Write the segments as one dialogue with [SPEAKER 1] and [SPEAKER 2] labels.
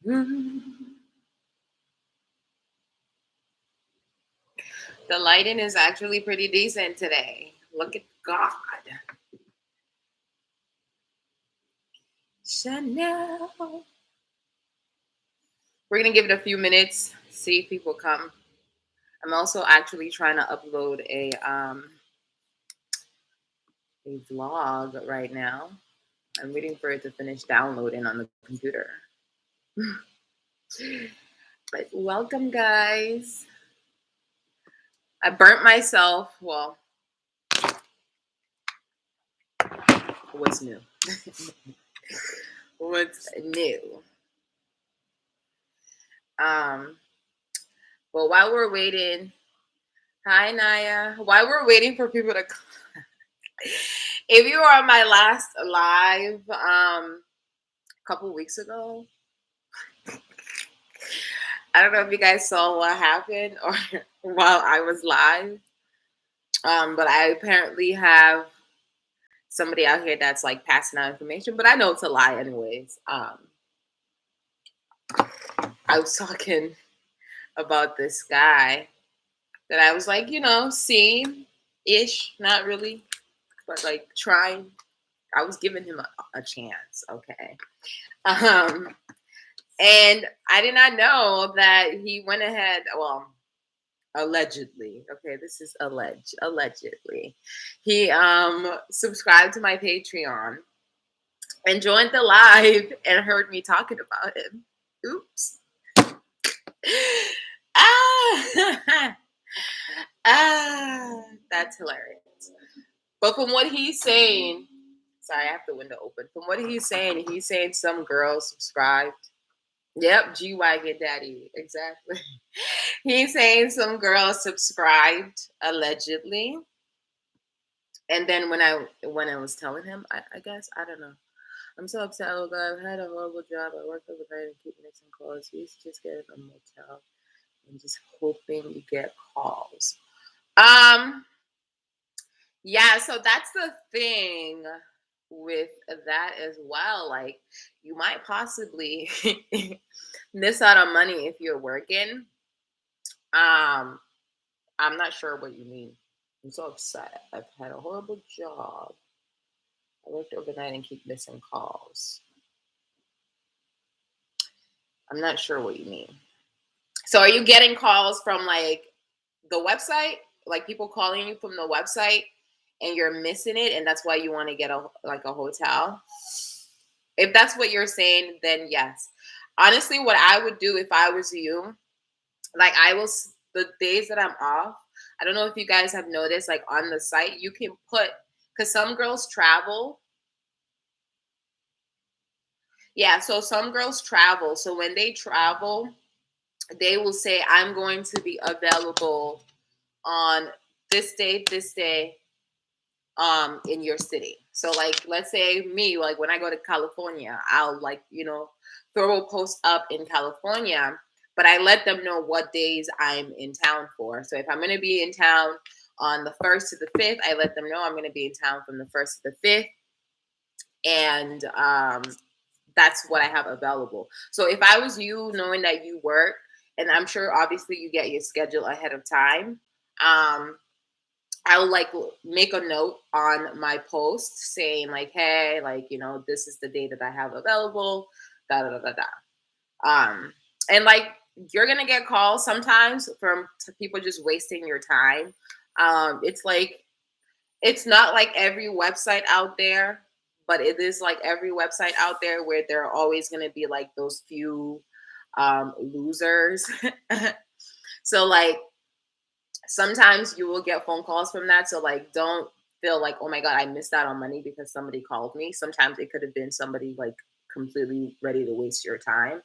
[SPEAKER 1] The lighting is actually pretty decent today. Look at God. Chanel. We're gonna give it a few minutes, see if people come. I'm also actually trying to upload a vlog right now. I'm waiting for it to finish downloading on the computer. But welcome, guys. I burnt myself. Well, what's new? What's new? Um, but while we're waiting, hi Naya. While we're waiting for people to if you were on my last live a couple weeks ago, I don't know if you guys saw what happened or while I was live. But I apparently have somebody out here that's like passing out information, but I know it's a lie anyways. I was talking about this guy that I was like, seeing ish, not really, but like trying. I was giving him a chance, okay. And I did not know that he went ahead, well, allegedly, okay, this is allegedly. He subscribed to my Patreon and joined the live and heard me talking about him. Oops. ah, that's hilarious. But from what he's saying, sorry, I have the window open. From what he's saying some girl subscribed. Yep, G Wagon Daddy, exactly. He's saying some girl subscribed allegedly, and then when I was telling him, I guess I don't know. I'm so upset. Oh God, I've had a horrible job. I work overnight and keep mixing calls. You used to just get in a motel and just hoping you get calls. Yeah, so that's the thing with that as well. Like, you might possibly miss out on money if you're working. I'm not sure what you mean. I'm so upset. I've had a horrible job. I worked overnight and keep missing calls. I'm not sure what you mean. So are you getting calls from like the website? Like people calling you from the website and you're missing it and that's why you want to get a hotel? If that's what you're saying, then yes. Honestly, what I would do if I was you, like the days that I'm off, I don't know if you guys have noticed, like on the site, you can put, because some girls travel. Yeah, so some girls travel. So when they travel, they will say, I'm going to be available on this day, in your city. So like, let's say me, like when I go to California, I'll like, throw a post up in California, but I let them know what days I'm in town for. So if I'm going to be in town on the 1st to the 5th, I let them know I'm going to be in town from the 1st to the 5th. And that's what I have available. So if I was you, knowing that you work, and I'm sure obviously you get your schedule ahead of time, I'll like make a note on my post saying like, hey, like, this is the day that I have available, da da da da da. And like you're gonna get calls sometimes from people just wasting your time. It's like it's not like every website out there, but it is like every website out there where there are always gonna be like those few losers. So like sometimes you will get phone calls from that. So like don't feel like, oh my God, I missed out on money because somebody called me. Sometimes it could have been somebody like completely ready to waste your time.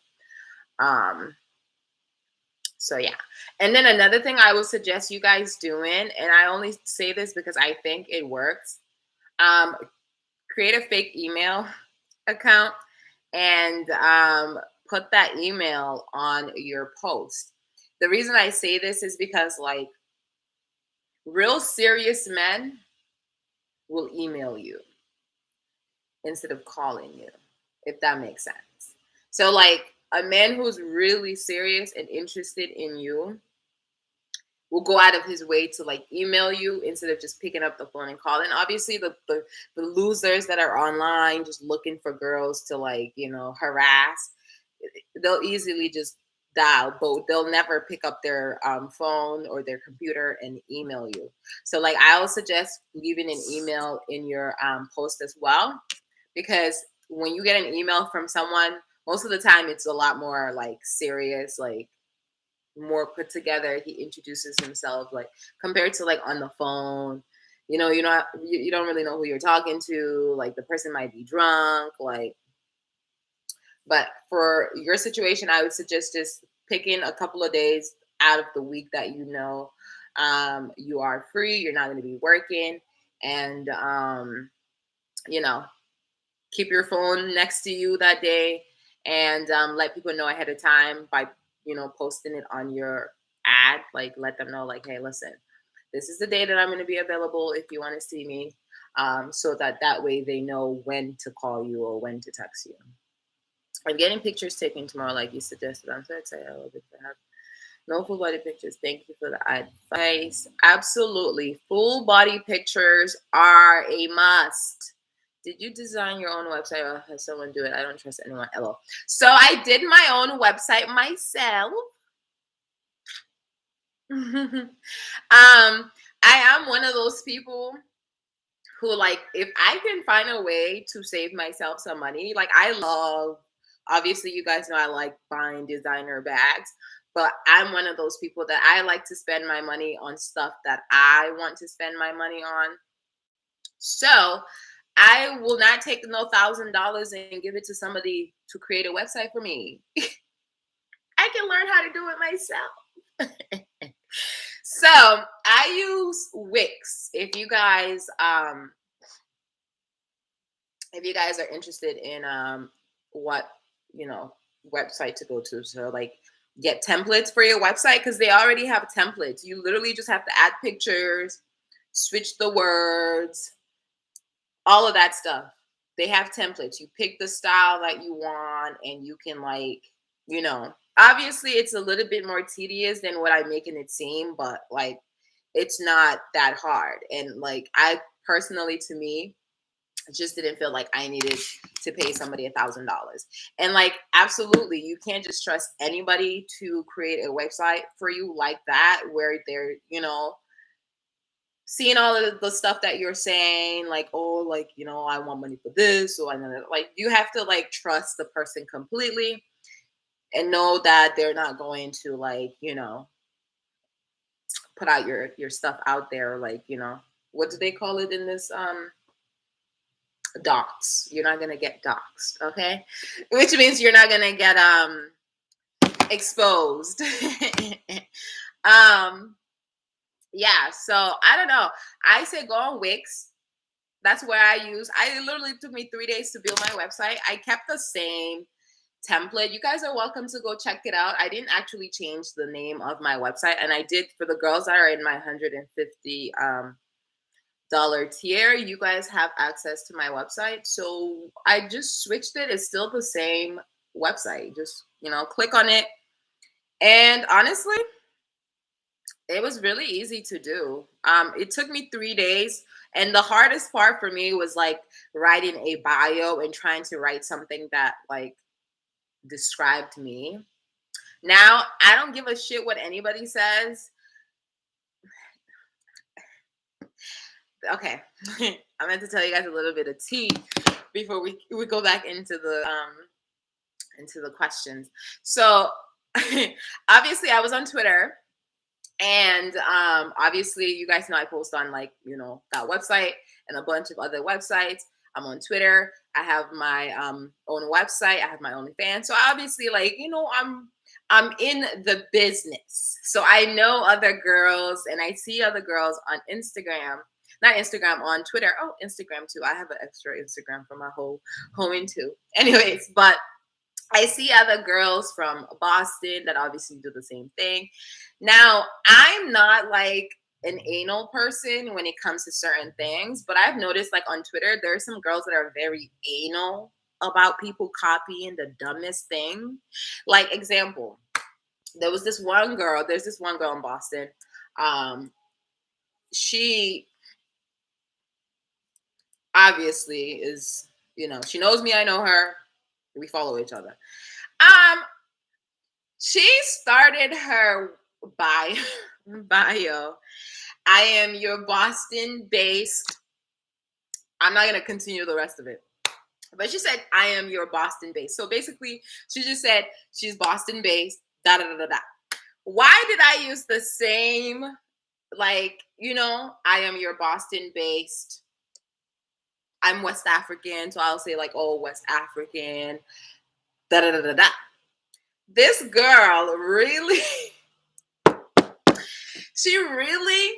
[SPEAKER 1] So yeah. And then another thing I would suggest you guys doing, and I only say this because I think it works, create a fake email account and put that email on your post. The reason I say this is because like real serious men will email you instead of calling you, if that makes sense. So like A man who's really serious and interested in you will go out of his way to like email you instead of just picking up the phone and calling. Obviously, the losers that are online just looking for girls to like, harass, they'll easily just dial, but they'll never pick up their phone or their computer and email you. So like I would suggest leaving an email in your post as well, because when you get an email from someone, most of the time it's a lot more like serious, like more put together. He introduces himself, like compared to like on the phone. You don't really know who you're talking to. Like the person might be drunk. Like, but for your situation, I would suggest just picking a couple of days out of the week that you are free. You're not going to be working, and you know keep your phone next to you that day, and let people know ahead of time by posting it on your ad. Like let them know like, hey, listen, this is the day that I'm going to be available if you want to see me, so that way they know when to call you or when to text you. I'm getting pictures taken tomorrow like you suggested. I'm so excited. I love it to have no full body pictures. Thank you for the advice. Absolutely, full body pictures are a must. Did you design your own website or has someone do it? I don't trust anyone. LOL. So I did my own website myself. I am one of those people who, like, if I can find a way to save myself some money, like I love, obviously you guys know I like buying designer bags, but I'm one of those people that I like to spend my money on stuff that I want to spend my money on. So I will not take no $1,000 and give it to somebody to create a website for me. I can learn how to do it myself. So I use Wix. If you guys are interested in what website to go to, so like get templates for your website, because they already have templates. You literally just have to add pictures, switch the words, all of that stuff. They have templates. You pick the style that you want, and you can obviously it's a little bit more tedious than what I'm making it seem, but like it's not that hard. And like I personally, to me, just didn't feel like I needed to pay somebody $1,000. And like, absolutely, you can't just trust anybody to create a website for you like that, where they're, seeing all of the stuff that you're saying, like, oh, like, I want money for this. So I know, like, you have to like trust the person completely and know that they're not going to like, put out your stuff out there. Like, what do they call it in this, docs? You're not going to get doxed. Okay. Which means you're not going to get, exposed. Yeah, so I don't know. I say go on Wix. That's where I literally took me 3 days to build my website. I kept the same template. You guys are welcome to go check it out. I didn't actually change the name of my website, and I did for the girls that are in my $150 dollar tier. You guys have access to my website, so I just switched it. It's still the same website. Just click on it, and honestly, it was really easy to do. It took me 3 days. And the hardest part for me was like writing a bio and trying to write something that like described me. Now, I don't give a shit what anybody says. Okay. I meant to tell you guys a little bit of tea before we go back into the questions. So obviously I was on Twitter. And obviously, you guys know I post on like that website and a bunch of other websites. I'm on Twitter. I have my own website. I have my OnlyFans. So obviously, like I'm in the business. So I know other girls, and I see other girls on Instagram. Not Instagram, on Twitter. Oh, Instagram too. I have an extra Instagram for my whole homing too. Anyways, but I see other girls from Boston that obviously do the same thing. Now, I'm not like an anal person when it comes to certain things, but I've noticed like on Twitter, there are some girls that are very anal. about people copying the dumbest thing. Like, example, there's this one girl in Boston. She obviously is, she knows me, I know her. We follow each other. Um, she started her bio. I am your Boston-based. I'm not gonna continue the rest of it. But she said, I am your Boston-based. So basically, she just said she's Boston-based, da da da da da. Why did I use the same, like, I am your Boston-based. I'm West African, so I'll say like, oh, West African, da da da da da. This girl really, she really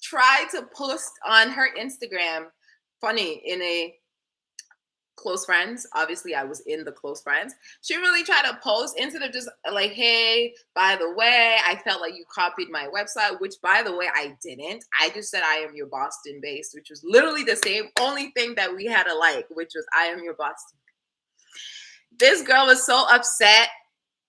[SPEAKER 1] tried to post on her Instagram, funny, in a close friends. Obviously, I was in the close friends. She really tried to post instead of just like, hey, by the way, I felt like you copied my website, which by the way, I didn't. I just said I am your Boston based, which was literally the same only thing that we had alike, which was I am your Boston. This girl was so upset.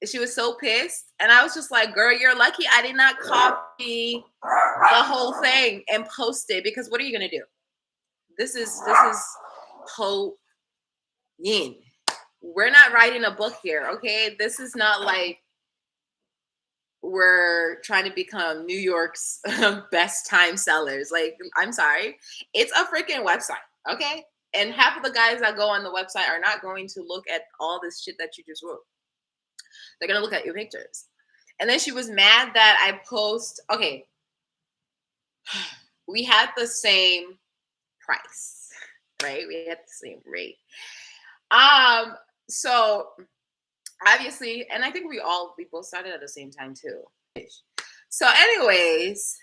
[SPEAKER 1] She was so pissed. And I was just like, girl, you're lucky I did not copy the whole thing and post it, because what are you gonna do? This is yin. We're not writing a book here, okay? This is not like we're trying to become New York's best time sellers. Like, I'm sorry. It's a freaking website, okay? And half of the guys that go on the website are not going to look at all this shit that you just wrote. They're going to look at your pictures. And then she was mad that I post, okay, we had the same price, right? We had the same rate. So obviously, and I think we both started at the same time too. So anyways,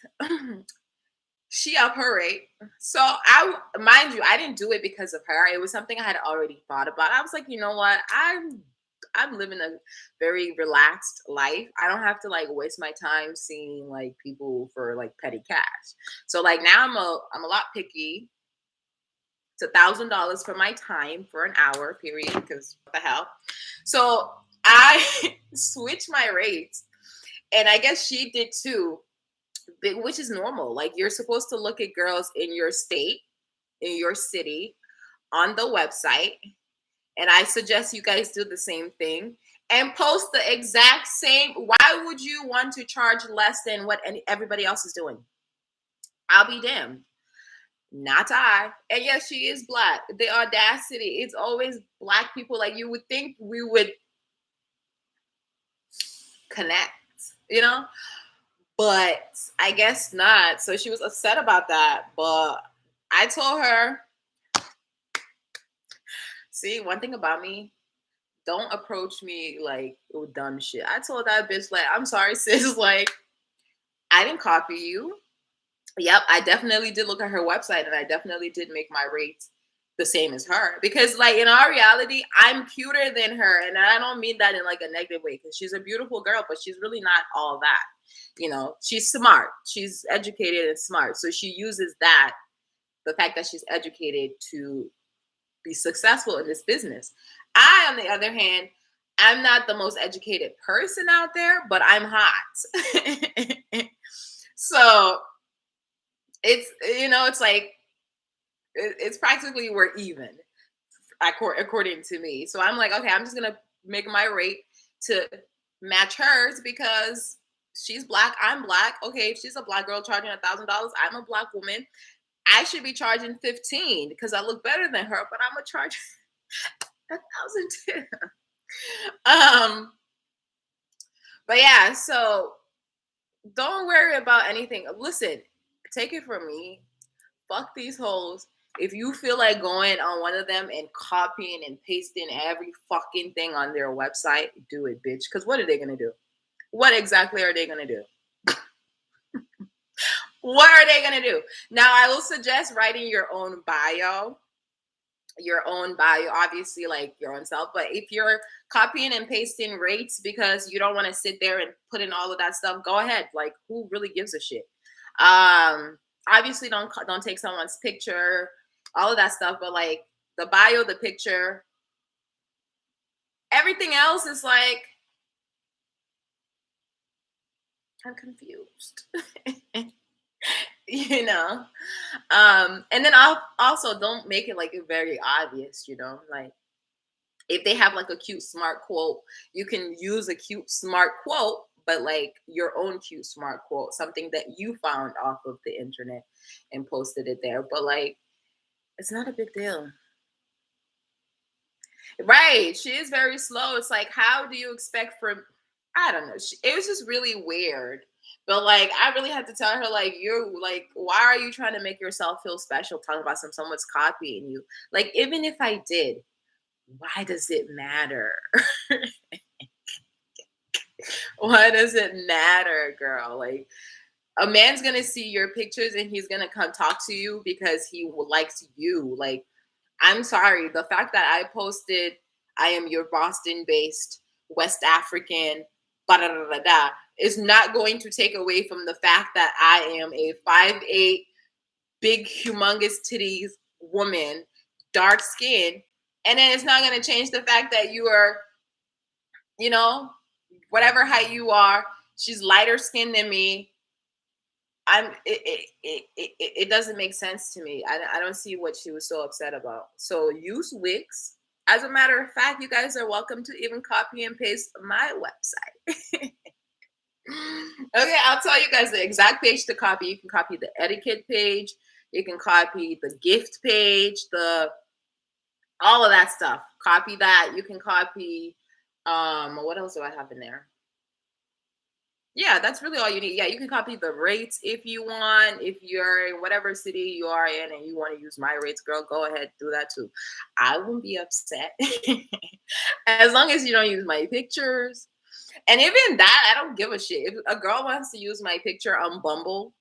[SPEAKER 1] she up her rate. So mind you, I didn't do it because of her. It was something I had already thought about. I was like, you know what? I'm living a very relaxed life. I don't have to like waste my time seeing like people for like petty cash. So like now I'm a lot picky. It's $1,000 for my time for an hour, period, because what the hell. So I switched my rates, and I guess she did too, which is normal. Like, you're supposed to look at girls in your state, in your city, on the website, and I suggest you guys do the same thing and post the exact same. Why would you want to charge less than what everybody else is doing? I'll be damned. Not I. And yes, she is Black. The audacity. It's always Black people. Like, you would think we would connect, but I guess not. So she was upset about that. But I told her, see, one thing about me, don't approach me like with dumb shit. I told that bitch, like, I'm sorry, sis. Like, I didn't copy you. Yep, I definitely did look at her website, and I definitely did make my rates the same as her, because like in our reality, I'm cuter than her, and I don't mean that in like a negative way, because she's a beautiful girl, but she's really not all that. She's smart, she's educated and smart, so she uses that, the fact that she's educated, to be successful in this business. I, on the other hand, I'm not the most educated person out there, but I'm hot. So it's like, it's practically we're even, according to me. So I'm like, okay, I'm just gonna make my rate to match hers, because she's Black, I'm Black. Okay, if she's a Black girl charging $1,000, I'm a Black woman. I should be charging 15 because I look better than her, but I'm gonna charge 1,000 too. But yeah, so don't worry about anything. Listen, take it from me. Fuck these hoes. If you feel like going on one of them and copying and pasting every fucking thing on their website, do it, bitch. Because what are they going to do? What exactly are they going to do? What are they going to do? Now, I will suggest writing your own bio. Obviously, like your own self. But if you're copying and pasting rates because you don't want to sit there and put in all of that stuff, go ahead. Like, who really gives a shit? Obviously, don't take someone's picture, all of that stuff. But like the bio, the picture, Everything else is like, I'm confused. you know? And then I'll also don't make it like very obvious, like if they have like a cute smart quote, you can use a cute smart quote, but like your own cute smart quote, something that you found off of the internet and posted it there. But like, it's not a big deal. Right. She is very slow. It's like, how do you expect for, I don't know. It was just really weird. But like, I really had to tell her, like, you're like, why are you trying to make yourself feel special talking about someone's copying you? Like, even if I did, why does it matter? Why does it matter, girl? Like, a man's gonna see your pictures and he's gonna come talk to you because he likes you. Like, I'm sorry, the fact that I posted, I am your Boston based West African, da da da da da, is not going to take away from the fact that I am a 5'8", big, humongous titties woman, dark skin. And then it's not going to change the fact that you are, you know, whatever height you are, she's lighter skinned than me. It doesn't make sense to me. I don't see what she was so upset about. So use Wix. As a matter of fact, you guys are welcome to even copy and paste my website. Okay, I'll tell you guys the exact page to copy. You can copy the etiquette page. You can copy the gift page, the all of that stuff. Copy that. You can copy what else do I have in there? Yeah, that's really all you need. Yeah, you can copy the rates if you want. If you're in whatever city you are in and you want to use my rates, girl, go ahead, do that too. I wouldn't be upset. As long as you don't use my pictures. And even that, I don't give a shit. If a girl wants to use my picture on Bumble,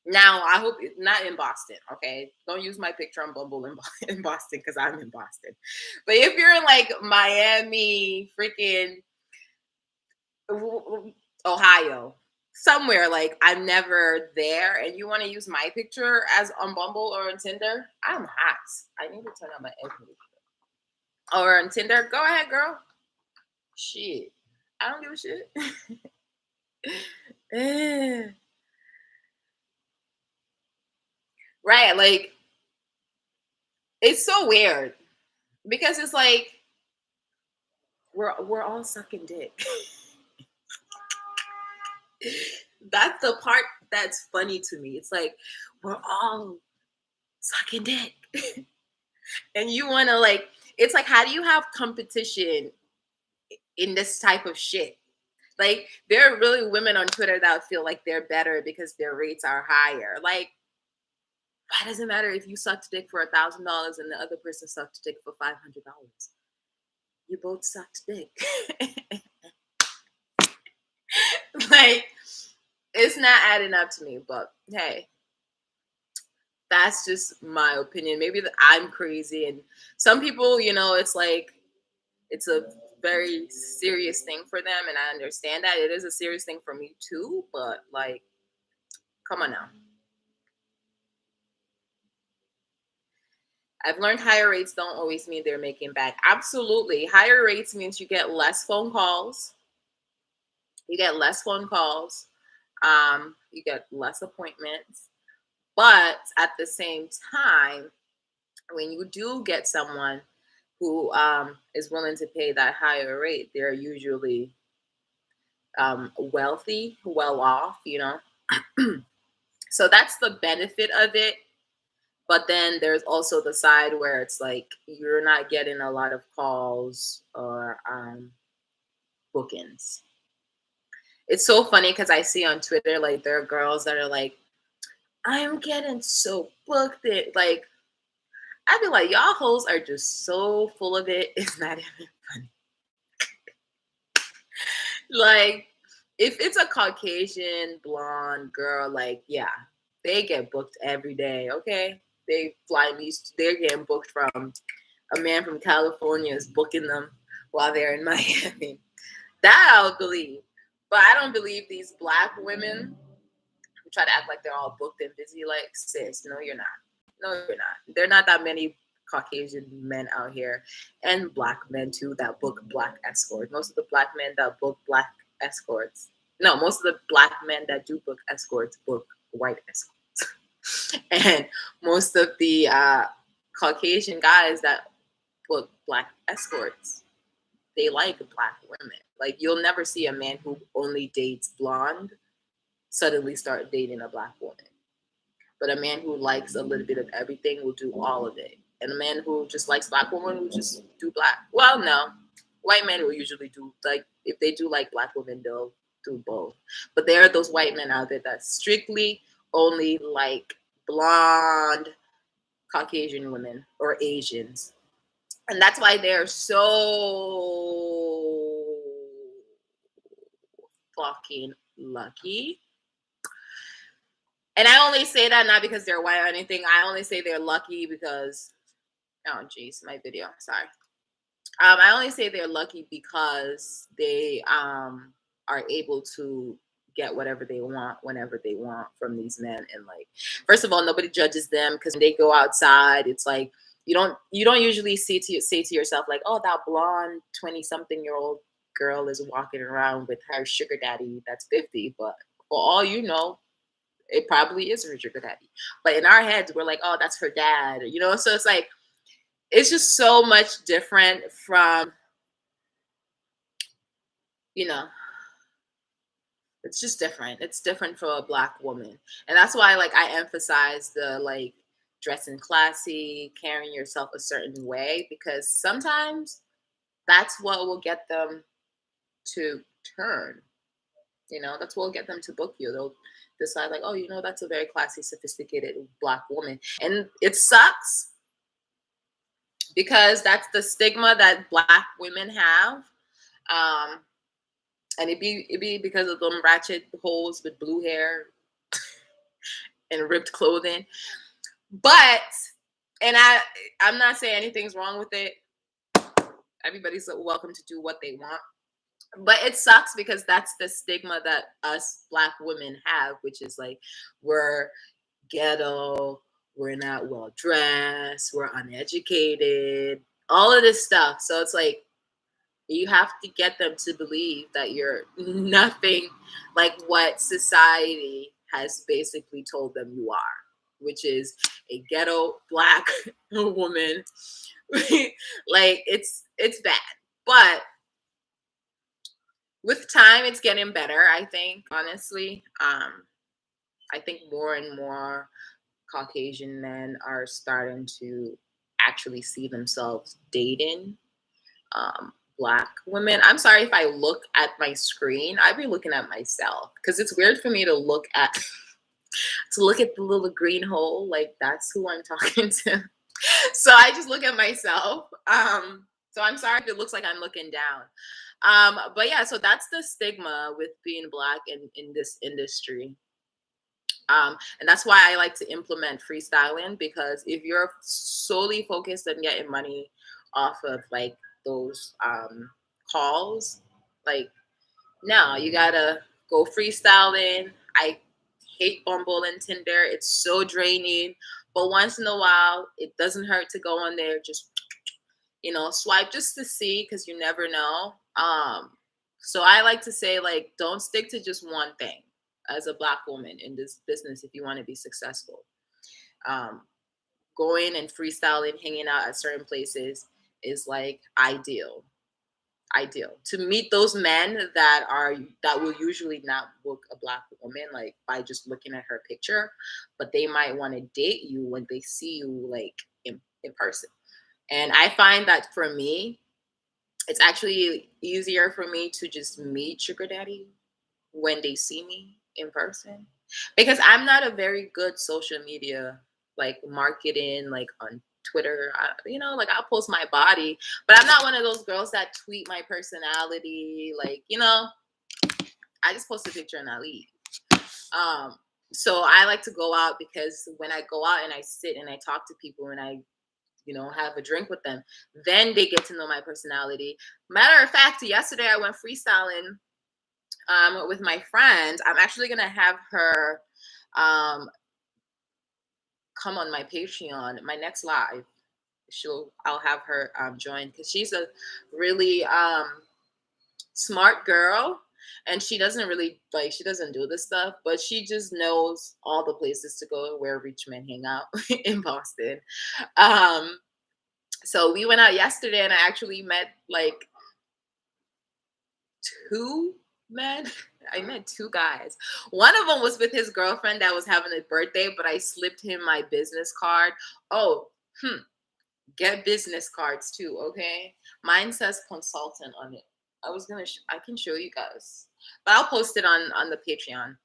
[SPEAKER 1] now I hope it's not in Boston, okay? Don't use my picture on Bumble in Boston because I'm in Boston. But if you're in like Miami, freaking Ohio, somewhere like I'm never there, and you want to use my picture as on Bumble or on Tinder, I'm hot. I need to turn on my air conditioner. Or on Tinder, go ahead, girl. Shit, I don't give a shit. Eh. Right, like it's so weird because it's like we're all sucking dick. That's the part that's funny to me. It's like we're all sucking dick. And you want to like it's like how do you have competition in this type of shit? Like there are really women on Twitter that feel like they're better because their rates are higher. Like why does it matter if you sucked dick for $1,000 and the other person sucked dick for $500? You both sucked dick. Like it's not adding up to me, but hey, that's just my opinion. Maybe I'm crazy, and some people, it's like it's a very serious thing for them, and I understand that it is a serious thing for me too. But like, come on now. I've learned higher rates don't always mean they're making back. Absolutely, higher rates means you get less phone calls. You get less phone calls. You get less appointments. But at the same time, when you do get someone who is willing to pay that higher rate, they're usually wealthy, well off. So that's the benefit of it. But then there's also the side where it's like you're not getting a lot of calls or bookings. It's so funny because I see on Twitter like there are girls that are like, I'm getting so booked it. Like I feel like y'all hoes are just so full of it. It's not even funny. Like, if it's a Caucasian blonde girl, like, yeah, they get booked every day, okay? They fly me, they're getting booked from a man from California is booking them while they're in Miami. That I would believe. But I don't believe these black women who try to act like they're all booked and busy. Like, sis, no, you're not. No, you're not. There are not that many Caucasian men out here and black men too that book black escorts. Most of the black men that book black escorts, no, most of the black men that do book escorts book white escorts. And most of the Caucasian guys that book black escorts, they like black women. Like you'll never see a man who only dates blonde suddenly start dating a black woman. But a man who likes a little bit of everything will do all of it. And a man who just likes black women will just do black. Well, no. White men will usually do, like, if they do like black women, they'll do both. But there are those white men out there that strictly only like blonde Caucasian women or Asians. And that's why they're so fucking lucky. And I only say that not because they're white or anything. I only say they're lucky because, oh jeez, my video, sorry. I only say they're lucky because they are able to get whatever they want whenever they want from these men. And like, first of all, nobody judges them because when they go outside, it's like you don't usually say to yourself like, oh, that blonde 20-something-year-old girl is walking around with her sugar daddy that's 50, but for all you know, it probably is her sugar daddy. But in our heads, we're like, oh, that's her dad, you know? So it's like, it's just so much different from, you know, it's just different. It's different for a black woman. And that's why, like, I emphasize the, like, dressing classy, carrying yourself a certain way, because sometimes that's what will get them to turn. You know, that's what will get them to book you. They'll decide like, oh, you know, that's a very classy, sophisticated black woman. And it sucks because that's the stigma that black women have. And it be because of them ratchet hoes with blue hair and ripped clothing. But, and I'm not saying anything's wrong with it. Everybody's welcome to do what they want. But it sucks because that's the stigma that us black women have, which is like, we're ghetto, we're not well dressed, we're uneducated, all of this stuff. So it's like, you have to get them to believe that you're nothing like what society has basically told them you are, which is a ghetto black woman. Like it's bad. But with time, it's getting better, I think, honestly. I think more and more Caucasian men are starting to actually see themselves dating black women. I'm sorry if I look at my screen. I'd be looking at myself because it's weird for me to look at the little green hole. Like that's who I'm talking to. So I just look at myself. So I'm sorry if it looks like I'm looking down. But yeah, so that's the stigma with being black in this industry. And that's why I like to implement freestyling, because if you're solely focused on getting money off of like those calls, like no, you gotta go freestyling. I hate Bumble and Tinder. It's so draining. But once in a while, it doesn't hurt to go on there, just swipe just to see, because you never know. So I like to say, like, don't stick to just one thing as a black woman in this business if you want to be successful. Going and freestyling, hanging out at certain places is like ideal to meet those men that will usually not book a black woman like by just looking at her picture, but they might want to date you when they see you like in person. And I find that for me, it's actually easier for me to just meet sugar daddy when they see me in person, because I'm not a very good social media like marketing, like on Twitter. Like I'll post my body, but I'm not one of those girls that tweet my personality. Like, I just post a picture and I leave. So I like to go out, because when I go out and I sit and I talk to people and I have a drink with them, then they get to know my personality. Matter of fact, yesterday I went freestyling with my friend. I'm actually gonna have her come on my Patreon, my next live. I'll have her join, because she's a really smart girl, and she doesn't really like, she doesn't do this stuff, but she just knows all the places to go where rich men hang out in Boston. Um, so we went out yesterday, and I actually met like two men. I met two guys. One of them was with his girlfriend that was having a birthday, but I slipped him my business card. Oh, get business cards too, okay? Mine says consultant on it. I can show you guys, but I'll post it on the Patreon.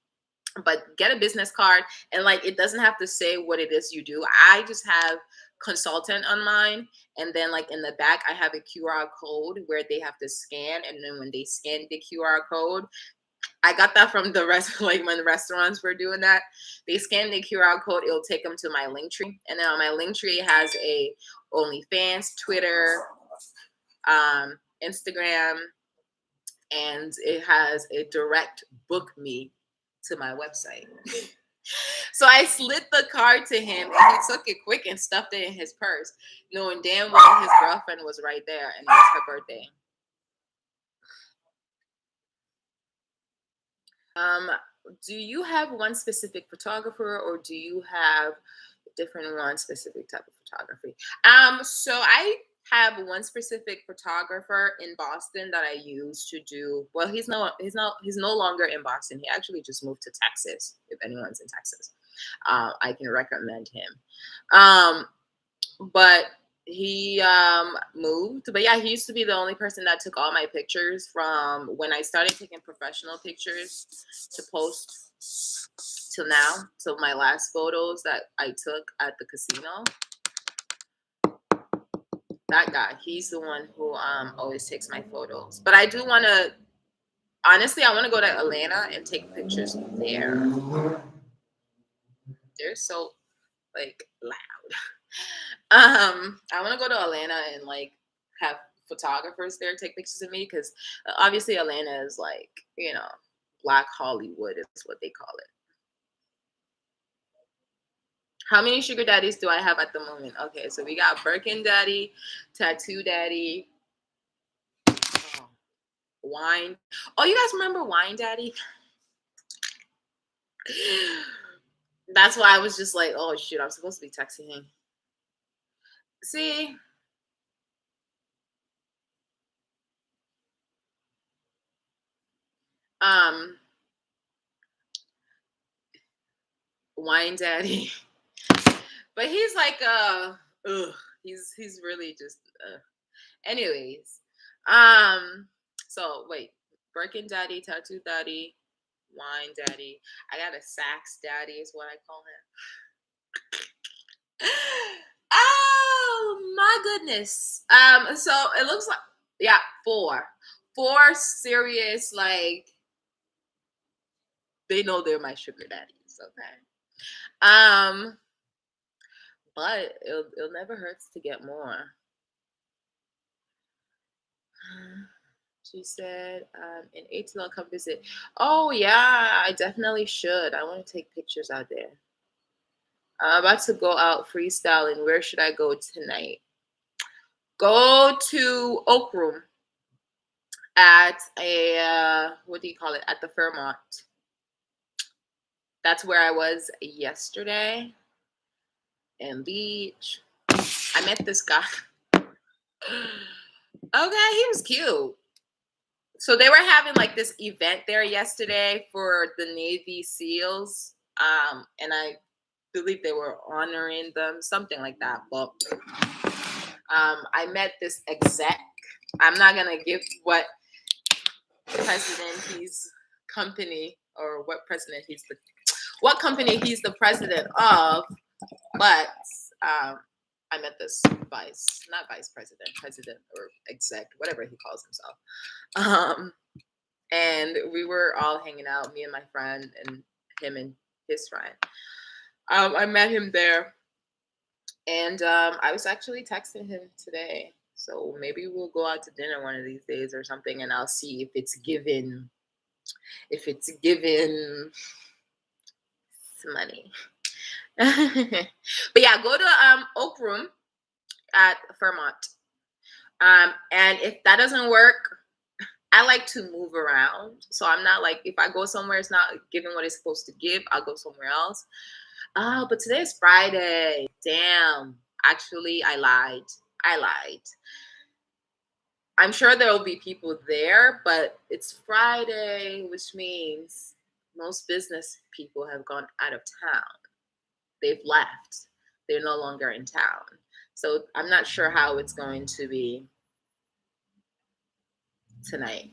[SPEAKER 1] But get a business card, and like, it doesn't have to say what it is you do. I just have consultant on mine, and then like in the back I have a QR code where they have to scan, and then when they scan the QR code, I got that from the rest, like when the restaurants were doing that, they scan the QR code, it'll take them to my link tree, and then on my link tree it has a OnlyFans, Twitter, Instagram, and it has a direct book me to my website. So I slid the card to him, and he took it quick and stuffed it in his purse, knowing damn well his girlfriend was right there and it was her birthday. Do you have one specific photographer, or do you have different one specific type of photography? So I have one specific photographer in Boston that I use to do. Well, he's no longer in Boston. He actually just moved to Texas. If anyone's in Texas, I can recommend him. But he moved. But yeah, he used to be the only person that took all my pictures from when I started taking professional pictures to post till now. So my last photos that I took at the casino, that guy, he's the one who always takes my photos. But I do want to, honestly, I want to go to Atlanta and take pictures there. They're so like loud. I want to go to Atlanta and like have photographers there take pictures of me, because obviously Atlanta is like, Black Hollywood is what they call it. How many sugar daddies do I have at the moment? Okay, so we got Birkin Daddy, Tattoo Daddy, Wine. Oh, you guys remember Wine Daddy? That's why I was just like, oh shoot, I'm supposed to be texting him. See? Wine Daddy. But he's like he's really just anyways. So wait, Birkin Daddy, Tattoo Daddy, Wine Daddy. I got a Sax Daddy is what I call him. Oh my goodness. So it looks like, yeah, four serious, like, they know they're my sugar daddies, okay? But it'll never hurts to get more. She said, in ATL, come visit. Oh yeah, I definitely should. I want to take pictures out there. I'm about to go out freestyling. Where should I go tonight? Go to Oak Room at a what do you call it? At the Fairmont. That's where I was yesterday. And Beach. I met this guy. Okay, he was cute. So they were having like this event there yesterday for the Navy SEALs. And I believe they were honoring them, something like that. But I met this exec. I'm not gonna give what president he's company or what company he's the president of, but I met this not vice president, president or exec, whatever he calls himself. And we were all hanging out, me and my friend and him and his friend. I met him there, and I was actually texting him today. So maybe we'll go out to dinner one of these days or something, and I'll see if it's given some money. But yeah, go to Oak Room at Fairmont. And if that doesn't work, I like to move around. So I'm not like, if I go somewhere, it's not giving what it's supposed to give, I'll go somewhere else. Oh, but today is Friday. Damn. Actually, I lied. I lied. I'm sure there will be people there, but it's Friday, which means most business people have gone out of town. They've left. They're no longer in town. So I'm not sure how it's going to be tonight.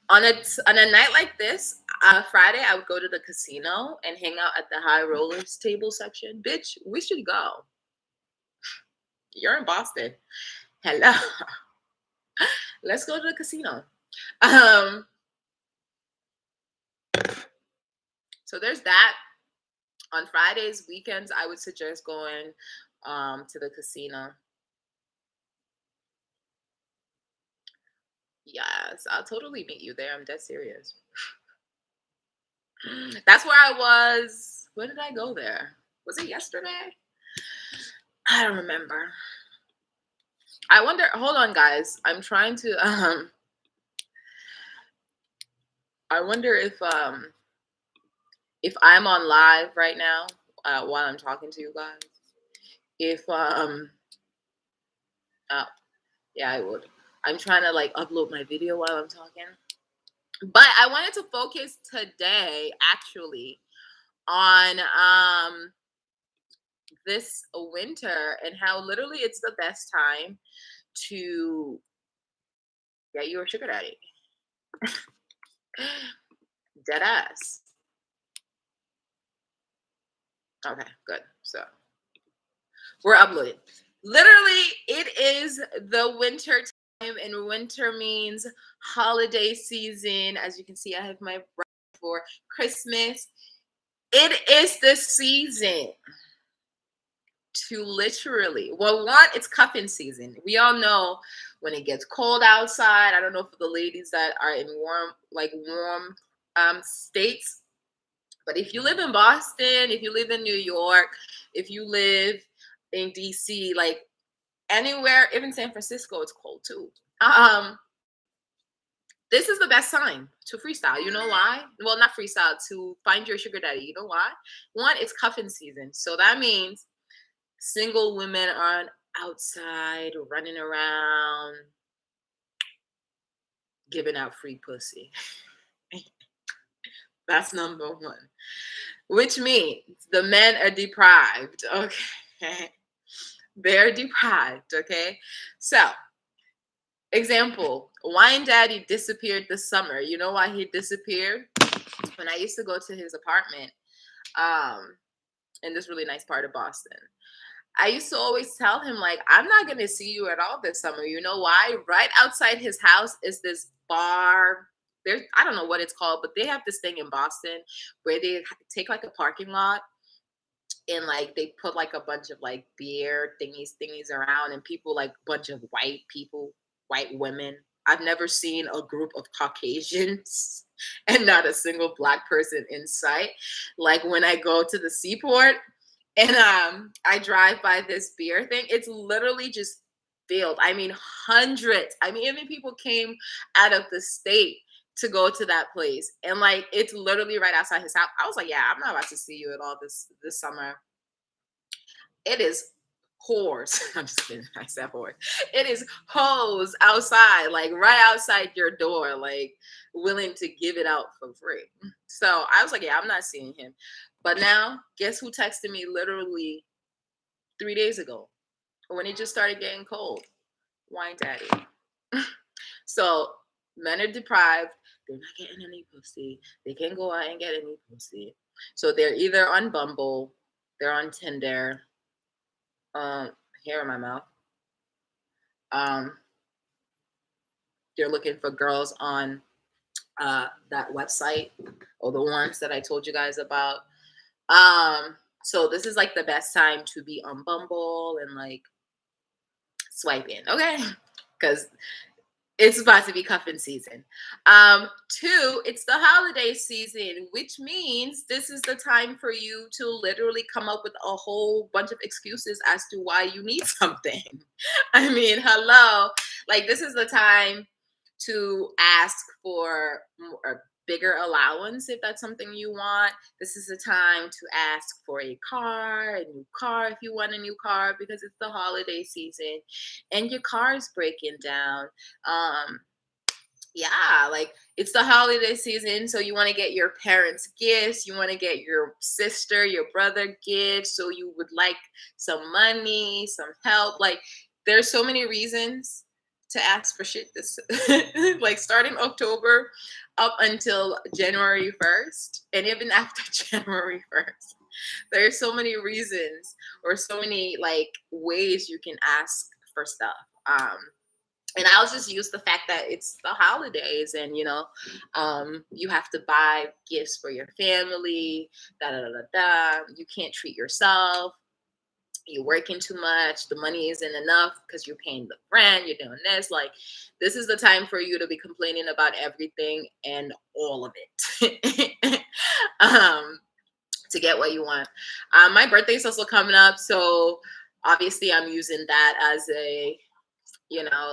[SPEAKER 1] On a night like this, Friday, I would go to the casino and hang out at the high rollers table section. Bitch, we should go. You're in Boston. Hello. Let's go to the casino. Um, so there's that. On Fridays, weekends, I would suggest going to the casino. Yes, I'll totally meet you there. I'm dead serious. That's where I was. When did I go there? Was it yesterday? I don't remember. I wonder. Hold on, guys. I'm trying to. I wonder if I'm on live right now while I'm talking to you guys. If yeah, I would. I'm trying to like upload my video while I'm talking. But I wanted to focus today actually on this winter and how literally it's the best time to get you a sugar daddy. Dead ass. Okay, good. So we're uploading. Literally, it is the winter time, and winter means holiday season. As you can see, I have my wrap for Christmas. It is the season to literally, well, one, it's cuffing season. We all know when it gets cold outside. I don't know for the ladies that are in warm states, but if you live in Boston, if you live in New York, if you live in DC, like anywhere, even San Francisco, it's cold too. This is the best time to freestyle. You know why? Well, not freestyle, to find your sugar daddy. You know why? One, it's cuffing season. So that means single women aren't outside running around giving out free pussy. That's number one. Which means the men are deprived. Okay. They're deprived. Okay. So, example, Wine Daddy disappeared this summer. You know why he disappeared? When I used to go to his apartment in this really nice part of Boston, I used to always tell him, like, I'm not going to see you at all this summer. You know why? Right outside his house is this bar. There's, I don't know what it's called, but they have this thing in Boston where they take like a parking lot and like they put like a bunch of like beer thingies around, and people, like bunch of white people, white women. I've never seen a group of Caucasians and not a single black person in sight. Like when I go to the seaport and I drive by this beer thing, it's literally just filled. I mean, hundreds. I mean, even people came out of the state to go to that place, and like it's literally right outside his house. I was like, yeah, I'm not about to see you at all this summer. It is whores. I'm just kidding. I said whores. It is hoes outside, like right outside your door, like willing to give it out for free. So I was like, yeah, I'm not seeing him. But now, guess who texted me literally 3 days ago when it just started getting cold? Wine Daddy. So men are deprived. They're not getting any pussy. They can't go out and get any pussy. So they're either on Bumble, they're on Tinder, hair in my mouth. They're looking for girls on that website, or the ones that I told you guys about. So this is like the best time to be on Bumble and like swiping, okay? Because It's about to be cuffing season. Two, it's the holiday season, which means this is the time for you to literally come up with a whole bunch of excuses as to why you need something. I mean, hello. Like, this is the time to ask for a bigger allowance if that's something you want. This is the time to ask for a new car if you want a new car because it's the holiday season and your car is breaking down. um yeah, like it's the holiday season, so you want to get your parents gifts, you want to get your sister, your brother gifts, so you would like some money, some help. Like there's so many reasons to ask for shit this like starting October up until January 1st, and even after January 1st. There's so many reasons or so many like ways you can ask for stuff. And I'll just use the fact that it's the holidays and you have to buy gifts for your family, da da da da da. You can't treat yourself. You're working too much. The money isn't enough because you're paying the rent. You're doing this. Like, this is the time for you to be complaining about everything and all of it. um, to get what you want. My birthday is also coming up, so obviously I'm using that as a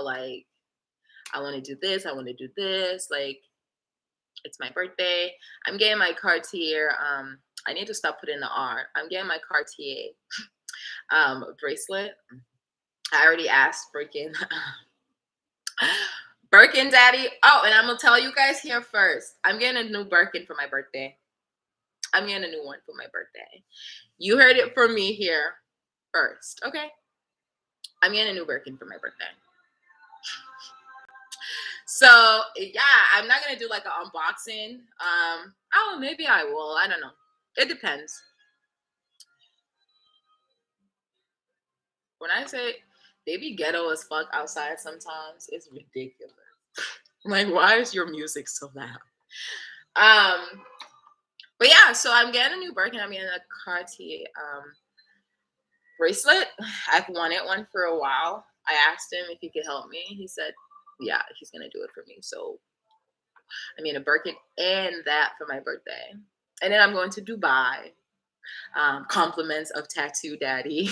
[SPEAKER 1] like I want to do this, I want to do this. Like, it's my birthday. I'm getting my Cartier. I need to stop putting the R. I'm getting my Cartier bracelet. I already asked freaking Birkin Daddy. Oh, and I'm gonna tell you guys here first. I'm getting a new Birkin for my birthday. I'm getting a new one for my birthday. You heard it from me here first, okay? I'm getting a new Birkin for my birthday. So yeah, I'm not gonna do like an unboxing. Oh, maybe I will. I don't know. It depends. When I say they be ghetto as fuck outside sometimes, it's ridiculous. Like, why is your music so loud? Um, but yeah, so I'm getting a new Birkin. I'm getting a Cartier bracelet. I've wanted one for a while. I asked him if he could help me. He said, yeah, he's gonna do it for me. So I mean a Birkin and that for my birthday. And then I'm going to Dubai. Compliments of Tattoo Daddy.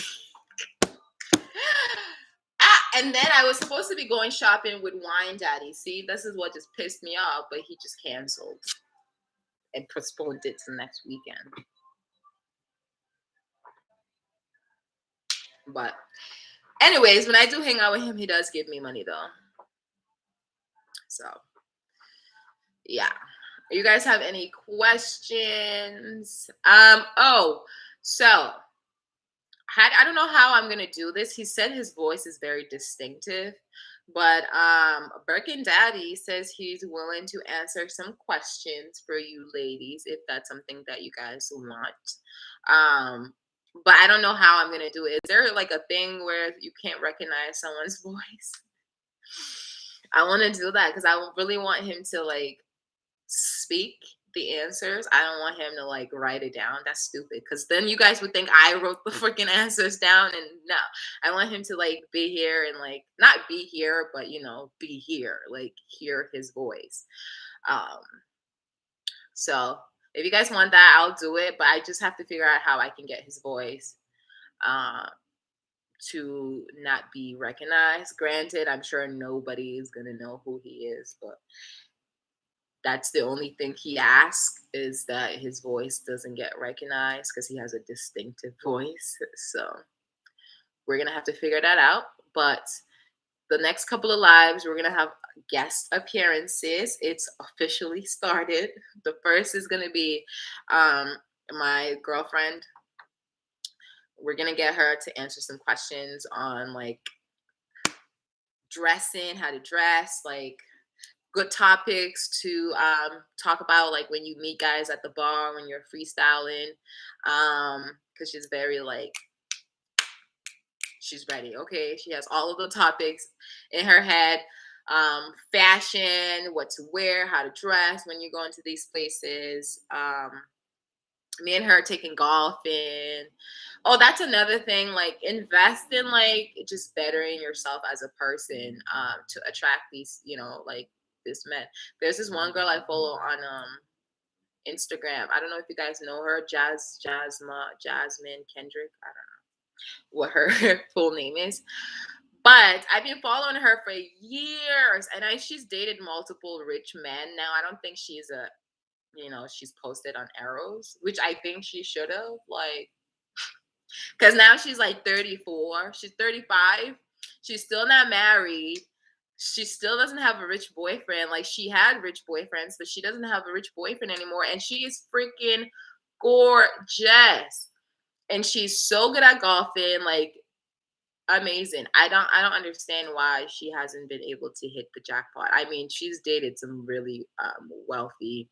[SPEAKER 1] And then I was supposed to be going shopping with Wine Daddy. See, this is what just pissed me off, but he just canceled and postponed it to next weekend. But anyways, when I do hang out with him, he does give me money though. So yeah. You guys have any questions? So I don't know how I'm gonna do this. He said his voice is very distinctive, but Birkin Daddy says he's willing to answer some questions for you ladies if that's something that you guys want. But I don't know how I'm gonna do it. Is there like a thing where you can't recognize someone's voice? I want to do that because I really want him to like speak the answers. I don't want him to like write it down. That's stupid. Because then you guys would think I wrote the freaking answers down. And no, I want him to like be here and like not be here, but be here, like hear his voice. Um, so if you guys want that, I'll do it. But I just have to figure out how I can get his voice to not be recognized. Granted, I'm sure nobody is gonna know who he is, but that's the only thing he asks is that his voice doesn't get recognized because he has a distinctive voice. So we're gonna have to figure that out. But the next couple of lives, we're gonna have guest appearances. It's officially started. The first is gonna be my girlfriend. We're gonna get her to answer some questions on like dressing, how to dress, like good topics to talk about, like when you meet guys at the bar when you're freestyling, because she's very like she's ready. Okay, she has all of the topics in her head. Fashion, what to wear, how to dress when you go into these places. Me and her taking golfing. Oh, that's another thing. Like, invest in like just bettering yourself as a person, to attract these, like this men. There's this one girl I follow on Instagram. I don't know if you guys know her, Jasmine Kendrick. I don't know what her full name is. But I've been following her for years, and she's dated multiple rich men. Now I don't think she's posted on Arrows, which I think she should have, like, because now she's like 34, she's 35, she's still not married, she still doesn't have a rich boyfriend. Like, she had rich boyfriends, but she doesn't have a rich boyfriend anymore, and she is freaking gorgeous, and she's so good at golfing, like, amazing. I don't understand why she hasn't been able to hit the jackpot. I mean, she's dated some really wealthy,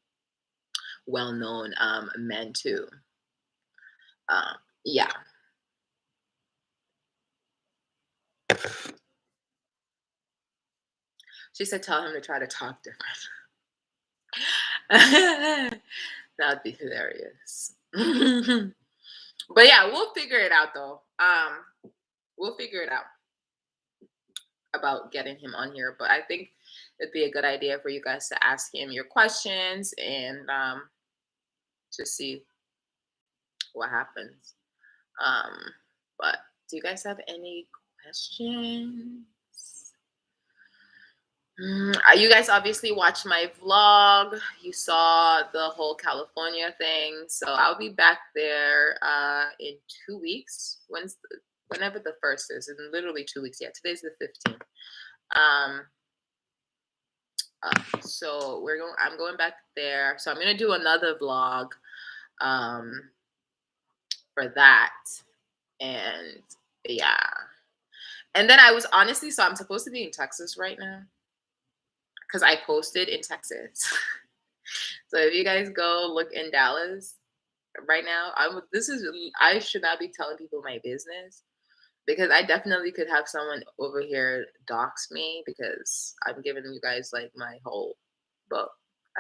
[SPEAKER 1] well-known men too. Yeah. She said tell him to try to talk different. That'd be hilarious. But yeah, we'll figure it out though. We'll figure it out about getting him on here. But I think it'd be a good idea for you guys to ask him your questions and to see what happens. Um, but do you guys have any questions? You guys obviously watched my vlog. You saw the whole California thing. So I'll be back there in 2 weeks. Whenever the first is, in literally 2 weeks. Yeah, today's the 15th. So I'm going back there. So I'm gonna do another vlog for that. And yeah. And then so I'm supposed to be in Texas right now because I posted in Texas. So if you guys go look in Dallas right now, I should not be telling people my business because I definitely could have someone over here dox me because I'm giving you guys like my whole book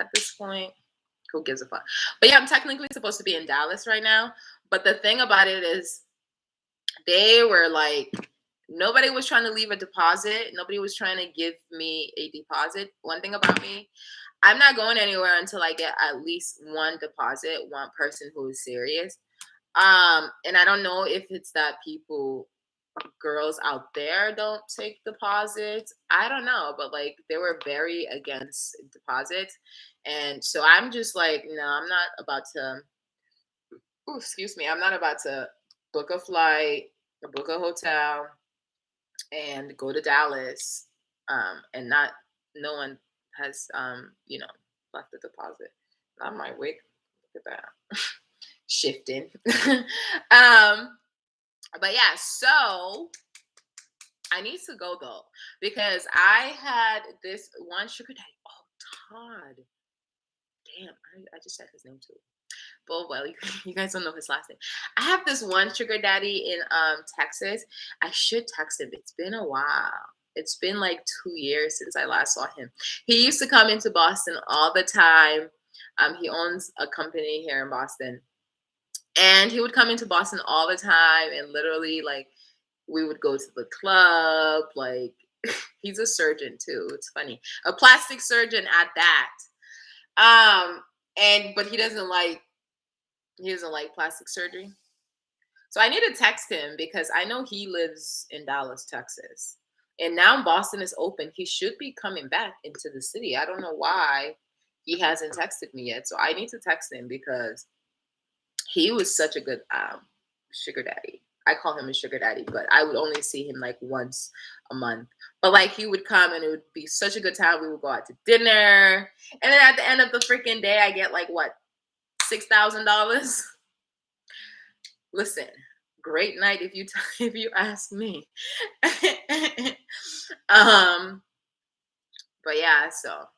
[SPEAKER 1] at this point. Who gives a fuck? But yeah, I'm technically supposed to be in Dallas right now. But the thing about it is they were like, nobody was trying to leave a deposit. Nobody was trying to give me a deposit. One thing about me, I'm not going anywhere until I get at least one deposit, one person who is serious. And I don't know if it's that girls out there don't take deposits. I don't know, but like they were very against deposits. And so I'm just like, no, I'm not about to, excuse me, I'm not about to book a flight, or book a hotel, and go to Dallas, and no one has, left a deposit. I'm like, wait, look at that. Shifting. But yeah, so I need to go though, because I had this one sugar daddy. Oh, Todd. Damn, I just said his name too. But well, you guys don't know his last name. I have this one sugar daddy in Texas. I should text him. It's been a while. It's been like 2 years since I last saw him. He used to come into Boston all the time. He owns a company here in Boston. And he would come into Boston all the time, and literally like we would go to the club. Like, he's a surgeon too. It's funny. A plastic surgeon at that. But he doesn't like plastic surgery. So I need to text him because I know he lives in Dallas, Texas. And now Boston is open. He should be coming back into the city. I don't know why he hasn't texted me yet. So I need to text him because he was such a good sugar daddy. I call him a sugar daddy, but I would only see him like once a month. But like he would come and it would be such a good time. We would go out to dinner. And then at the end of the freaking day, I get like what, $6,000? Listen, great night if you ask me. But yeah, so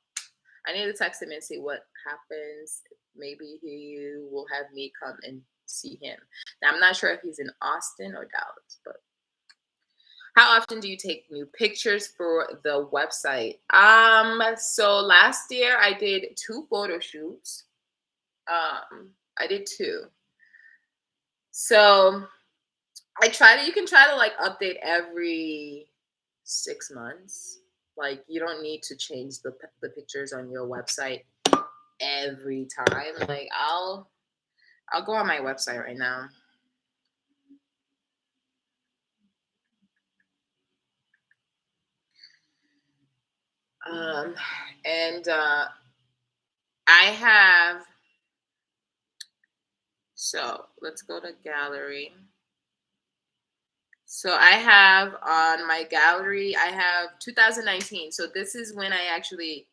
[SPEAKER 1] I need to text him and see what happens. Maybe he will have me come and see him. Now I'm not sure if he's in Austin or Dallas, but how often do you take new pictures for the website? So last year I did 2 photo shoots. I did two. So you can try to like update every 6 months. Like you don't need to change the pictures on your website every time. Like I'll go on my website right now. Um, and I have, so let's go to gallery. So I have on my gallery, I have 2019. So this is when I actually,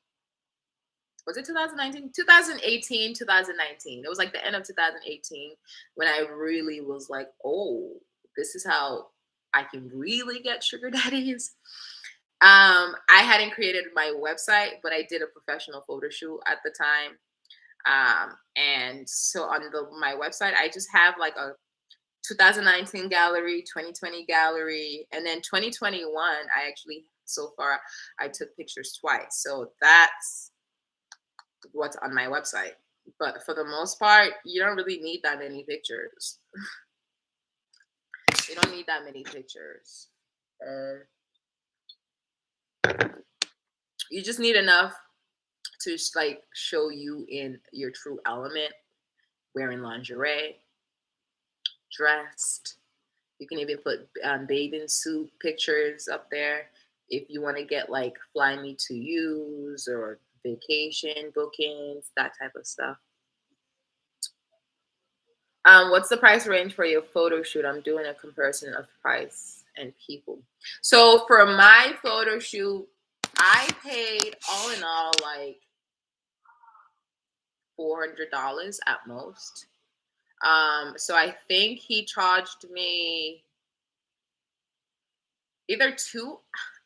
[SPEAKER 1] was it 2019? 2018, 2019. It was like the end of 2018 when I really was like, oh, this is how I can really get sugar daddies. I hadn't created my website, but I did a professional photo shoot at the time. And so on my website, I just have like a 2019 gallery, 2020 gallery, and then 2021. I actually, so far, I took pictures twice. So that's what's on my website. But for the most part, you don't really need that many pictures. You don't need that many pictures. You just need enough to like show you in your true element, wearing lingerie, dressed. You can even put bathing suit pictures up there if you want to get like fly me to use or vacation bookings, that type of stuff. What's the price range for your photo shoot? I'm doing a comparison of price and people. So for my photo shoot, I paid all in all like $400 at most. So I think he charged me either two.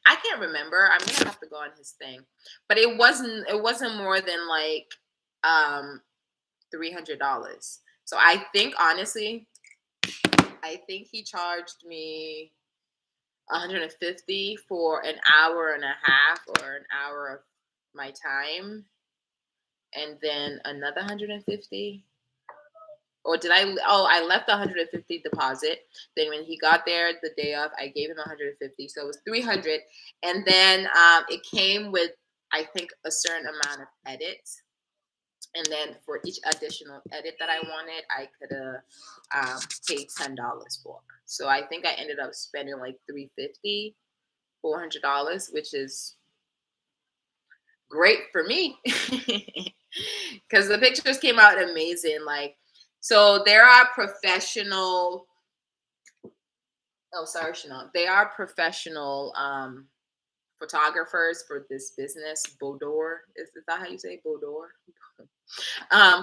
[SPEAKER 1] I can't remember. I'm gonna have to go on his thing, but it wasn't more than like $300. So I think honestly, I think he charged me 150 for an hour and a half or an hour of my time, and then another 150. Or did I? Oh, I left the 150 deposit. Then when he got there the day of, I gave him 150, so it was 300. And then it came with, I think, a certain amount of edits. And then for each additional edit that I wanted, I could have paid $10 for. So I think I ended up spending like 350, $400, which is great for me because the pictures came out amazing. Like, so there are professional. Oh, sorry, Chanel. They are professional photographers for this business. Bodor, is that how you say Bodor?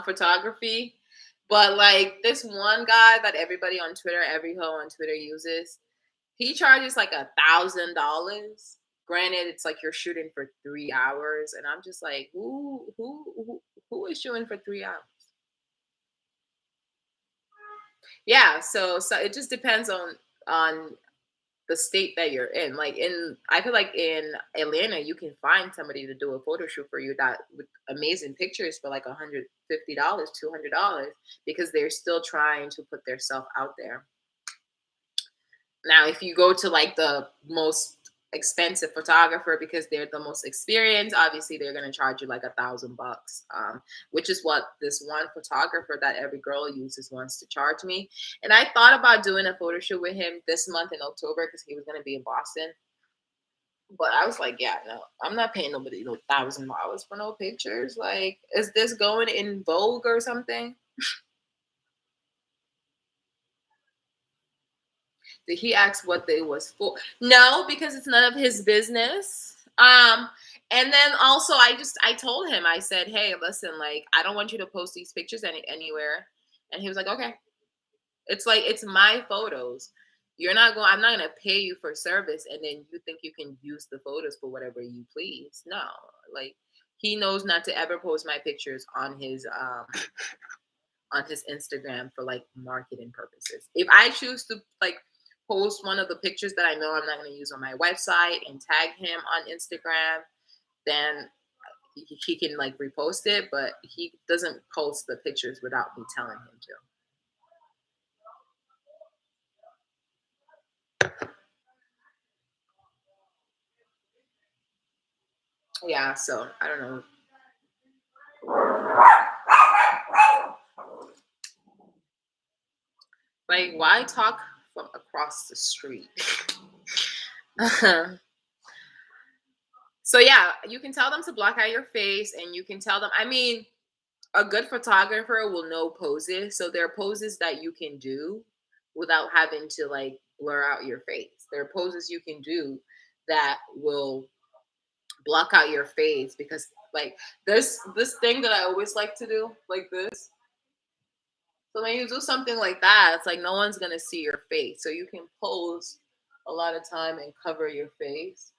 [SPEAKER 1] Photography. But like this one guy that everybody on Twitter, every hoe on Twitter uses, he charges like $1,000. Granted, it's like you're shooting for 3 hours, and I'm just like, who is shooting for 3 hours? Yeah, so it just depends on the state that you're in. Like I feel like in Atlanta, you can find somebody to do a photo shoot for you that with amazing pictures for like $150, $200, because they're still trying to put their self out there. Now, if you go to like the most expensive photographer because they're the most experienced, obviously they're gonna charge you like $1,000, which is what this one photographer that every girl uses wants to charge me. And I thought about doing a photo shoot with him this month in October because he was gonna be in Boston. But I was like, yeah, no, I'm not paying nobody no $1,000 for no pictures. Like, is this going in Vogue or something? Did he ask what they was for? No, because it's none of his business. And then also I told him, I said, hey, listen, like I don't want you to post these pictures anywhere. And he was like, okay. It's like it's my photos. I'm not gonna pay you for service and then you think you can use the photos for whatever you please. No, like he knows not to ever post my pictures on his Instagram for like marketing purposes. If I choose to like post one of the pictures that I know I'm not going to use on my website and tag him on Instagram, then he can like repost it, but he doesn't post the pictures without me telling him to. Yeah, so I don't know. Like, why talk from across the street? So yeah, you can tell them to block out your face, and you can tell them. I mean, a good photographer will know poses, so there are poses that you can do without having to like blur out your face. There are poses you can do that will block out your face because like there's this thing that I always like to do, like this. So when you do something like that, it's like no one's gonna see your face. So you can pose a lot of time and cover your face,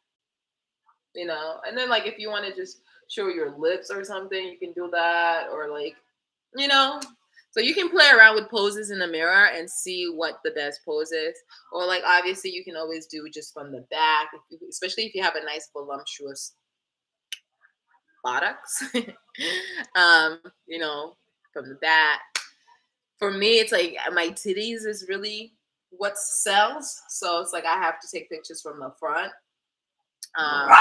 [SPEAKER 1] you know. And then like if you want to just show your lips or something, you can do that, or like, you know. So you can play around with poses in the mirror and see what the best pose is. Or like obviously you can always do just from the back, especially if you have a nice voluptuous buttocks. um, you know, from the back. For me, it's like my titties is really what sells. So it's like I have to take pictures from the front. Um,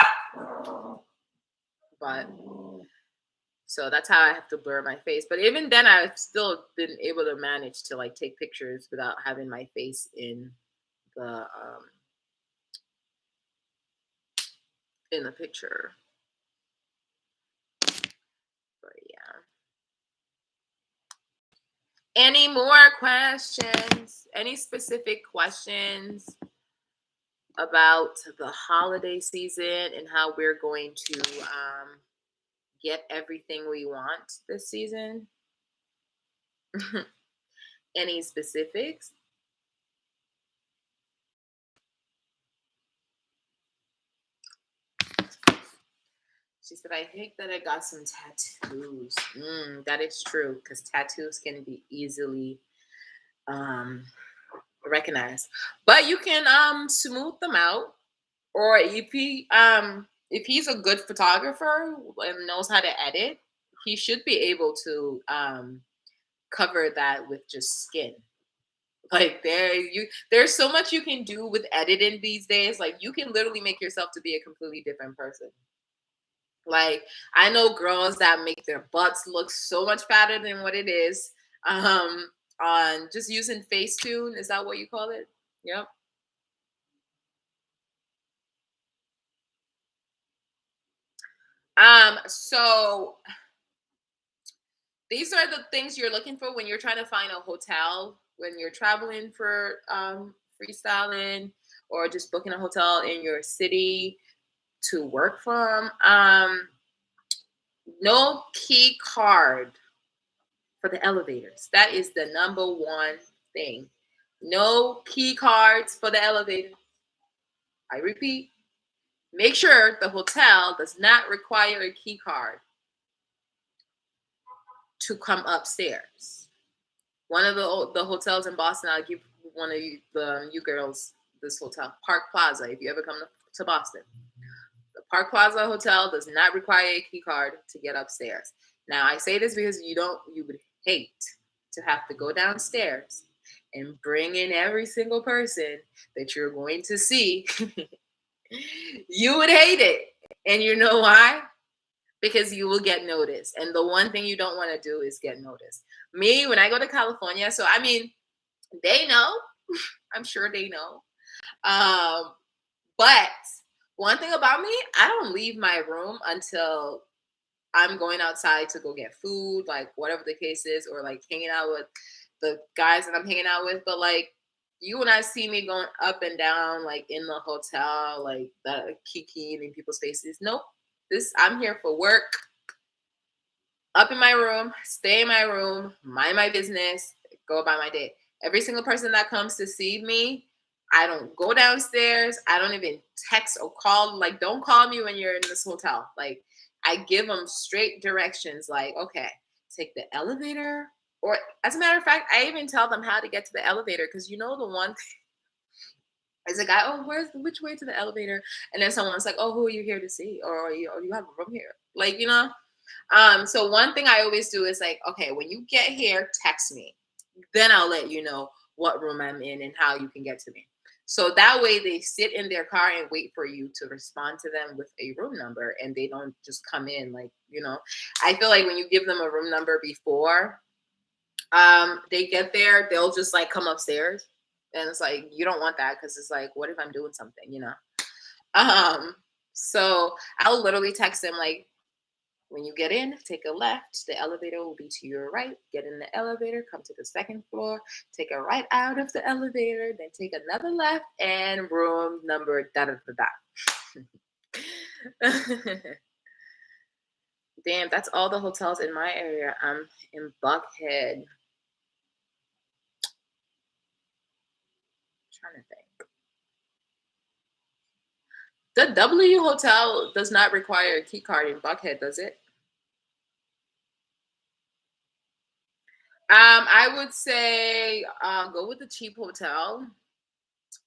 [SPEAKER 1] but so that's how I have to blur my face. But even then, I've still been able to manage to like take pictures without having my face the in the picture. But yeah. Any more questions? Any specific questions about the holiday season and how we're going to get everything we want this season? Any specifics? She said, I hate that I got some tattoos. That is true because tattoos can be easily um, recognized. But you can smooth them out. Or if he's a good photographer and knows how to edit, he should be able to cover that with just skin. Like there's so much you can do with editing these days. Like you can literally make yourself to be a completely different person. Like I know girls that make their butts look so much fatter than what it is. Um, on just using Facetune. Is that what you call it? Yep. So these are the things you're looking for when you're trying to find a hotel, when you're traveling for freestyling or just booking a hotel in your city to work from. No key card for the elevators. That is the number one thing. No key cards for the elevator. I repeat, make sure the hotel does not require a key card to come upstairs. One of the hotels in Boston, I'll give one of you girls this hotel, Park Plaza. If you ever come to Boston, the Park Plaza Hotel does not require a key card to get upstairs. Now, I say this because you would hate to have to go downstairs and bring in every single person that you're going to see. You would hate it. And you know why? Because you will get noticed. And the one thing you don't want to do is get noticed. Me, when I go to California, so I mean, they know. I'm sure they know. Um, but one thing about me, I don't leave my room until I'm going outside to go get food, like whatever the case is, or like hanging out with the guys that I'm hanging out with. But like you and I see me going up and down, like in the hotel, like that kikiing in people's faces. Nope. This I'm here for work. Up in my room, stay in my room, mind my business, go about my day. Every single person that comes to see me, I don't go downstairs. I don't even text or call. Like, don't call me when you're in this hotel. Like, I give them straight directions. Like, okay, take the elevator. Or, as a matter of fact, I even tell them how to get to the elevator because you know the one. It's a guy, oh, where's which way to the elevator? And then someone's like, oh, who are you here to see? Or you have a room here? Like, so one thing I always do is like, okay, when you get here, text me. Then I'll let you know what room I'm in and how you can get to me. So that way they sit in their car and wait for you to respond to them with a room number and they don't just come in I feel like when you give them a room number before they get there, they'll just like come upstairs. And it's like you don't want that because it's like, what if I'm doing something? Um, so I'll literally text them like, when you get in, take a left. The elevator will be to your right. Get in the elevator, come to the second floor, take a right out of the elevator, then take another left, and room number da da da da. Damn, that's all the hotels in my area. I'm in Buckhead. Trying to think. The W Hotel does not require a key card in Buckhead, does it? I would say go with the cheap hotel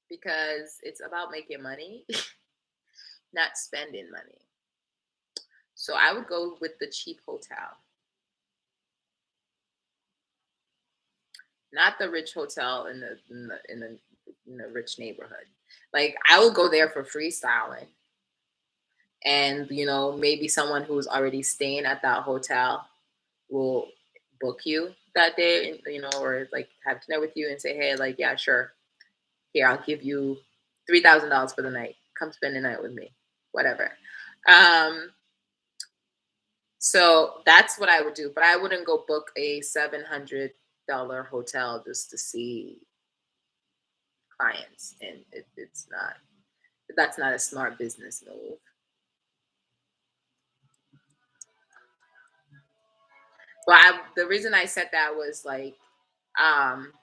[SPEAKER 1] because it's about making money, not spending money. So I would go with the cheap hotel, not the rich hotel in the rich neighborhood. Like I would go there for freestyling, and maybe someone who's already staying at that hotel will book you that day, and or like have dinner with you and say, hey, like yeah, sure, here I'll give you $3,000 for the night. Come spend the night with me, whatever. Um, So that's what I would do, but I wouldn't go book a $700 hotel just to see clients, and it's not. That's not a smart business move. But the reason I said that was like, um,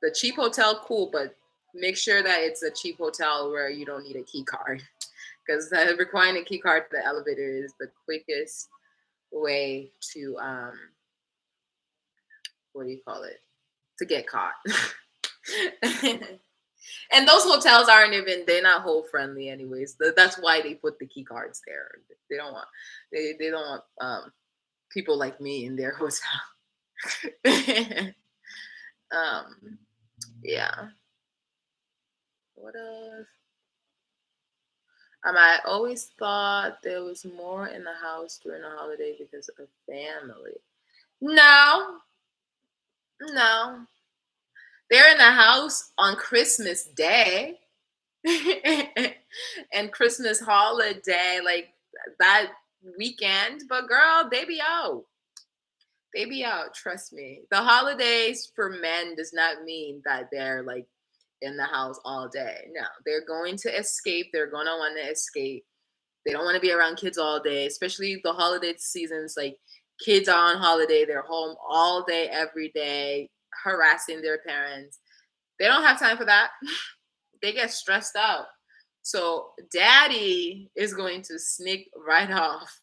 [SPEAKER 1] the cheap hotel, cool, but make sure that it's a cheap hotel where you don't need a key card, because requiring a key card for the elevator is the quickest way to what do you call it? To get caught. And those hotels aren't even, they're not hole friendly anyways. That's why they put the key cards there. They don't want they don't want people like me in their hotel. um yeah. What else? I always thought there was more in the house during the holiday because of family. No, no. They're in the house on Christmas Day. And Christmas holiday, like that weekend. But girl, they be out. They be out. Trust me. The holidays for men does not mean that they're like in the house all day. No, they're going to escape. They're going to want to escape. They don't want to be around kids all day, especially the holiday seasons. Like kids are on holiday. They're home all day, every day, harassing their parents. They don't have time for that. They get stressed out. So daddy is going to sneak right off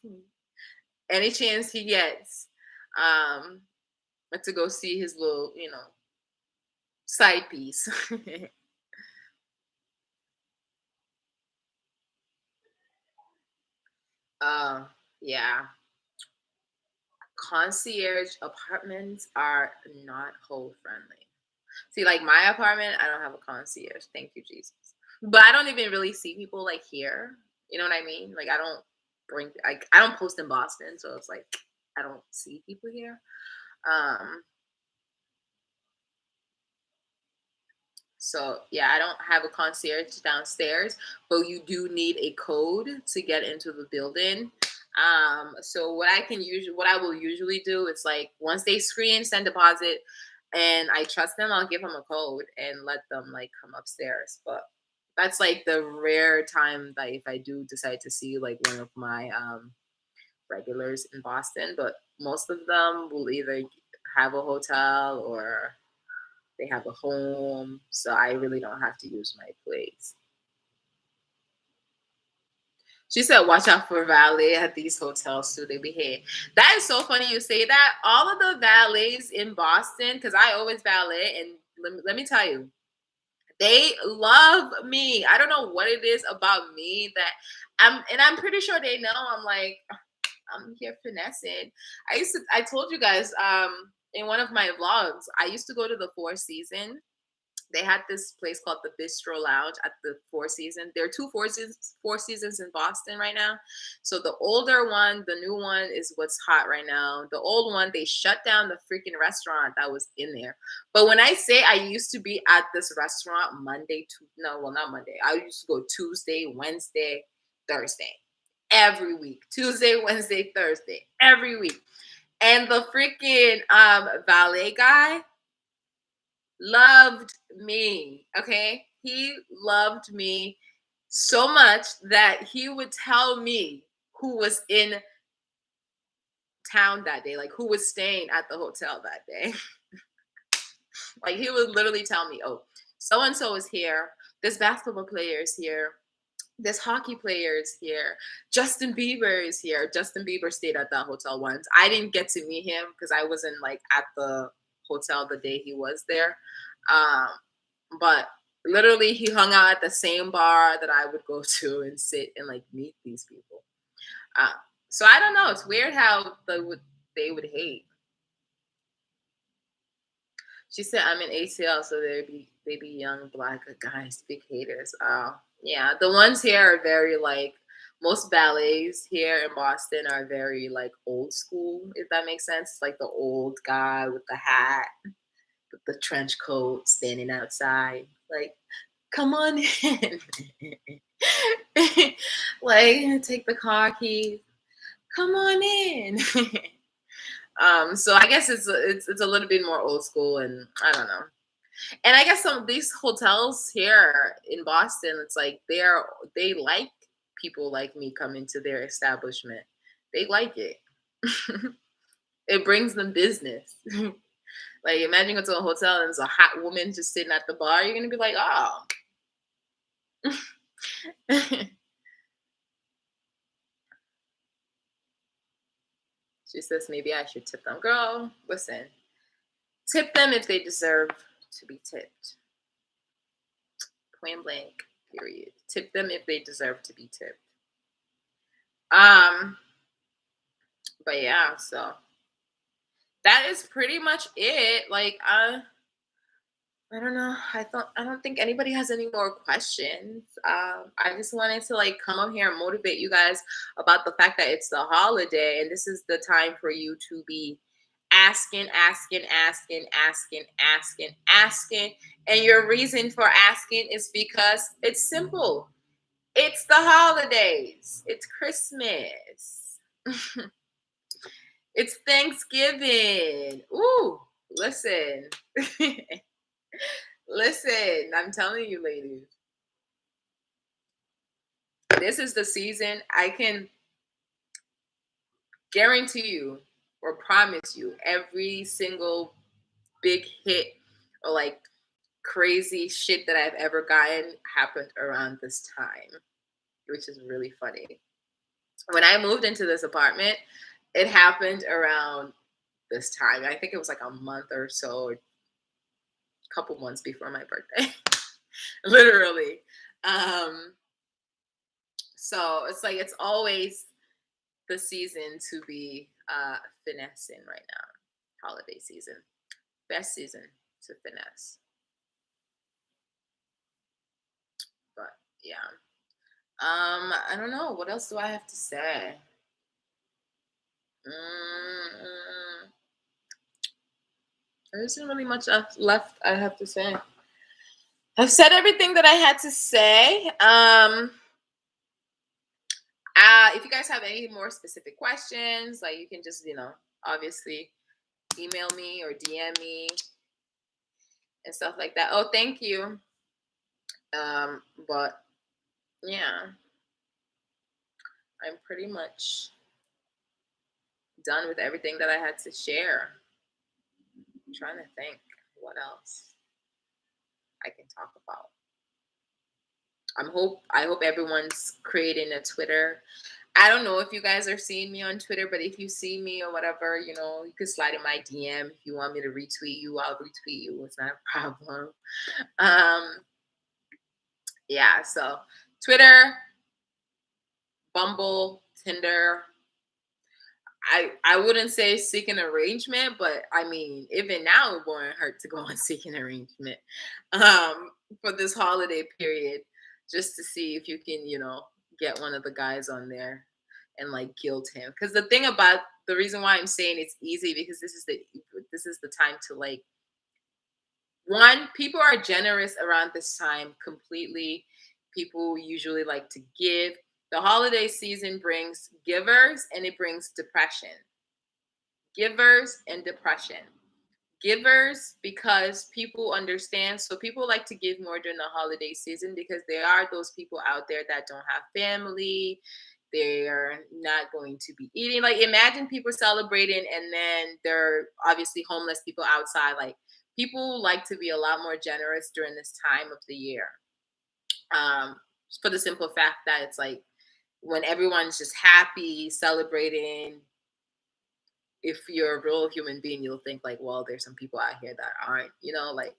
[SPEAKER 1] any chance he gets um to go see his little, side piece. uh yeah. Concierge apartments are not hole friendly. See, like my apartment, I don't have a concierge. Thank you, Jesus. But I don't even really see people like here. You know what I mean? Like I don't post in Boston, so it's like I don't see people here. Um, so yeah, I don't have a concierge downstairs, but you do need a code to get into the building. So what I will usually do is like once they screen, send deposit, and I trust them, I'll give them a code and let them like come upstairs. But that's like the rare time that if I do decide to see like one of my regulars in Boston, but most of them will either have a hotel or they have a home, so I really don't have to use my place. She said, "Watch out for valet at these hotels too. They behave." That is so funny you say that. All of the valets in Boston, because I always valet, and let me tell you, They love me. I don't know what it is about me that I'm pretty sure they know I'm like, I'm here finessing. I told you guys, in one of my vlogs, I used to go to the Four Seasons. They had this place called the Bistro Lounge at the Four Seasons. There are two Four Seasons in Boston right now. So the older one, the new one is what's hot right now. The old one, they shut down the freaking restaurant that was in there. But when I say I used to be at this restaurant Monday to no, well not Monday. I used to go Tuesday, Wednesday, Thursday. Every week. Tuesday, Wednesday, Thursday. Every week. And the freaking valet guy loved me. Okay. He loved me so much that he would tell me who was in town that day, like who was staying at the hotel that day. Like he would literally tell me, oh, so and so is here. This basketball player is here. This hockey player is here. Justin Bieber is here. Justin Bieber stayed at that hotel once. I didn't get to meet him because I wasn't like at the hotel the day he was there. Um, but literally he hung out at the same bar that I would go to and sit and like meet these people. Uh, so I don't know. It's weird how they would hate. She said I'm in ATL, so they be young black guys, big haters. Yeah, the ones here are very like most ballets here in Boston are very like old school, if that makes sense. Like the old guy with the hat, with the trench coat, standing outside, like, come on in. Like, take the car keys, come on in. So I guess it's a little bit more old school, and I don't know. And I guess some of these hotels here in Boston, it's like they like people like me coming to their establishment. They like it. It brings them business. Like imagine going to a hotel and there's a hot woman just sitting at the bar. You're gonna be like, oh. She says maybe I should tip them. Girl, listen. Tip them if they deserve to be tipped. Point blank, period. Tip them if they deserve to be tipped. Um, but yeah, so that is pretty much it. Like, I don't know. I don't think anybody has any more questions. I just wanted to like come up here and motivate you guys about the fact that it's the holiday and this is the time for you to be asking, asking, asking, asking, asking, asking. And your reason for asking is because it's simple. It's the holidays. It's Christmas. It's Thanksgiving. Ooh, listen. Listen, I'm telling you, ladies, this is the season I can guarantee you or promise you every single big hit or like crazy shit that I've ever gotten happened around this time, which is really funny. When I moved into this apartment, it happened around this time. I think it was like a month or so, or a couple months before my birthday. Literally. Um, so it's like it's always the season to be finessing right now. Holiday season. Best season to finesse. But yeah. I don't know. What else do I have to say? Mm, there isn't really much left I have to say. I've said everything that I had to say. If you guys have any more specific questions, like you can just, obviously email me or DM me and stuff like that. Oh, thank you. But yeah, I'm pretty much done with everything that I had to share. I'm trying to think what else I can talk about. I hope everyone's creating a Twitter. I don't know if you guys are seeing me on Twitter, but if you see me or whatever, you can slide in my DM. If you want me to retweet you, I'll retweet you. It's not a problem. Um, Yeah, so Twitter, Bumble, Tinder. I wouldn't say seek an arrangement, but I mean, even now it wouldn't hurt to go and seek an arrangement for this holiday period, just to see if you can, get one of the guys on there and like guilt him. Because the thing about the reason why I'm saying it's easy because this is the time to like one, people are generous around this time completely. People usually like to give. The holiday season brings givers and it brings depression. Givers and depression. Givers because people understand. So people like to give more during the holiday season because there are those people out there that don't have family. They're not going to be eating. Like imagine people celebrating and then they're obviously homeless people outside. Like people like to be a lot more generous during this time of the year. Um, for the simple fact that it's like when everyone's just happy, celebrating, if you're a real human being, you'll think like, well, there's some people out here that aren't, like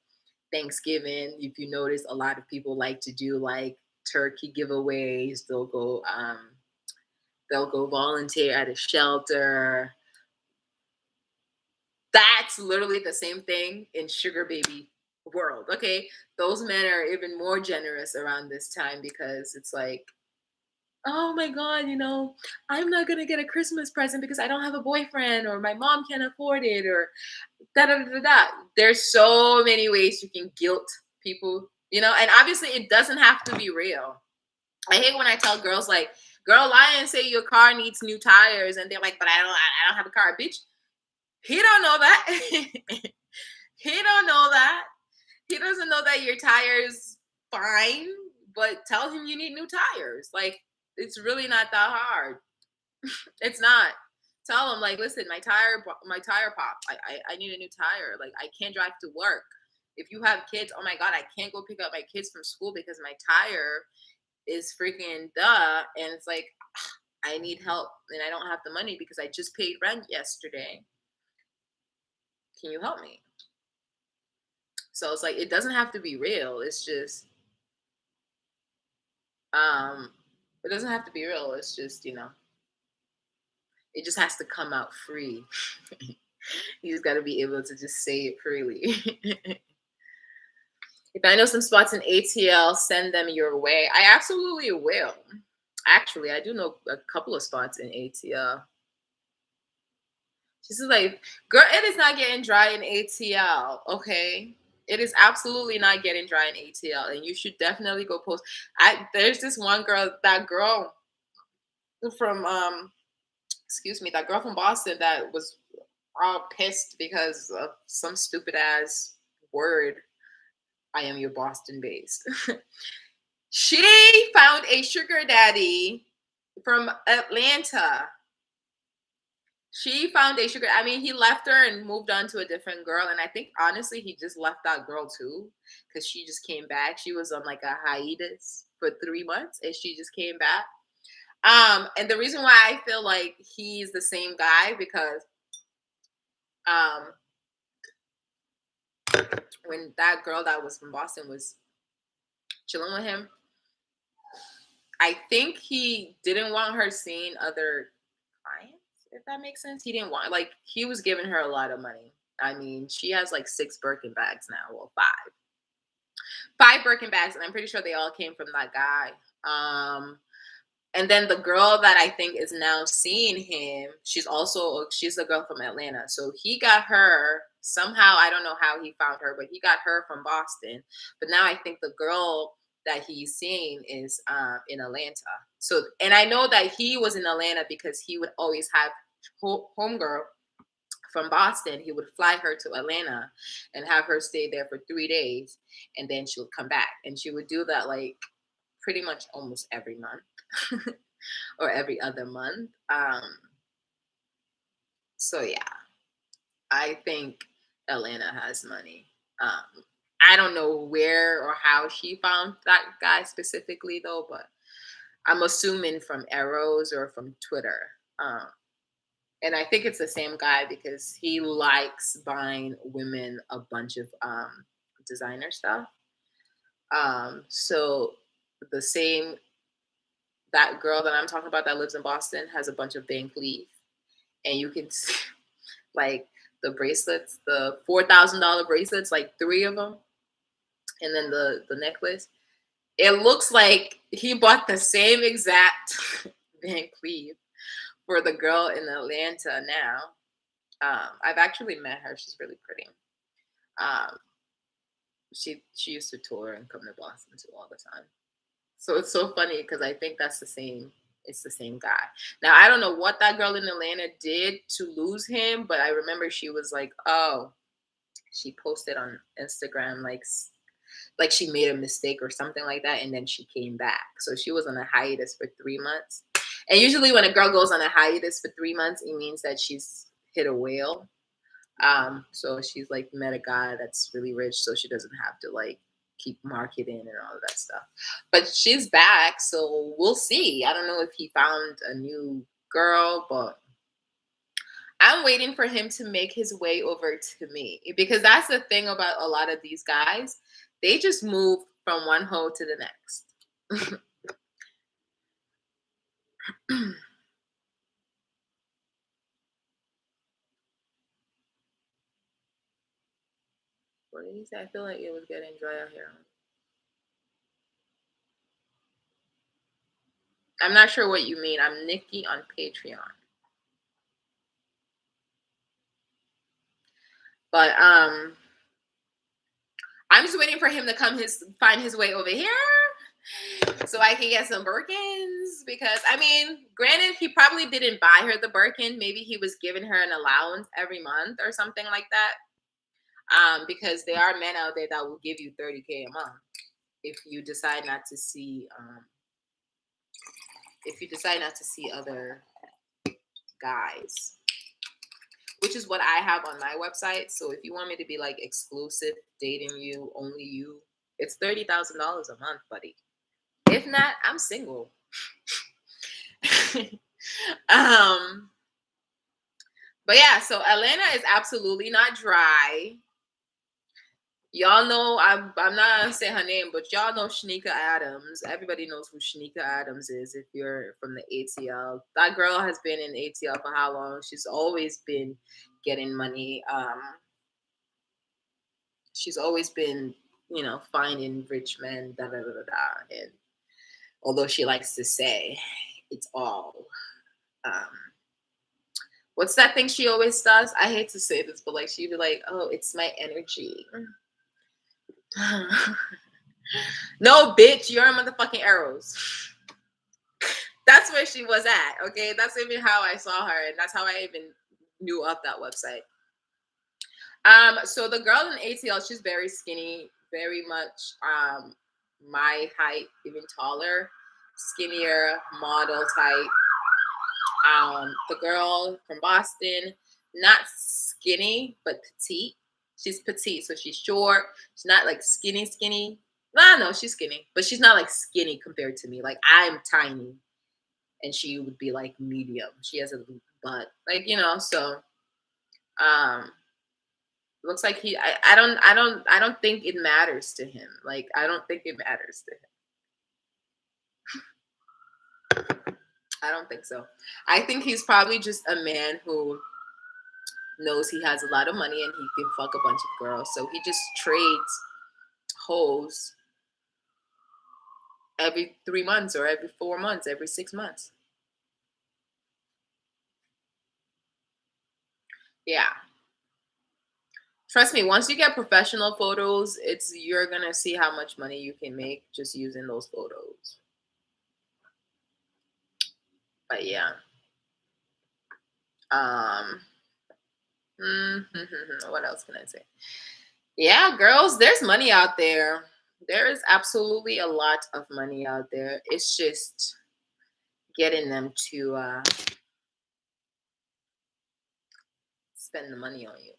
[SPEAKER 1] Thanksgiving. If you notice, a lot of people like to do like turkey giveaways. They'll go volunteer at a shelter. That's literally the same thing in sugar baby world. Okay, those men are even more generous around this time because it's like, oh my god, I'm not gonna get a Christmas present because I don't have a boyfriend or my mom can't afford it or da da da da da. There's so many ways you can guilt people, and obviously it doesn't have to be real. I hate when I tell girls like, "Girl, lie and say your car needs new tires," and they're like, "But I don't have a car, bitch." He don't know that. He don't know that. He doesn't know that your tires fine, but tell him you need new tires. Like it's really not that hard. It's not. Tell him like, listen, my tire popped. I need a new tire. Like I can't drive to work. If you have kids, oh my god, I can't go pick up my kids from school because my tire is freaking duh. And it's like I need help and I don't have the money because I just paid rent yesterday. Can you help me? So it's like it doesn't have to be real. It's just um it doesn't have to be real. It's just, it just has to come out free. You just got to be able to just say it freely. If I know some spots in ATL, send them your way. I absolutely will. Actually, I do know a couple of spots in ATL. She's just like, girl, it is not getting dry in ATL. Okay. It is absolutely not getting dry in ATL. And you should definitely go post. There's this one girl, that girl from excuse me, that girl from Boston that was all pissed because of some stupid ass word. I am your Boston based. She found a sugar daddy from Atlanta. She found a sugar. I mean, he left her and moved on to a different girl. And I think honestly, he just left that girl too, because she just came back. She was on like a hiatus for 3 months, and she just came back. And the reason why I feel like he's the same guy because um when that girl that was from Boston was chilling with him, I think he didn't want her seeing other clients, if that makes sense. He didn't want, like, he was giving her a lot of money. I mean, she has like 6 Birkin bags now. Well, five. Five Birkin bags, and I'm pretty sure they all came from that guy. And then the girl that I think is now seeing him, she's a girl from Atlanta. So he got her somehow. I don't know how he found her, but he got her from Boston. But now I think the girl that he's seeing is in Atlanta. So, and I know that he was in Atlanta because he would always have homegirl from Boston. He would fly her to Atlanta and have her stay there for 3 days, and then she would come back. And she would do that like pretty much almost every month. Or every other month. So yeah, I think Atlanta has money. I don't know where or how she found that guy specifically though, but I'm assuming from arrows or from Twitter. Um, and I think it's the same guy because he likes buying women a bunch of designer stuff. So the same that girl that I'm talking about that lives in Boston has a bunch of bank leaf, and you can see, like the bracelets, the $4,000 bracelets, like three of them, and then the necklace. It looks like he bought the same exact Van Cleef for the girl in Atlanta now. I've actually met her. She's really pretty. Um, she used to tour and come to Boston too all the time. So it's so funny because I think that's the same. It's the same guy. Now I don't know what that girl in Atlanta did to lose him, but I remember she was like, "Oh," she posted on Instagram like she made a mistake or something like that, and then she came back. So she was on a hiatus for 3 months. And usually when a girl goes on a hiatus for 3 months, it means that she's hit a whale. So she's like met a guy that's really rich, so she doesn't have to like keep marketing and all of that stuff. But she's back, so we'll see. I don't know if he found a new girl, but I'm waiting for him to make his way over to me because that's the thing about a lot of these guys. They just move from one hoe to the next. What did he say? I feel like it was getting dry out here. I'm not sure what you mean. I'm Nikki on Patreon. But I'm just waiting for him to find his way over here so I can get some Birkins. Because I mean, granted, he probably didn't buy her the Birkin. Maybe he was giving her an allowance every month or something like that. Because there are men out there that will give you 30K a month if you decide not to see other guys, which is what I have on my website. So if you want me to be like exclusive, dating you, only you, it's $30,000 a month, buddy. If not, I'm single. But yeah, so Atlanta is absolutely not dry. Y'all know I'm not gonna say her name, but y'all know Shanika Adams. Everybody knows who Shanika Adams is if you're from the ATL. That girl has been in ATL for how long? She's always been getting money. She's always been, finding rich men, da da da da da. And although she likes to say it's all um what's that thing she always does? I hate to say this, but like she'd be like, "Oh, it's my energy." No, bitch, you're a motherfucking arrows. That's where she was at. Okay, that's even how I saw her, and that's how I even knew of that website. So the girl in ATL, she's very skinny, very much my height, even taller, skinnier, model type. The girl from Boston, not skinny, but petite. She's petite, so she's short. She's not like skinny, skinny. No, she's skinny, but she's not like skinny compared to me. Like I'm tiny, and she would be like medium. She has a butt, like So, um, looks like I don't think it matters to him. Like I don't think it matters to him. I don't think so. I think he's probably just a man who knows he has a lot of money and he can fuck a bunch of girls. So he just trades hoes every 3 months or every 4 months, every 6 months. Yeah. Trust me, once you get professional photos, you're gonna see how much money you can make just using those photos. But yeah. Um what else can I say? Yeah, girls, there's money out there. There is absolutely a lot of money out there. It's just getting them to spend the money on you.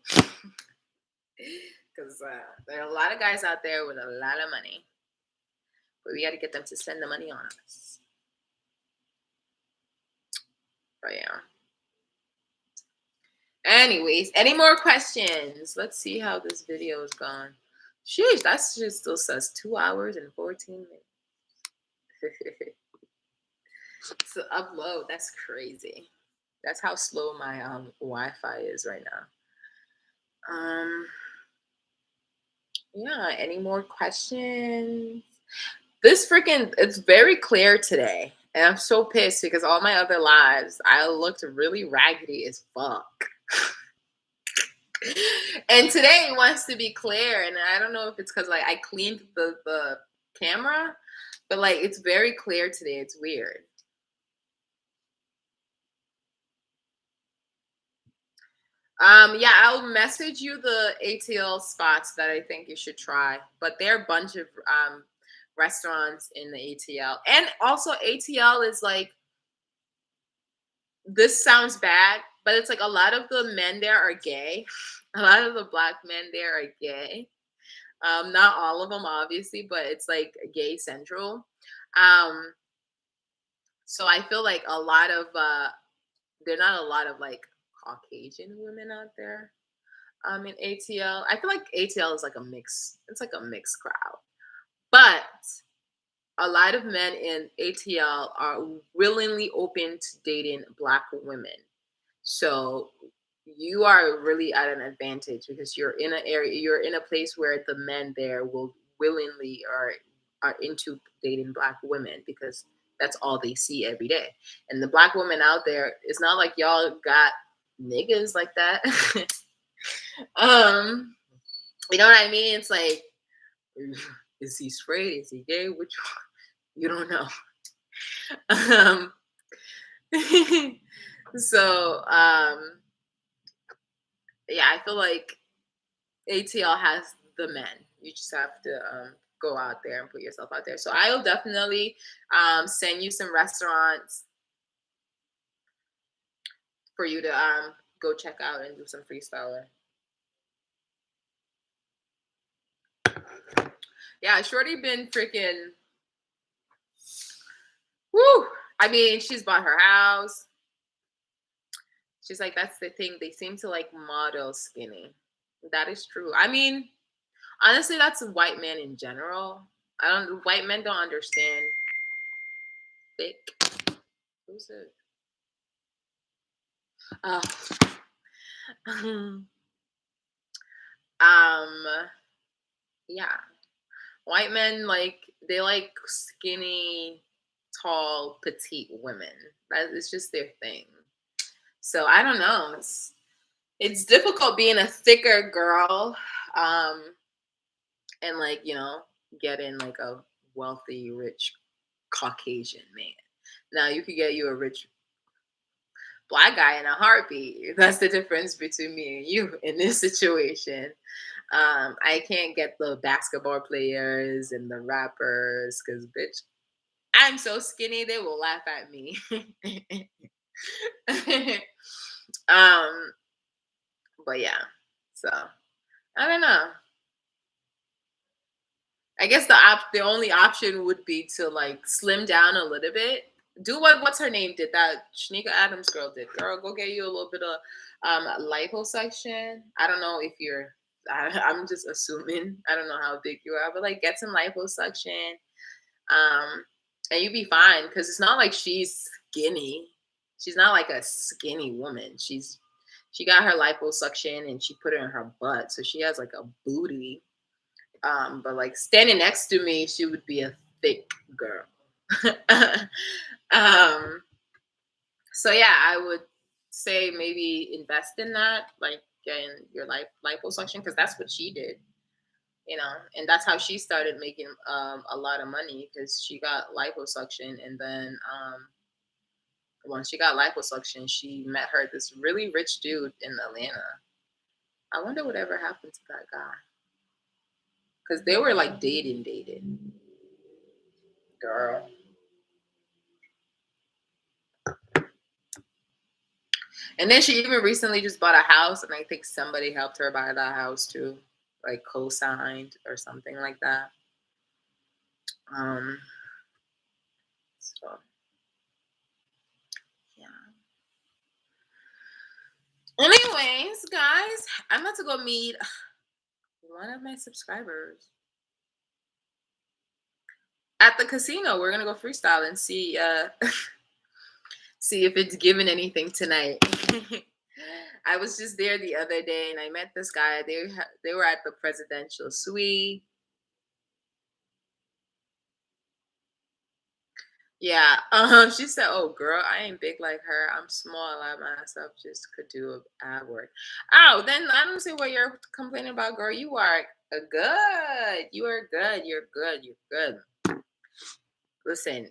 [SPEAKER 1] Because there are a lot of guys out there with a lot of money, but we got to get them to spend the money on us. But yeah. Anyways, any more questions? Let's see how this video is gone. Sheesh, that just still says 2 hours and 14 minutes. To upload, that's crazy. That's how slow my Wi-Fi is right now. Yeah, any more questions? This freaking it's very clear today. And I'm so pissed because all my other lives I looked really raggedy as fuck. And today it wants to be clear. And I don't know if it's because like I cleaned the camera, but like it's very clear today. It's weird. Yeah, I'll message you the ATL spots that I think you should try. But there are a bunch of restaurants in the ATL. And also ATL is like this sounds bad, but it's like a lot of the men there are gay. A lot of the black men there are gay. Not all of them, obviously, but it's like gay central. Um, so I feel like a lot of there are not a lot of like Caucasian women out there. In ATL, I feel like ATL is like a mix. It's like a mixed crowd, but a lot of men in ATL are willingly open to dating black women. So you are really at an advantage because you're in an area, you're in a place where the men there will willingly are into dating black women because that's all they see every day. And the black women out there, it's not like y'all got niggas like that. um, you know what I mean? It's like, is he straight? Is he gay? Which one? You don't know. Um, so yeah, I feel like ATL has the men. You just have to go out there and put yourself out there. So I'll definitely send you some restaurants for you to go check out and do some freestyling. Yeah, Shorty been freaking woo. I mean, she's bought her house. She's like, that's the thing. They seem to like model skinny. That is true. I mean, honestly, that's white men in general. I don't. White men don't understand thick. Who's it? Uh, um. Yeah. White men like they like skinny, tall, petite women. That is just their thing. So I don't know. It's difficult being a thicker girl, um, and like getting like a wealthy, rich Caucasian man. Now you could get you a rich black guy in a heartbeat. That's the difference between me and you in this situation. I can't get the basketball players and the rappers because, bitch, I'm so skinny they will laugh at me. um, but yeah, so I don't know. I guess the only option would be to like slim down a little bit. Do what's her name did that Shanika Adams girl did. Girl, go get you a little bit of liposuction. I don't know if you're. I'm just assuming. I don't know how big you are, but like get some liposuction, and you be fine because it's not like she's skinny. She's not like a skinny woman. She got her liposuction and she put it in her butt, so she has like a booty. But like standing next to me, she would be a thick girl. um, so yeah, I would say maybe invest in that, like getting your liposuction, because that's what she did, and that's how she started making a lot of money because she got liposuction, and then once she got liposuction, she met her this really rich dude in Atlanta. I wonder whatever happened to that guy because they were like dating, girl. And then she even recently just bought a house, and I think somebody helped her buy that house too, like co-signed or something like that. Um, so yeah. Anyways, guys, I'm about to go meet one of my subscribers. At the casino. We're gonna go freestyle and see see if it's giving anything tonight. I was just there the other day and I met this guy. They were at the presidential suite. Yeah. She said, "Oh, girl, I ain't big like her. I'm small. I myself just could do a work." Oh, then I don't see what you're complaining about, girl. You are good. You are good. You're good. You're good. Listen,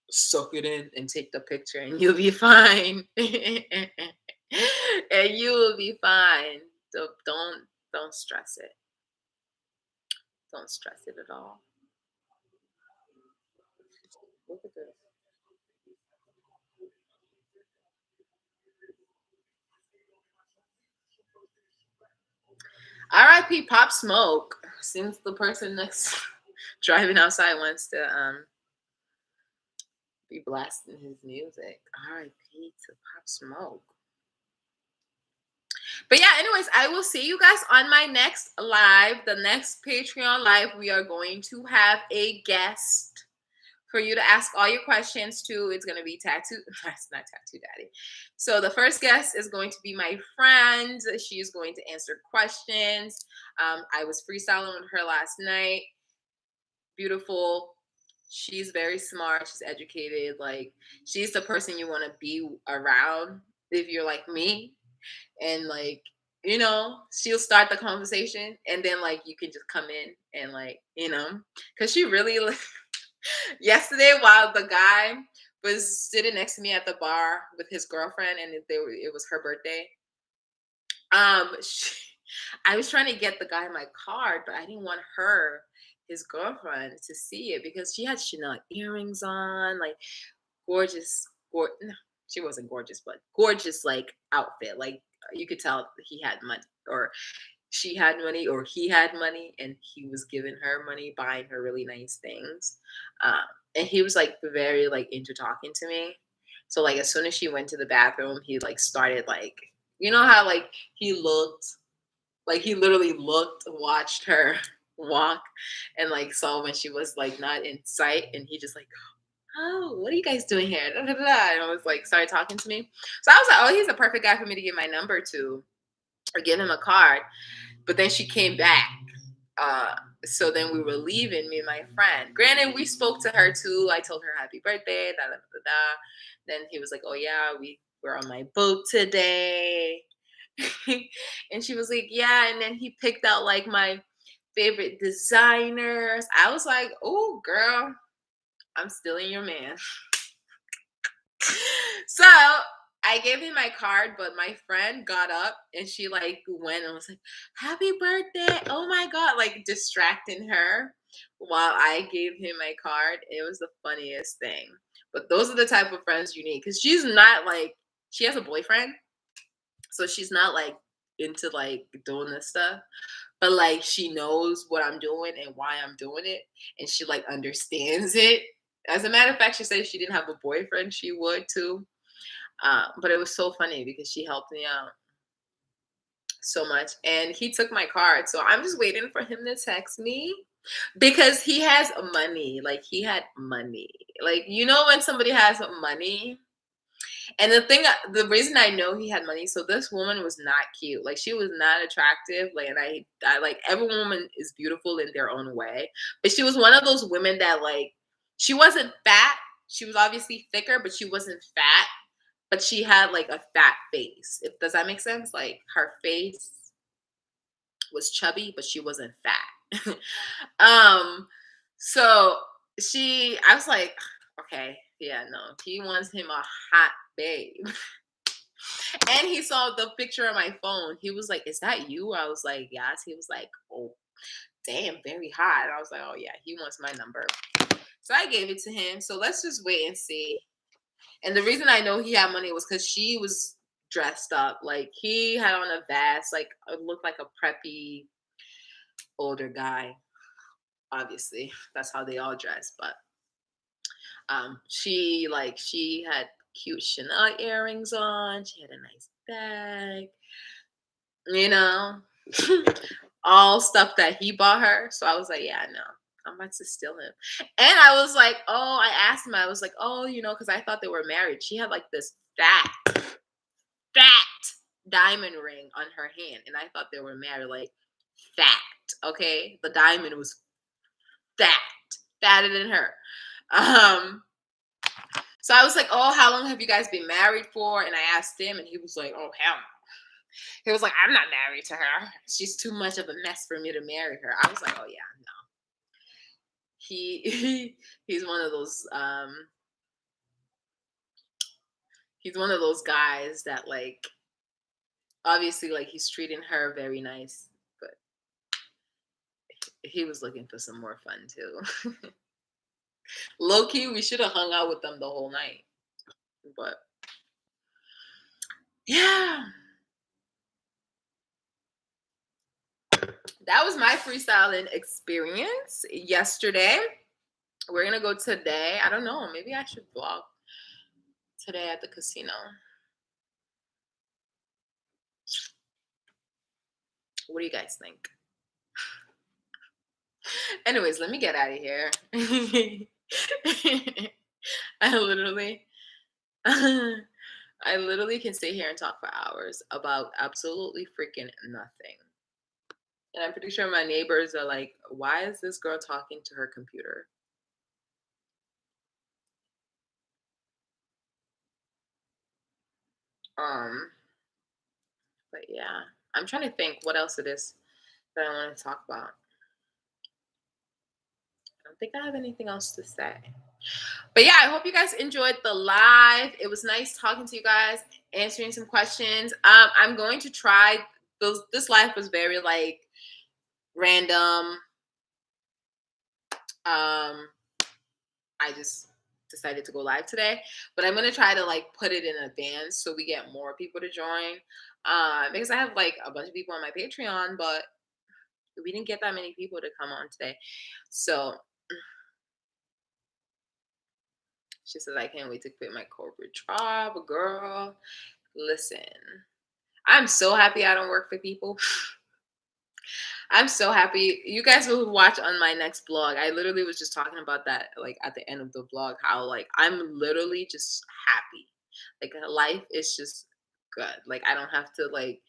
[SPEAKER 1] suck it in and take the picture, and you'll be fine. And you will be fine. So don't stress it. Don't stress it at all. Look at this. R.I.P. Pop Smoke. Since the person next driving outside wants to be blasting his music. R.I.P. to Pop Smoke. But yeah, anyways, I will see you guys on my next live. The next Patreon live, we are going to have a guest for you to ask all your questions to. It's going to be Tattoo. That's not Tattoo Daddy. So the first guest is going to be my friend. She is going to answer questions. I was freestyling with her last night. Beautiful. She's very smart. She's educated. Like, she's the person you want to be around if you're like me. And like, she'll start the conversation and then like you can just come in and like, because she really like, yesterday while the guy was sitting next to me at the bar with his girlfriend and it was her birthday. She, I was trying to get the guy my card, but I didn't want her, his girlfriend, to see it because she had Chanel earrings on, like gorgeous, no, she wasn't gorgeous, but gorgeous like outfit. Like you could tell he had money, or she had money, or he had money, and he was giving her money, buying her really nice things. Um, and he was like very like into talking to me. So like as soon as she went to the bathroom, he like started like, you know how like he looked, like he literally looked, watched her walk, and like saw when she was like not in sight, and he just like, "Oh, what are you guys doing here?" Da, da, da, da. And I was like, started talking to me. So I was like, "Oh, he's the perfect guy for me to give my number to, or give him a card." But then she came back. Uh, so then we were leaving, me and my friend. Granted, we spoke to her too. I told her happy birthday, da da da da. Then he was like, "Oh yeah, we're on my boat today." And she was like, "Yeah." And then he picked out like my favorite designers. I was like, "Oh, girl, I'm stealing your man." So I gave him my card, but my friend got up and she like went and was like, "Happy birthday." Oh my God, like distracting her while I gave him my card. It was the funniest thing. But those are the type of friends you need, because she's not like, she has a boyfriend. So she's not like into like doing this stuff, but like she knows what I'm doing and why I'm doing it, and she like understands it. As a matter of fact, she said if she didn't have a boyfriend, she would too. But it was so funny because she helped me out so much, and he took my card. So I'm just waiting for him to text me because he has money. Like he had money. Like when somebody has money. And the reason I know he had money, so this woman was not cute. Like she was not attractive. Like, and I like, every woman is beautiful in their own way, but she was one of those women that like, she wasn't fat. She was obviously thicker, but she wasn't fat. But she had like a fat face. If does that make sense? Like her face was chubby, but she wasn't fat. um, so I was like, okay, yeah, no, he wants him a hot babe. And he saw the picture on my phone. He was like, "Is that you?" I was like, "Yes." He was like, "Oh, damn, very hot." And I was like, "Oh yeah, he wants my number." So I gave it to him. So let's just wait and see. And the reason I know he had money was because she was dressed up. Like he had on a vest, like it looked like a preppy older guy. Obviously, that's how they all dress. But she had cute Chanel earrings on. She had a nice bag, you know, all stuff that he bought her. So I was like, yeah, no, I'm about to steal him. And I was like, oh, I asked him, I was like, oh, because I thought they were married. She had like this fat diamond ring on her hand. And I thought they were married, like fat. Okay. The diamond was fat, fatter than her. Um, so I was like, oh, how long have you guys been married for? And I asked him, and he was like, oh, hell no. He was like, I'm not married to her. She's too much of a mess for me to marry her. I was like, oh yeah, no. He's one of those he's one of those guys that like obviously like he's treating her very nice, but he was looking for some more fun too. Low key, we should have hung out with them the whole night. But yeah, that was my freestyling experience yesterday. We're gonna go today. I don't know. Maybe I should vlog today at the casino. What do you guys think? Anyways, let me get out of here. I literally, I literally can sit here and talk for hours about absolutely freaking nothing. And I'm pretty sure my neighbors are like, why is this girl talking to her computer? Um, but yeah, I'm trying to think what else it is that I want to talk about. I don't think I have anything else to say. But yeah, I hope you guys enjoyed the live. It was nice talking to you guys, answering some questions. I'm going to try those. This live was very like random. I just decided to go live today, but I'm gonna try to like put it in advance so we get more people to join. Because I have like a bunch of people on my Patreon, but we didn't get that many people to come on today. So she says I can't wait to quit my corporate job, girl. Listen, I'm so happy I don't work for people. I'm so happy. You guys will watch on my next vlog. I literally was just talking about that like at the end of the vlog, how like I'm literally just happy. Like life is just good. Like I don't have to like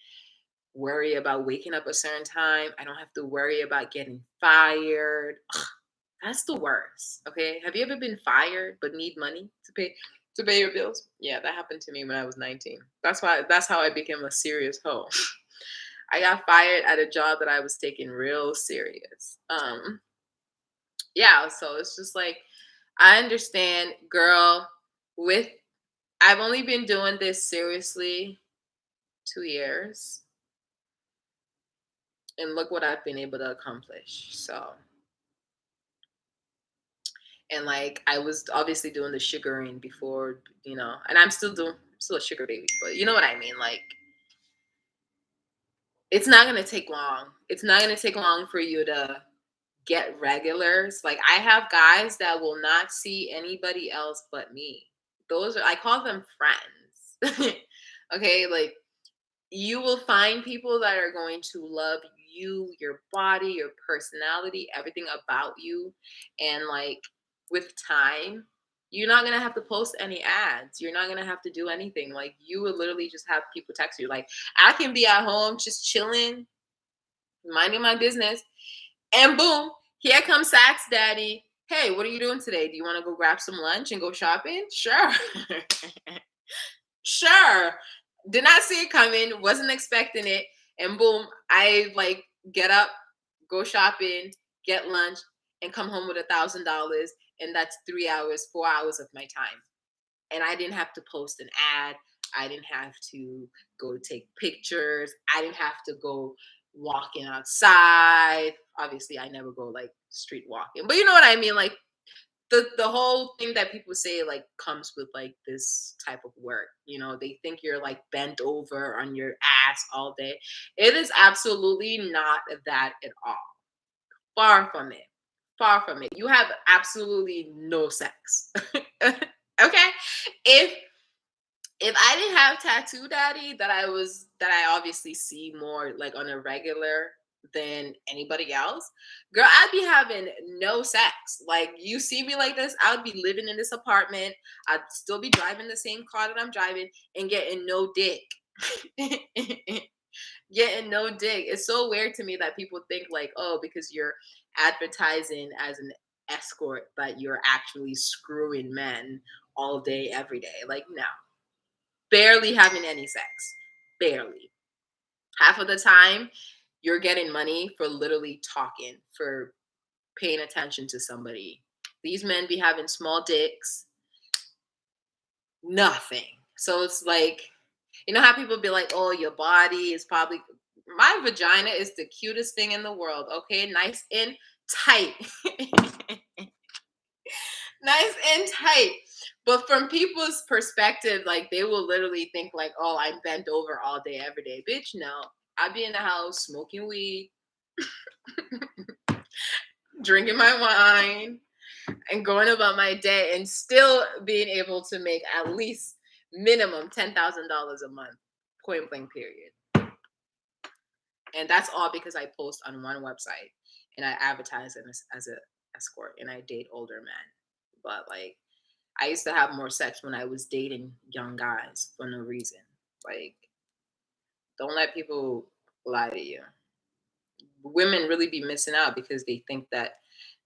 [SPEAKER 1] worry about waking up a certain time. I don't have to worry about getting fired. Ugh, that's the worst. Okay. Have you ever been fired but need money to pay your bills? Yeah, that happened to me when I was 19. That's how I became a serious hoe. I got fired at a job that I was taking real serious. Yeah, so it's just like I understand, girl, with I've only been doing this seriously 2 years. And look what I've been able to accomplish. So and like I was obviously doing the sugaring before, and I'm still a sugar baby, but you know what I mean? Like it's not gonna take long. It's not gonna take long for you to get regulars. Like I have guys that will not see anybody else but me. Those are I call them friends. Okay, like you will find people that are going to love you, your body, your personality, everything about you. And like with time, you're not gonna have to post any ads. You're not gonna have to do anything. Like you will literally just have people text you. Like I can be at home just chilling, minding my business, and boom, here comes Sax Daddy. Hey, what are you doing today? Do you want to go grab some lunch and go shopping? Sure. Sure. Did not see it coming, wasn't expecting it. And boom, I like get up, go shopping, get lunch, and come home with $1,000. And that's 3 hours, 4 hours of my time. And I didn't have to post an ad. I didn't have to go take pictures. I didn't have to go walking outside. Obviously, I never go like street walking, but you know what I mean? Like the whole thing that people say like comes with like this type of work. They think you're like bent over on your ass all day. It is absolutely not that at all. Far from it. Far from it. You have absolutely no sex. Okay? If I didn't have tattoo daddy that I obviously see more like on a regular, than anybody else, girl, I'd be having no sex. Like, you see me like this, I would be living in this apartment. I'd still be driving the same car that I'm driving and getting no dick. Getting no dick. It's so weird to me that people think like, oh, because you're advertising as an escort, that you're actually screwing men all day, every day. Like, no, barely having any sex. Barely. Half of the time, you're getting money for literally talking, for paying attention to somebody. These men be having small dicks, nothing. So it's like, you know how people be like, oh, your body is probably, my vagina is the cutest thing in the world. Okay, nice and tight. Nice and tight. But from people's perspective, like, they will literally think like, oh, I'm bent over all day, every day. Bitch, no. I be in the house smoking weed, drinking my wine, and going about my day and still being able to make at least minimum $10,000 a month, point blank period. And that's all because I post on one website and I advertise as a escort and I date older men. But like, I used to have more sex when I was dating young guys for no reason. Like, don't let people lie to you. Women really be missing out because they think that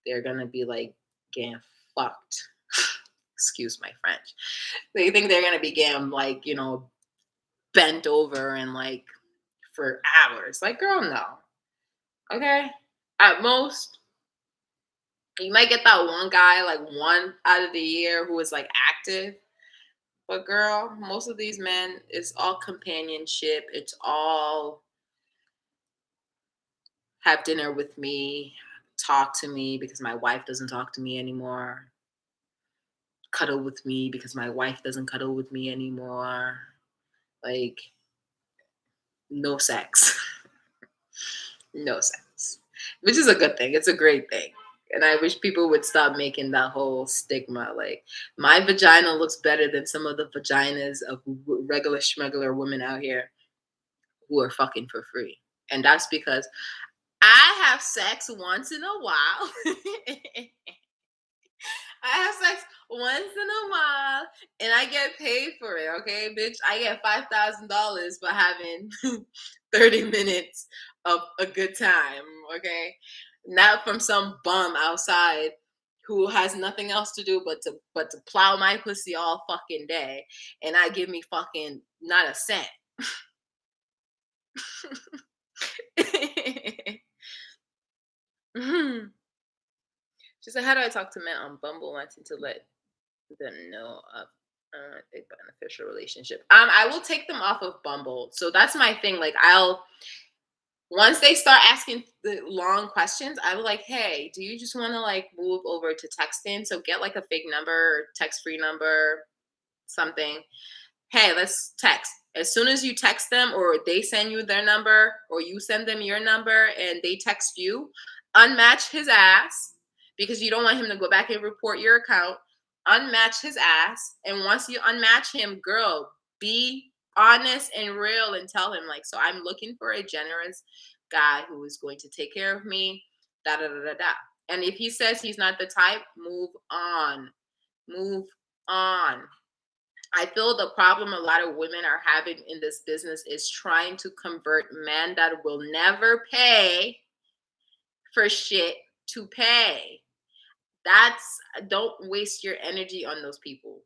[SPEAKER 1] they're gonna be like getting fucked. Excuse my French. They think they're gonna be getting like, bent over and like for hours. Like, girl, no. Okay. At most, you might get that one guy, like one out of the year, who is like active. But girl, most of these men, it's all companionship. It's all have dinner with me, talk to me because my wife doesn't talk to me anymore, cuddle with me because my wife doesn't cuddle with me anymore. Like, no sex. No sex. Which is a good thing. It's a great thing. And I wish people would stop making that whole stigma. Like, my vagina looks better than some of the vaginas of regular schmegular women out here who are fucking for free. And that's because I have sex once in a while. I have sex once in a while and I get paid for it, okay, bitch? I get $5,000 for having 30 minutes of a good time, okay? Not from some bum outside who has nothing else to do but to plow my pussy all fucking day and I give me fucking not a cent. She said, how do I talk to men on Bumble wanting to let them know of a beneficial relationship? I will take them off of Bumble. So that's my thing. Like, once they start asking the long questions, I will like, hey, do you just want to like move over to texting? So get like a fake number, text free number, something. Hey, let's text. As soon as you text them or they send you their number or you send them your number and they text you, unmatch his ass because you don't want him to go back and report your account. Unmatch his ass. And once you unmatch him, girl, be honest and real and tell him, like, so I'm looking for a generous guy who is going to take care of me, da da da da da. And if he says he's not the type, move on. Move on. I feel the problem a lot of women are having in this business is trying to convert men that will never pay for shit to pay. Don't waste your energy on those people.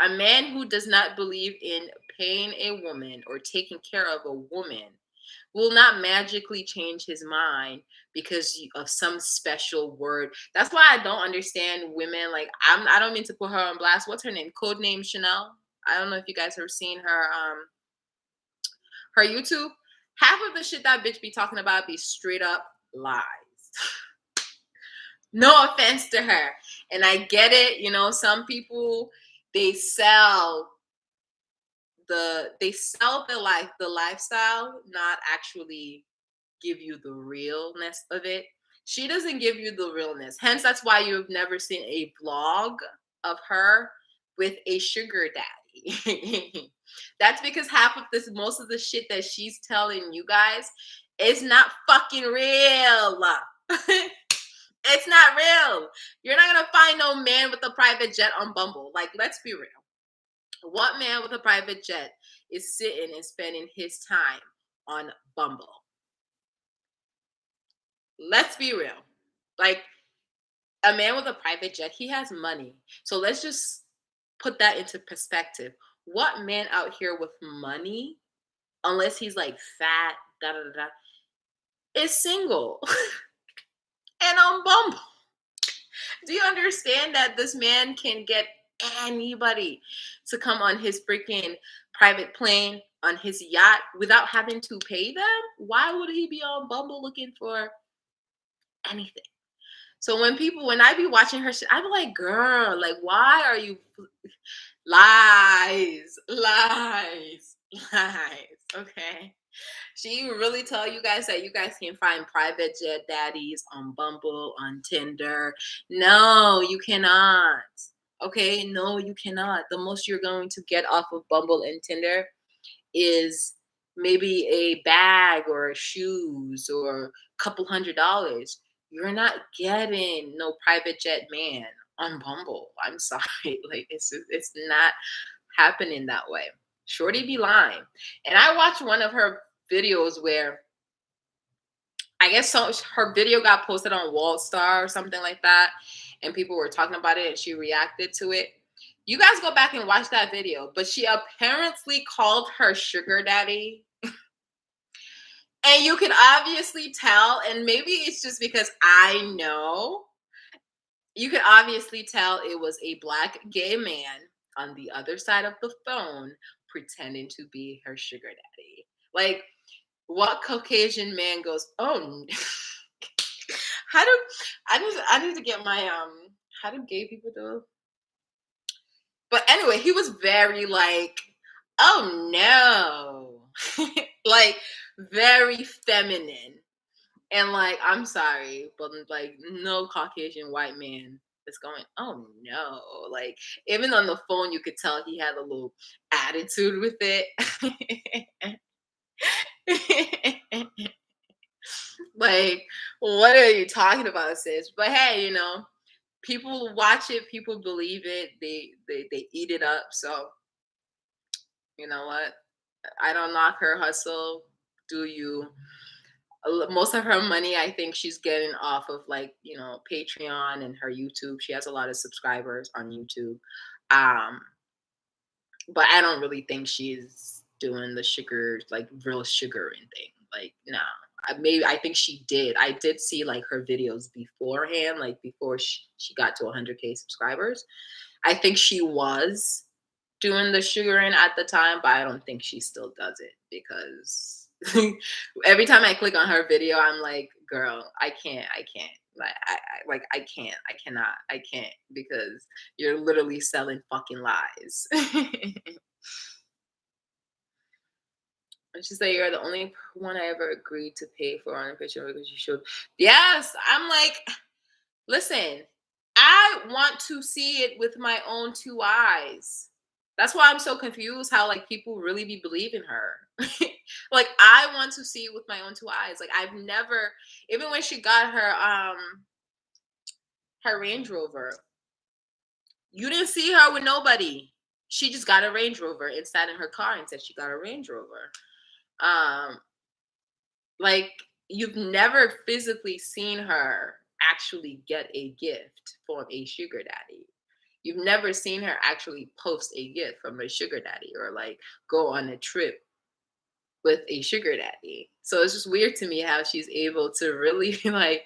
[SPEAKER 1] A man who does not believe in paying a woman or taking care of a woman will not magically change his mind because of some special word. That's why I don't understand women. Like, I don't mean to put her on blast. What's her name? Codename Chanel. I don't know if you guys have seen her YouTube. Half of the shit that bitch be talking about be straight up lies. No offense to her. And I get it, some people, they sell the lifestyle, not actually give you the realness of it. She doesn't give you the realness. Hence, that's why you've never seen a vlog of her with a sugar daddy. That's because most of the shit that she's telling you guys It's not fucking real. It's not real. You're not gonna find no man with a private jet on Bumble. Like, let's be real. What man with a private jet is sitting and spending his time on Bumble? Let's be real. Like, a man with a private jet, he has money. So let's just put that into perspective. What man out here with money, unless he's like fat, da da da, da, is single and on Bumble? Do you understand that this man can get anybody to come on his freaking private plane, on his yacht, without having to pay them? Why would he be on Bumble looking for anything? So when I be watching her shit, I be like, girl, like, why are you lies, lies, lies? Okay. She really tell you guys that you guys can find private jet daddies on Bumble, on Tinder. No, you cannot. Okay, no, you cannot. The most you're going to get off of Bumble and Tinder is maybe a bag or shoes or a couple $100s. You're not getting no private jet man on Bumble. I'm sorry. Like, it's not happening that way. Shorty be lying. And I watched one of her videos where I guess so her video got posted on Wallstar or something like that, and people were talking about it and she reacted to it. You guys go back and watch that video, but she apparently called her sugar daddy. And you can obviously tell, and maybe it's just because I know, you can obviously tell it was a black gay man on the other side of the phone pretending to be her sugar daddy. Like, what Caucasian man goes, oh, how do I need to get my how do gay people do? But anyway, he was very like, oh no. Like, very feminine. And like, I'm sorry, but like, no Caucasian white man is going, oh no. Like, even on the phone, you could tell he had a little attitude with it. Like, what are you talking about, sis? But hey, people watch it, people believe it, they eat it up. So you know what? I don't knock her hustle. Do you? Most of her money, I think she's getting off of, like, Patreon and her YouTube. She has a lot of subscribers on YouTube. Um, but I don't really think she's doing the sugar, like real sugaring thing. Like, no. Maybe I think she did. I did see like her videos beforehand, like before she got to 100K subscribers. I think she was doing the sugaring at the time, but I don't think she still does it because every time I click on her video, I'm like, girl, I can't. I cannot, I can't, because you're literally selling fucking lies. And she said, you're the only one I ever agreed to pay for on a picture because you should. Yes, I'm like, listen, I want to see it with my own two eyes. That's why I'm so confused how like people really be believing her. Like, I want to see it with my own two eyes. Like, I've never, even when she got her Range Rover, you didn't see her with nobody. She just got a Range Rover and sat in her car and said she got a Range Rover. Like, you've never physically seen her actually get a gift from a sugar daddy. You've never seen her actually post a gift from a sugar daddy or like go on a trip with a sugar daddy. So it's just weird to me how she's able to really like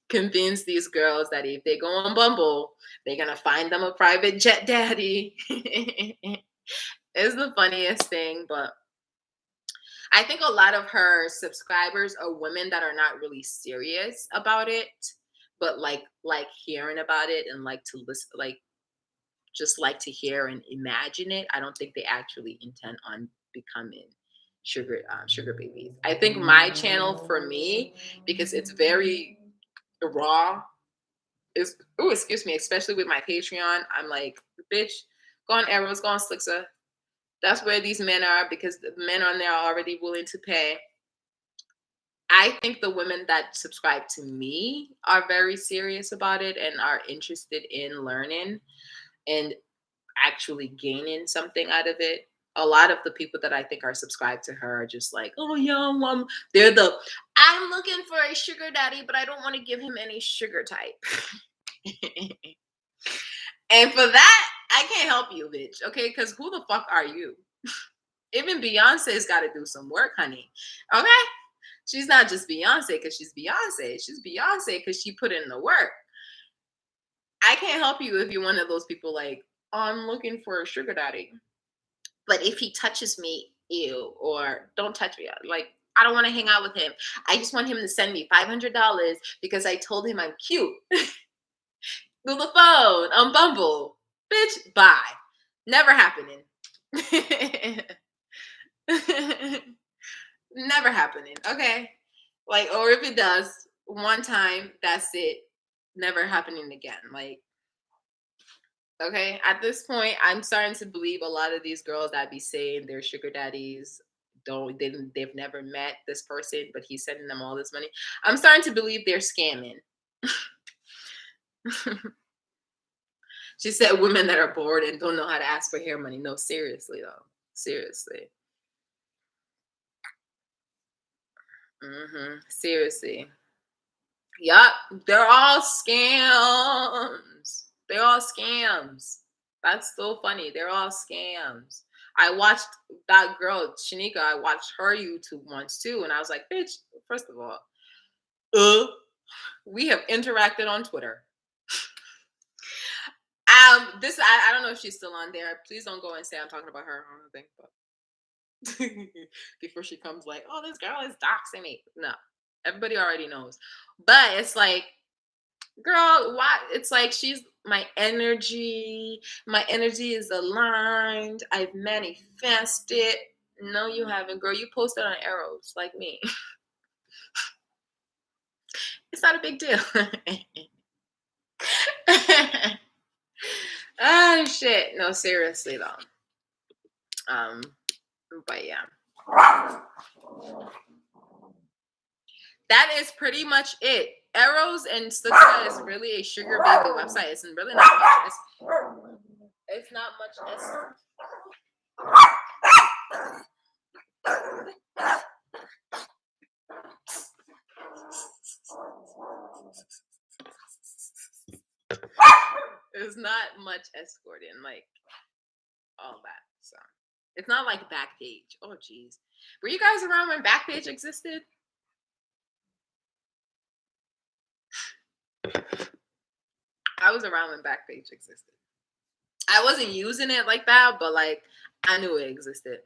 [SPEAKER 1] convince these girls that if they go on Bumble, they're gonna find them a private jet daddy. It's the funniest thing, but I think a lot of her subscribers are women that are not really serious about it, but like hearing about it and like to listen, like just like to hear and imagine it. I don't think they actually intend on becoming sugar babies. I think my channel, for me, because it's very raw, is, oh, excuse me, especially with my Patreon, I'm like, bitch, go on Arrows, go on Slixa. That's where these men are, because the men on there are already willing to pay. I think the women that subscribe to me are very serious about it and are interested in learning and actually gaining something out of it. A lot of the people that I think are subscribed to her are just like, oh yeah, they're I'm looking for a sugar daddy, but I don't want to give him any sugar type. And for that, I can't help you, bitch. Okay, because who the fuck are you? Even Beyonce's got to do some work, honey. Okay, she's not just Beyonce because she's Beyonce. She's Beyonce because she put in the work. I can't help you if you're one of those people like, oh, I'm looking for a sugar daddy. But if he touches me, ew, or don't touch me, like, I don't want to hang out with him. I just want him to send me $500 because I told him I'm cute. Through the phone on Bumble. Bitch, bye. Never happening. Never happening. Okay. Like, or if it does, one time, that's it. Never happening again. Like, okay. At this point, I'm starting to believe a lot of these girls that be saying they're sugar daddies they've never met this person, but he's sending them all this money. I'm starting to believe they're scamming. She said women that are bored and don't know how to ask for hair money. No, seriously though. Seriously. Seriously. Yup. They're all scams. They're all scams. That's so funny. They're all scams. I watched that girl, Shanika, I watched her YouTube once too. And I was like, bitch, first of all, we have interacted on Twitter. This I don't know if she's still on there. Please don't go and say I'm talking about her or anything, but before she comes like, oh, this girl is doxing me. No, everybody already knows. But it's like, girl, why? It's like she's my energy. My energy is aligned. I've manifested. No, you haven't, girl. You posted on arrows like me. It's not a big deal. Oh shit. No, seriously though. But yeah. That is pretty much it. Arrows and Slipsa is really a sugar baby website. It's really not much. It's not much. There's not much escorting, like all that. So it's not like Backpage. Oh, geez. Were you guys around when Backpage existed? I was around when Backpage existed. I wasn't using it like that, but like I knew it existed.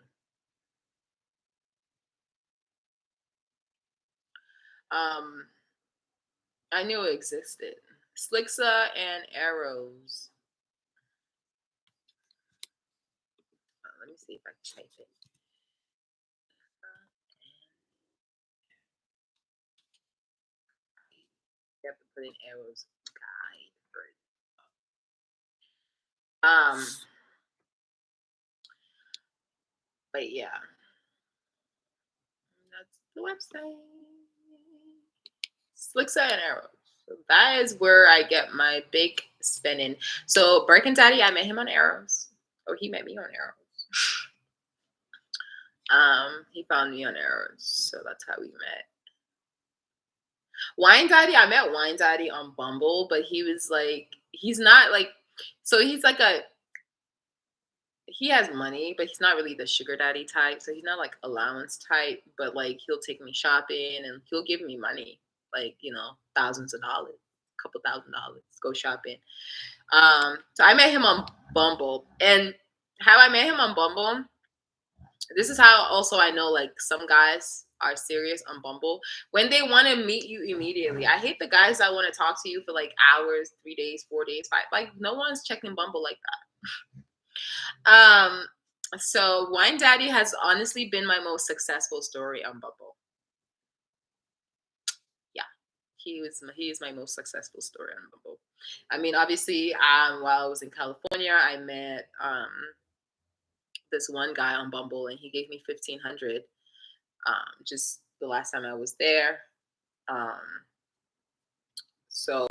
[SPEAKER 1] I knew it existed. Slixa and Arrows. Let me see if I can type it. You have to put in Arrows guide for it. But yeah, that's the website. Slixa and Arrows. So that is where I get my big spinning. So Birkin Daddy, I met him on Arrows. Or he met me on Arrows. He found me on Arrows. So that's how we met. Wine Daddy, I met Wine Daddy on Bumble, but he was like, he's not like, so he's like he has money, but he's not really the sugar daddy type. So he's not like allowance type, but like he'll take me shopping and he'll give me money, like, thousands of dollars, couple $1,000, go shopping. So I met him on Bumble, and how I met him on Bumble, this is how also I know like some guys are serious on Bumble when they want to meet you immediately. I hate the guys that want to talk to you for like hours, 3 days, 4 days, 5. Like no one's checking Bumble like that. So Wine Daddy has honestly been my most successful story on Bumble. Yeah, he is my most successful story on Bumble. I mean, obviously, while I was in California, I met this one guy on Bumble, and he gave me 1,500. Just the last time I was there. Um, so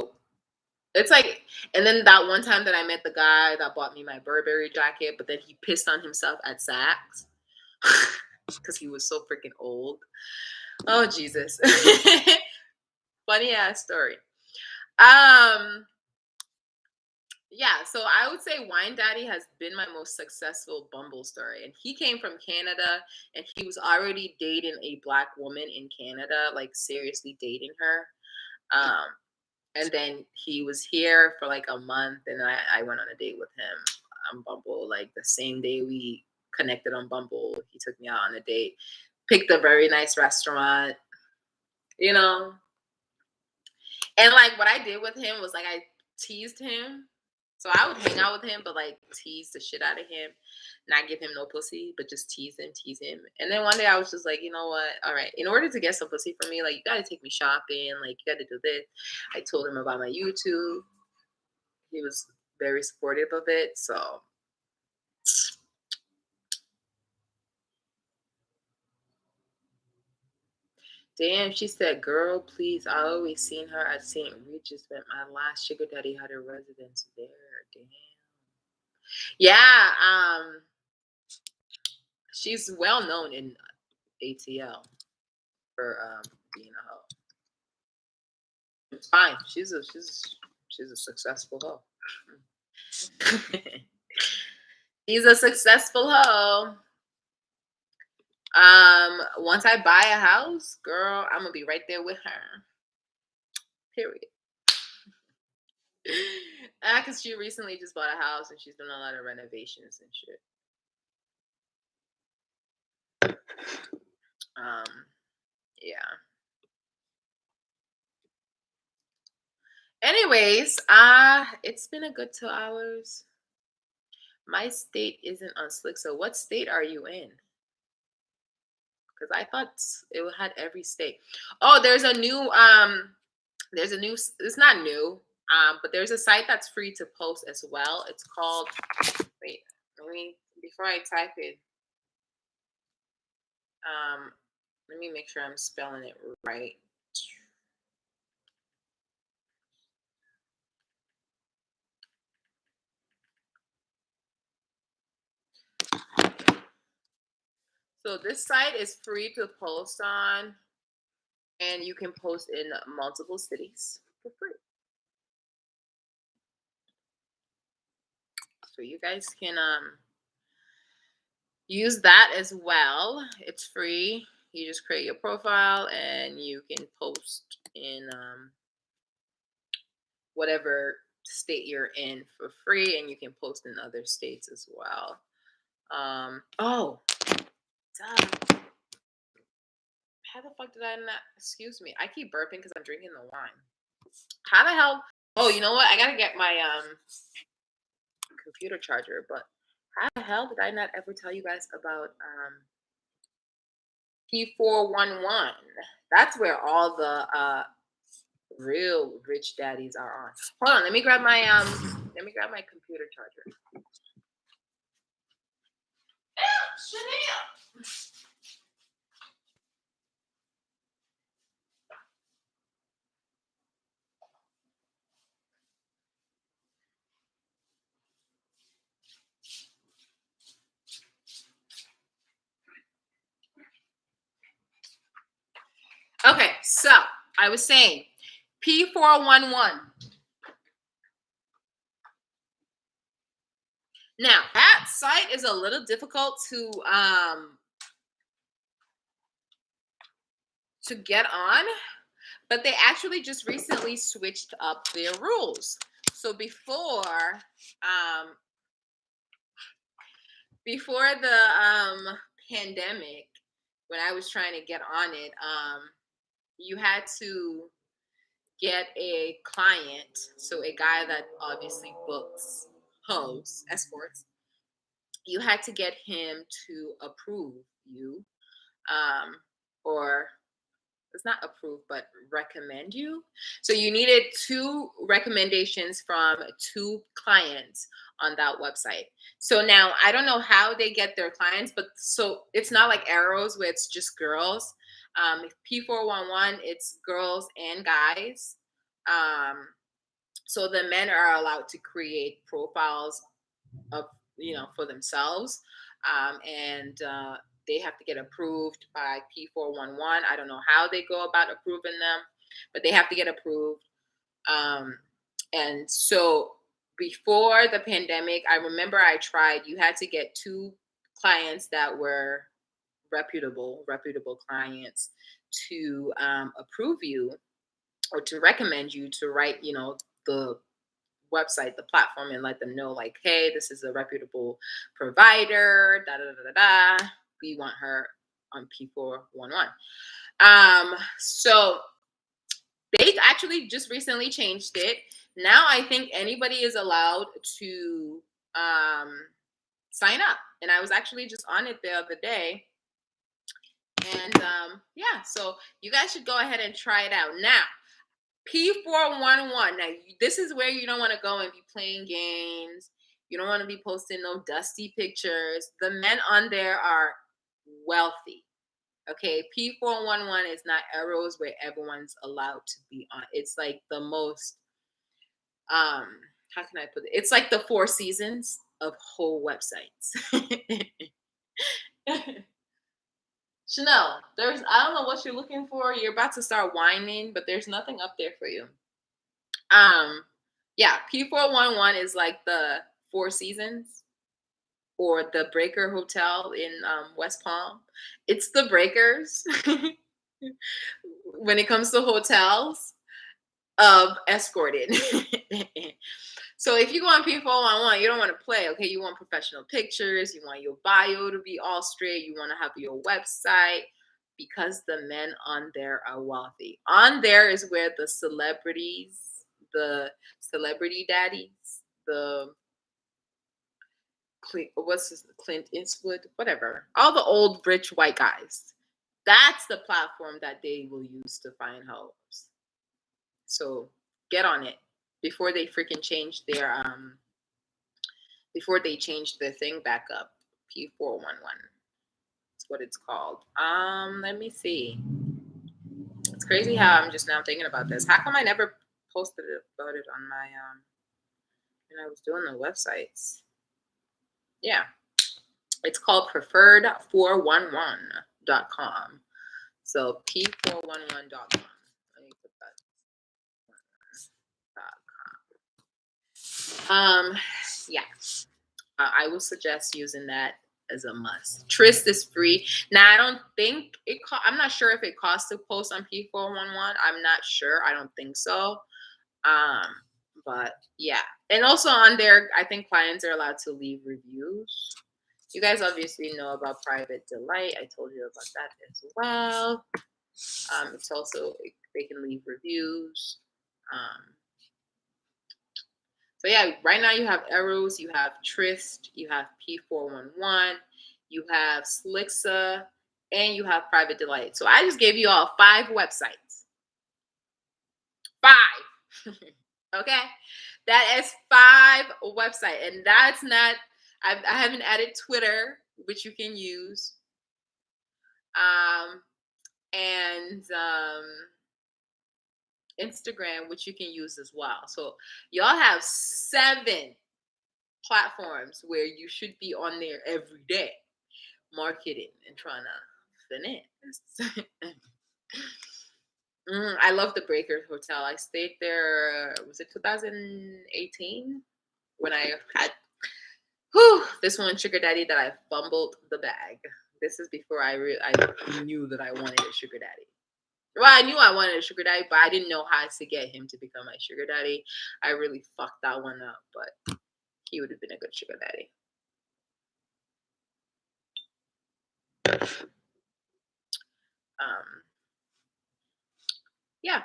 [SPEAKER 1] it's like, and then that one time that I met the guy that bought me my Burberry jacket, but then he pissed on himself at Saks because he was so freaking old. Oh Jesus. Funny ass story. Um yeah, so I would say Wine Daddy has been my most successful Bumble story. And he came from Canada and he was already dating a black woman in Canada, like seriously dating her. Um, and then he was here for like a month and I went on a date with him on Bumble. Like the same day we connected on Bumble, he took me out on a date, picked a very nice restaurant, you know. And like what I did with him was like I teased him. So I would hang out with him, but like tease the shit out of him, not give him no pussy, but just tease him, tease him. And then one day I was just like, you know what? All right, in order to get some pussy from me, like you gotta take me shopping, like you gotta do this. I told him about my YouTube. He was very supportive of it. So damn, she said, girl, please. I always seen her at St. Regis, but my last sugar daddy had a residence there. Damn. Yeah, she's well known in ATL for being a hoe. It's fine. She's a successful hoe. She's a successful hoe. Once I buy a house, girl, I'm gonna be right there with her. Period. Cause she recently just bought a house and she's doing a lot of renovations and shit. Yeah. Anyways, it's been a good 2 hours. My state isn't on Slick, so what state are you in? Because I thought it had every state. Oh, there's a new, it's not new, but there's a site that's free to post as well. It's called, wait, before I type it, let me make sure I'm spelling it right. So this site is free to post on, and you can post in multiple cities for free. So you guys can use that as well. It's free. You just create your profile and you can post in whatever state you're in for free, and you can post in other states as well. Oh, duh. How the fuck did I not? Excuse me. I keep burping because I'm drinking the wine. How the hell? Oh, you know what? I gotta get my computer charger. But how the hell did I not ever tell you guys about P411? That's where all the real rich daddies are on. Hold on, let me grab my computer charger. Okay, so I was saying P411. Now that site is a little difficult to get on, but they actually just recently switched up their rules. So before the pandemic, when I was trying to get on it, you had to get a client, so a guy that obviously books hoes, escorts. You had to get him to approve you, or it's not approve, but recommend you. So you needed two recommendations from two clients on that website. So now I don't know how they get their clients, but so it's not like arrows where it's just girls. P411, it's girls and guys. Um, so the men are allowed to create profiles of, for themselves, and they have to get approved by P411. I don't know how they go about approving them, but they have to get approved. And so before the pandemic, I remember I tried. You had to get two clients that were reputable clients to approve you or to recommend you to write, the website, the platform, and let them know, like, hey, this is a reputable provider, da da da da da. We want her on P411. So they actually just recently changed it. Now I think anybody is allowed to sign up. And I was actually just on it the other day. And yeah, so you guys should go ahead and try it out. Now, P411. Now, this is where you don't want to go and be playing games. You don't want to be posting no dusty pictures. The men on there are wealthy. Okay, P411 is not arrows where everyone's allowed to be on. It's like the most, how can I put it? It's like the Four Seasons of whole websites. Chanel, I don't know what you're looking for. You're about to start whining, but there's nothing up there for you. Yeah, P411 is like the Four Seasons or the Breaker Hotel in West Palm. It's the Breakers when it comes to hotels of escorted. So if you go on P411, you don't want to play, okay? You want professional pictures. You want your bio to be all straight. You want to have your website, because the men on there are wealthy. On there is where the celebrities, the celebrity daddies, the Clint Eastwood, whatever, all the old rich white guys. That's the platform that they will use to find hoes. So get on it before they freaking change their thing back up. P411. That's what it's called. Let me see. It's crazy how I'm just now thinking about this. How come I never posted about it on my when I was doing the websites? Yeah. It's called preferred411.com. So P411.com. Let me put that.com. Yeah. I will suggest using that as a must. Tryst is free. Now I don't think I'm not sure if it costs to post on P411. I'm not sure. I don't think so. But yeah. And also on there, I think clients are allowed to leave reviews. You guys obviously know about Private Delight. I told you about that as well. It's also, they can leave reviews. So yeah, right now you have Arrows, you have Tryst, you have P411, you have Slixa, and you have Private Delight. So I just gave you all 5 websites. 5. Okay? That is 5 websites. And that's not, I haven't added Twitter, which you can use. And Instagram, which you can use as well. So y'all have 7 platforms where you should be on there every day, marketing and trying to finesse. I love the Breaker Hotel. I stayed there. Was it 2018 when I had this one sugar daddy that I fumbled the bag. This is before I knew that I wanted a sugar daddy. Well, I knew I wanted a sugar daddy, but I didn't know how to get him to become my sugar daddy. I really fucked that one up, but he would have been a good sugar daddy. Yeah.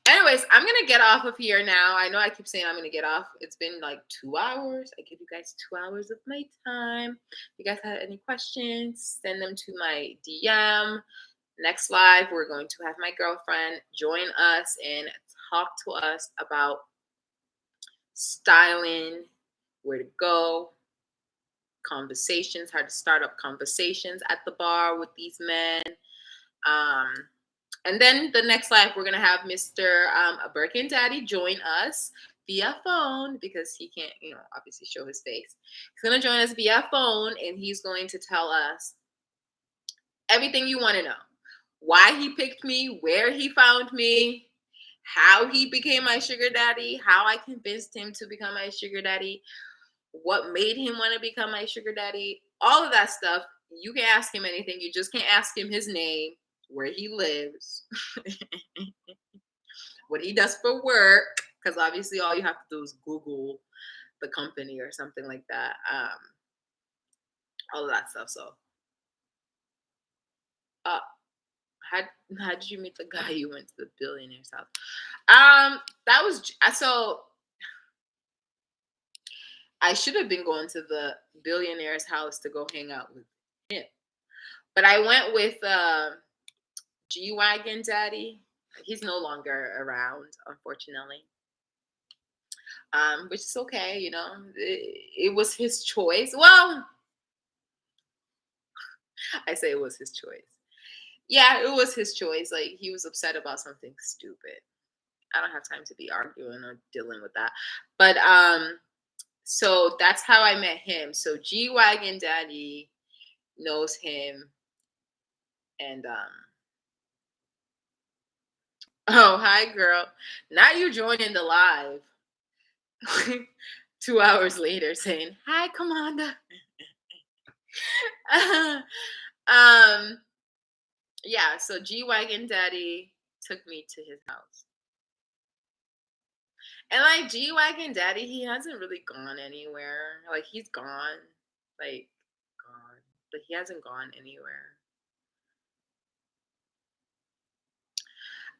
[SPEAKER 1] Anyways, I'm gonna get off of here now. I know I keep saying I'm gonna get off. It's been like 2 hours. I give you guys 2 hours of my time. If you guys have any questions, send them to my DM. Next live, we're going to have my girlfriend join us and talk to us about styling where to go, conversations, how to start up conversations at the bar with these men. Um, and then the next live, we're gonna have Mr. Birkin Daddy join us via phone because he can't, obviously show his face. He's gonna join us via phone, and he's going to tell us everything you want to know: why he picked me, where he found me, how he became my sugar daddy, how I convinced him to become my sugar daddy, what made him want to become my sugar daddy, all of that stuff. You can ask him anything. You just can't ask him his name, where he lives, what he does for work, because obviously all you have to do is Google the company or something like that. All of that stuff. So, uh, how how did you meet the guy you went to the billionaire's house? That was so. I should have been going to the billionaire's house to go hang out with him, but I went with G-Wagon Daddy. He's no longer around, unfortunately. Which is okay, it was his choice. Well, I say it was his choice. Yeah, it was his choice. Like, he was upset about something stupid. I don't have time to be arguing or dealing with that. But so that's how I met him. So G-Wagon Daddy knows him, and oh, hi girl. Now you joining the live. 2 hours later saying, "Hi, Commander." um yeah, so G-Wagon Daddy took me to his house. And like G-Wagon Daddy, he hasn't really gone anywhere. Like, he's gone. Like, gone. But he hasn't gone anywhere.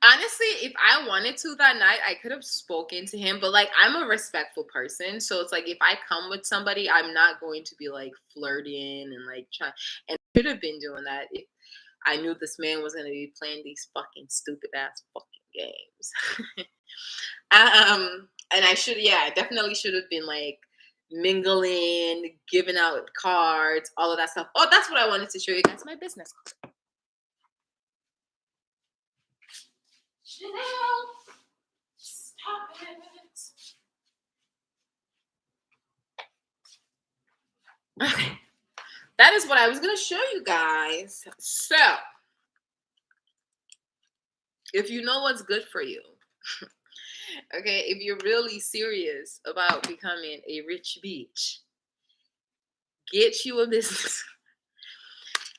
[SPEAKER 1] Honestly, if I wanted to that night, I could have spoken to him. But like, I'm a respectful person. So it's like, if I come with somebody, I'm not going to be like flirting and like trying. And I should have been doing that if I knew this man was going to be playing these fucking stupid ass fucking games. And I should, yeah, I definitely should have been like mingling, giving out cards, all of that stuff. Oh, that's what I wanted to show you guys, my business card. Chanel, stop it. Okay, that is what I was going to show you guys. So, if you know what's good for you, okay, if you're really serious about becoming a rich bitch, get you a business.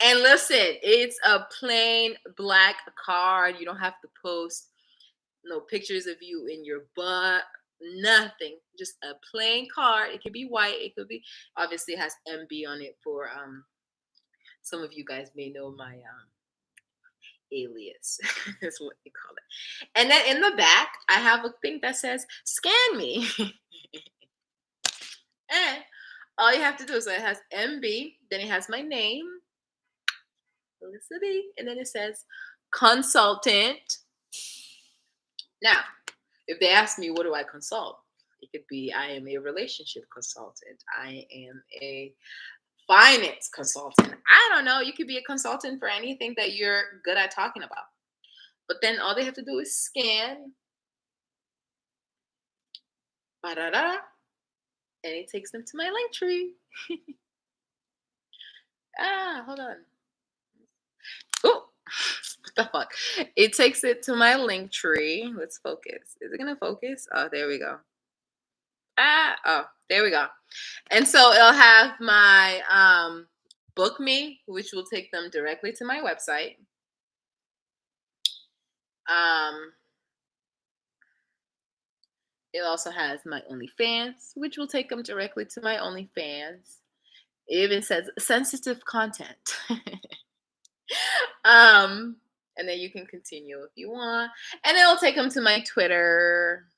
[SPEAKER 1] And listen, it's a plain black card. You don't have to post no pictures of you in your butt, nothing. Just a plain card. It could be white. It could be, obviously it has MB on it for some of you guys may know my alias. That's what they call it. And then in the back, I have a thing that says scan me. And all you have to do is, it has MB, then it has my name, Felicity, and then it says consultant. Now, if they ask me, what do I consult? It could be, I am a relationship consultant. I am a finance consultant. I don't know. You could be a consultant for anything that you're good at talking about. But then all they have to do is scan, ba-da-da, and it takes them to my link tree. Hold on. Oh, what the fuck? It takes it to my link tree. Let's focus. Is it gonna focus? Oh, there we go. Oh, there we go. And so it'll have my book me, which will take them directly to my website. It also has my OnlyFans, which will take them directly to my OnlyFans. It even says sensitive content. And then you can continue if you want. And it'll take them to my Twitter.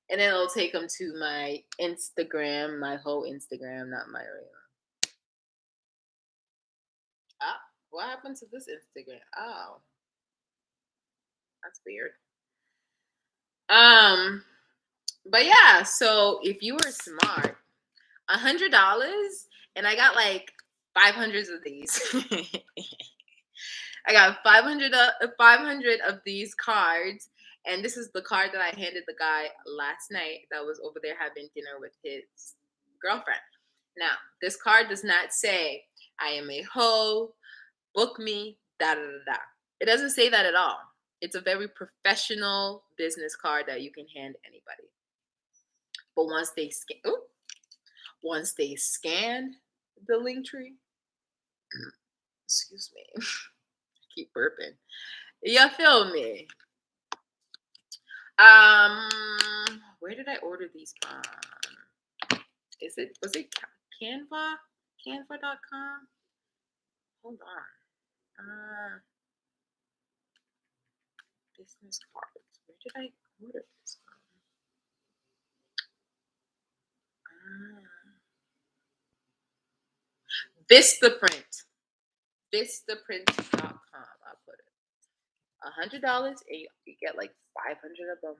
[SPEAKER 1] And then it'll take them to my Instagram, my whole Instagram, not my real. Ah, what happened to this Instagram? Oh, that's weird. But yeah, so if you were smart, $100, and I got like 500 of these. I got 500 of these cards, and this is the card that I handed the guy last night that was over there having dinner with his girlfriend. Now, this card does not say I am a hoe, book me, da da da da. It doesn't say that at all. It's a very professional business card that you can hand anybody. But once they scan the link tree, excuse me, keep burping. You feel me? Where did I order these from? Was it Canva? Canva.com? Hold on. Business cards. Where did I order this from? Vistaprint. Vistaprint.com. I'll put it. $100 and you get like 500 of them.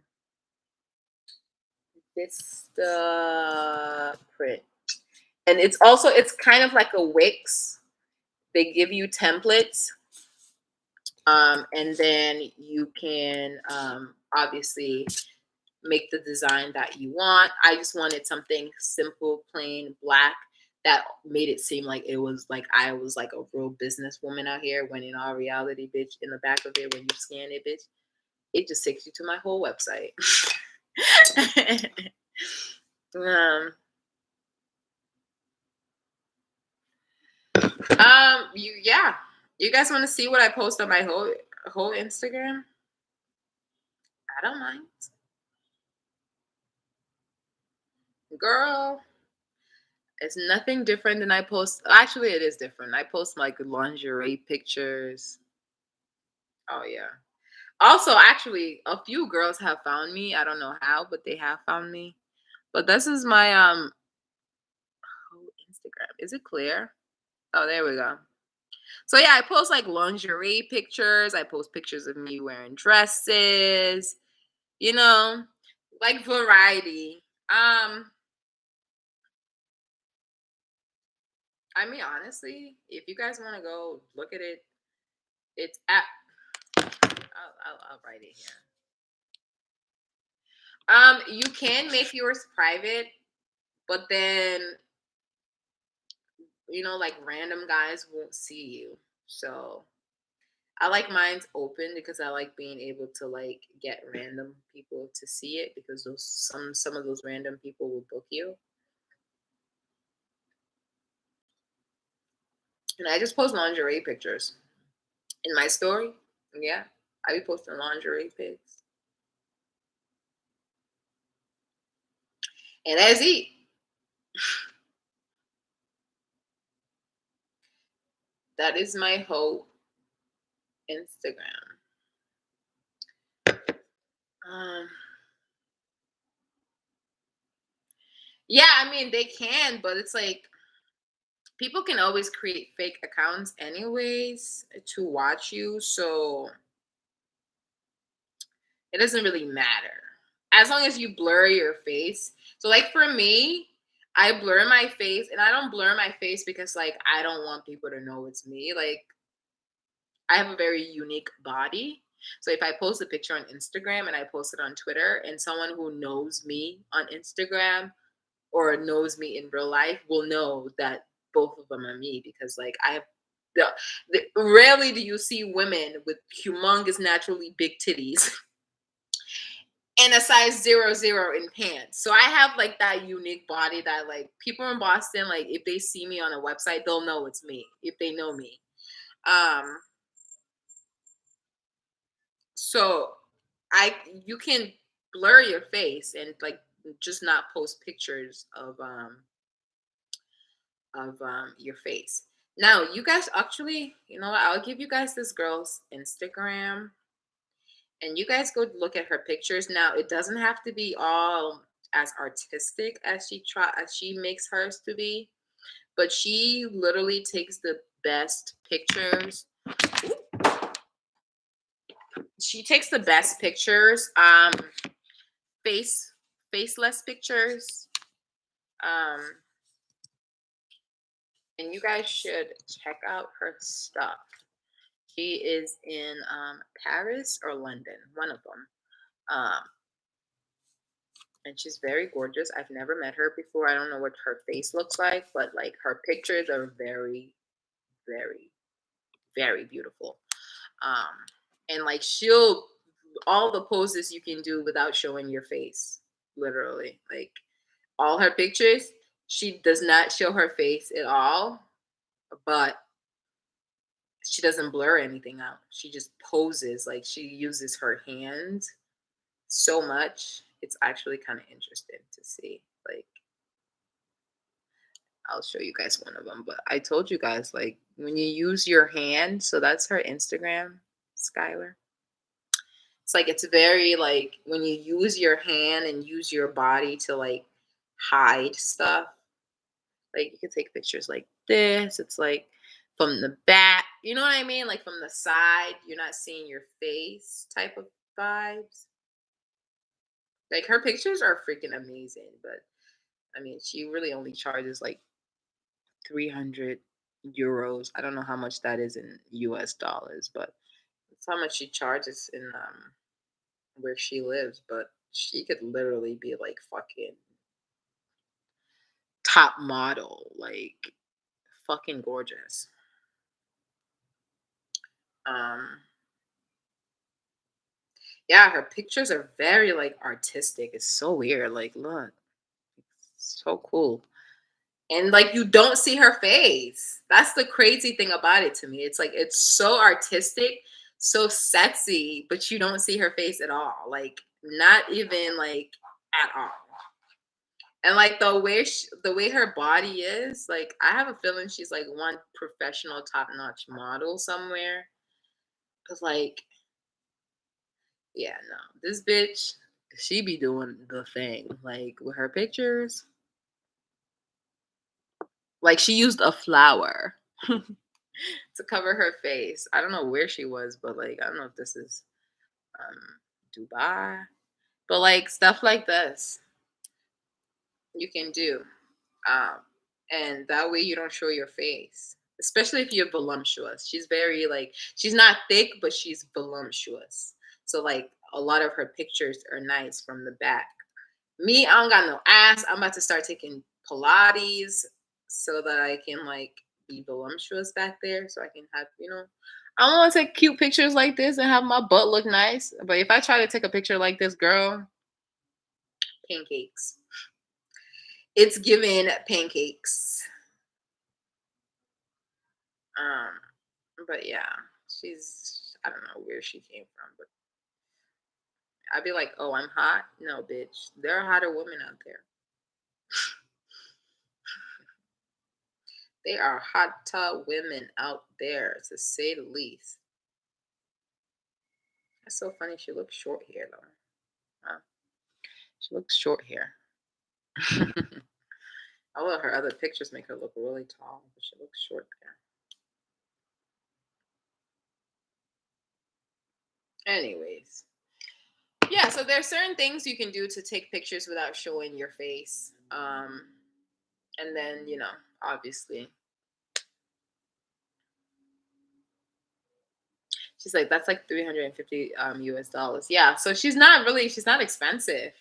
[SPEAKER 1] Vistaprint. And it's kind of like a Wix. They give you templates. And then you can obviously make the design that you want. I just wanted something simple, plain, black that made it seem like it was like I was like a real businesswoman out here, when in all reality, bitch, in the back of it, when you scan it, bitch, it just takes you to my whole website. You guys want to see what I post on my whole Instagram? I don't mind. Girl, it's nothing different than I post. Actually, it is different. I post like lingerie pictures. Oh yeah. Also, actually, a few girls have found me. I don't know how, but they have found me. But this is my Instagram. Is it clear? Oh, there we go. So yeah, I post like lingerie pictures. I post pictures of me wearing dresses. You know, like variety. I mean, honestly, if you guys want to go look at it, it's at. I'll write it here. You can make yours private, but then like random guys won't see you. So I like mine's open because I like being able to like get random people to see it, because some of those random people will book you. And I just post lingerie pictures in my story. Yeah, I be posting lingerie pics. And that's it. That is my whole Instagram. Yeah, I mean they can, but it's like people can always create fake accounts anyways to watch you, so it doesn't really matter as long as you blur your face. So like for me, I blur my face, and I don't blur my face because like I don't want people to know it's me. Like I have a very unique body. So if I post a picture on Instagram and I post it on Twitter, and someone who knows me on Instagram or knows me in real life will know that both of them are me, because like I have rarely do you see women with humongous naturally big titties and a size 00 in pants. So I have like that unique body that like people in Boston, like if they see me on a website, they'll know it's me if they know me. So you can blur your face and like just not post pictures of your face. Now, you guys actually, you know what? I'll give you guys this girl's Instagram, and you guys go look at her pictures. Now, it doesn't have to be all as artistic as she makes hers to be, but she literally takes the best pictures. She takes the best pictures face faceless pictures. Um, and you guys should check out her stuff. She is in Paris or London, one of them. Um, and she's very gorgeous. I've never met her before. I don't know what her face looks like, but like her pictures are very, very, very beautiful. Um, and like she'll all the poses you can do without showing your face, literally. Like all her pictures, she does not show her face at all, but she doesn't blur anything out. She just poses like she uses her hands so much. It's actually kind of interesting to see. Like I'll show you guys one of them, but I told you guys like when you use your hand, so that's her Instagram, Skylar. It's like it's very like when you use your hand and use your body to like hide stuff. Like you can take pictures like this. It's like from the back, you know what I mean? Like from the side, you're not seeing your face type of vibes. Like her pictures are freaking amazing, but I mean, she really only charges like 300 euros. I don't know how much that is in US dollars, but it's how much she charges in where she lives, but she could literally be like fucking top model, like fucking gorgeous. Um yeah, her pictures are very like artistic. It's so weird. Like look, it's so cool. And like you don't see her face. That's the crazy thing about it to me. It's like it's so artistic, so sexy, but you don't see her face at all. Like not even like at all. And like the way her body is, like I have a feeling she's like one professional top-notch model somewhere. Cause like, yeah, no, this bitch, she be doing the thing. Like with her pictures, like she used a flower to cover her face. I don't know where she was, but like I don't know if this is Dubai, but like stuff like this you can do. Um, and that way you don't show your face, especially if you're voluptuous. She's very like she's not thick, but she's voluptuous. So like a lot of her pictures are nice from the back. Me, I don't got no ass. I'm about to start taking Pilates so that I can like be voluptuous back there. So I can have, I don't want to take cute pictures like this and have my butt look nice. But if I try to take a picture like this, girl, pancakes. It's giving pancakes. Um, but yeah, I don't know where she came from, but I'd be like, oh, I'm hot. No, bitch, there are hotter women out there. They are hotter women out there, to say the least. That's so funny. She looks short here, though. Huh? She looks short here. Although her other pictures make her look really tall, but she looks short there. Anyways, yeah. So there's certain things you can do to take pictures without showing your face. And then obviously, she's like, that's like 350 US dollars. Yeah. So she's not expensive.